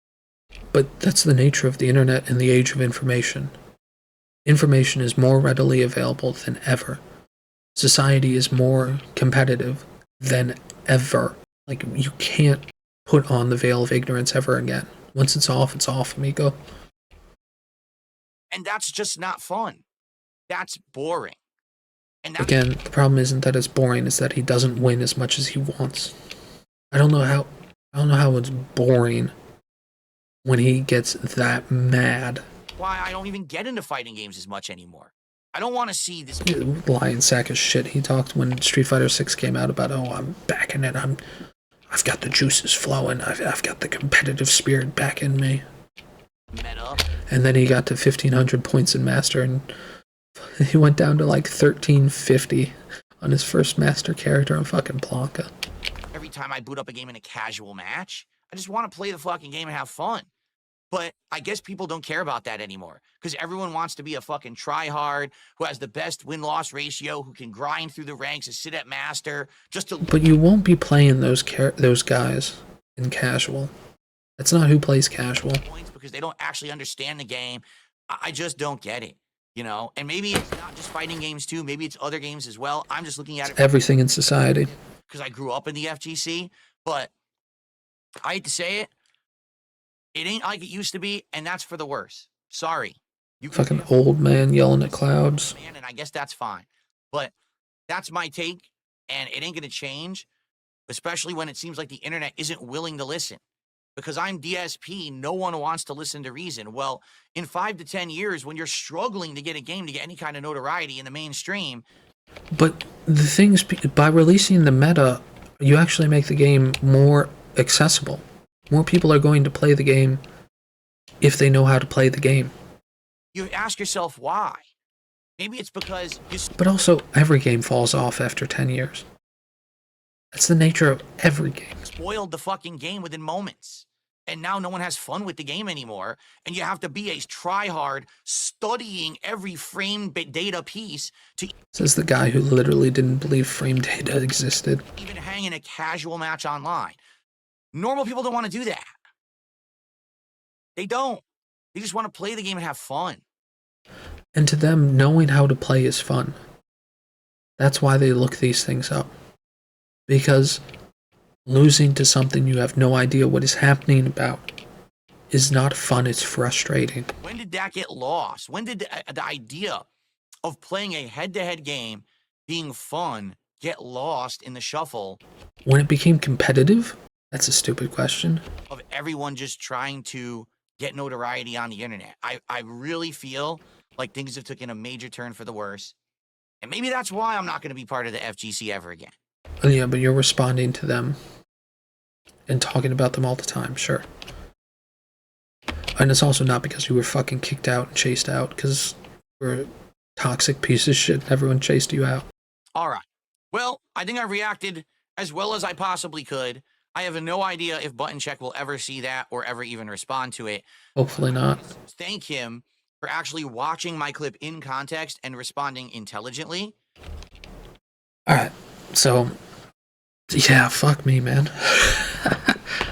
But that's the nature of the internet and the age of information. Information is more readily available than ever. Society is more competitive than ever. Like, you can't put on the veil of ignorance ever again. Once it's off, amigo. And that's just not fun. That's boring. And again, the problem isn't that it's boring, it's that he doesn't win as much as he wants. I don't know how it's boring when he gets that mad. Why I don't even get into fighting games as much anymore. I don't want to see this lying sack of shit. He talked when Street Fighter 6 came out about, oh, I'm back in it. I've got the juices flowing. I've got the competitive spirit back in me. Meta. And then he got to 1,500 points in Master, and he went down to like 1,350 on his first Master character on fucking Blanca. Every time I boot up a game in a casual match, I just want to play the fucking game and have fun. But I guess people don't care about that anymore because everyone wants to be a fucking tryhard who has the best win-loss ratio, who can grind through the ranks and sit at Master just to... But you won't be playing those guys in casual. That's not who plays casual. Because they don't actually understand the game. I just don't get it, you know? And maybe it's not just fighting games too. Maybe it's other games as well. I'm just looking at it... everything in society. Because I grew up in the FGC, but I hate to say it, it ain't like it used to be, and that's for the worse. Sorry. You fucking old man yelling at clouds. Man, and I guess that's fine. But that's my take, and it ain't going to change, especially when it seems like the internet isn't willing to listen. Because I'm DSP, no one wants to listen to reason. Well, in 5 to 10 years, when you're struggling to get a game to get any kind of notoriety in the mainstream... But the thing is, by releasing the meta, you actually make the game more accessible. More people are going to play the game if they know how to play the game. You ask yourself why. Maybe it's because... But also, every game falls off after 10 years. That's the nature of every game. Spoiled the fucking game within moments. And now no one has fun with the game anymore. And you have to be a tryhard studying every frame data piece to... Says the guy who literally didn't believe frame data existed. Even hang in a casual match online. Normal people don't want to do that. They don't. They just want to play the game and have fun. And to them, knowing how to play is fun. That's why they look these things up. Because losing to something you have no idea what is happening about is not fun, it's frustrating. When did that get lost? When did the idea of playing a head-to-head game being fun get lost in the shuffle? When it became competitive, That's a stupid question. Of everyone just trying to get notoriety on the internet. I really feel like things have taken a major turn for the worse. And maybe that's why I'm not going to be part of the FGC ever again. Yeah, but you're responding to them and talking about them all the time, sure. And it's also not because you were fucking kicked out and chased out, because you were a toxic piece of shit and everyone chased you out. All right. Well, I think I've reacted as well as I possibly could. I have no idea if ButtonCheck will ever see that or ever even respond to it. Hopefully not. Thank him for actually watching my clip in context and responding intelligently. Alright, so, yeah, fuck me, man.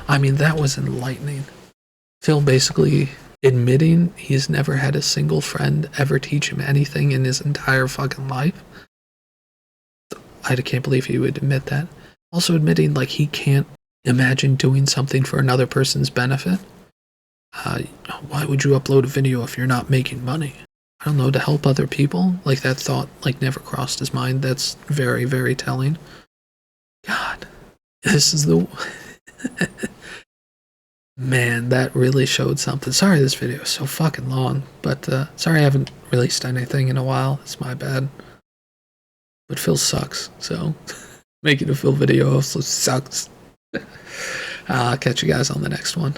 I mean, that was enlightening. Phil basically admitting he's never had a single friend ever teach him anything in his entire fucking life. I can't believe he would admit that. Also admitting, like, he can't imagine doing something for another person's benefit. Why would you upload a video if you're not making money? I don't know, to help other people? Like, that thought, like, never crossed his mind. That's very, very telling. God. This is the... Man, that really showed something. Sorry this video is so fucking long, but sorry I haven't released anything in a while. It's my bad. But Phil sucks, so making a Phil video also sucks. I'll catch you guys on the next one.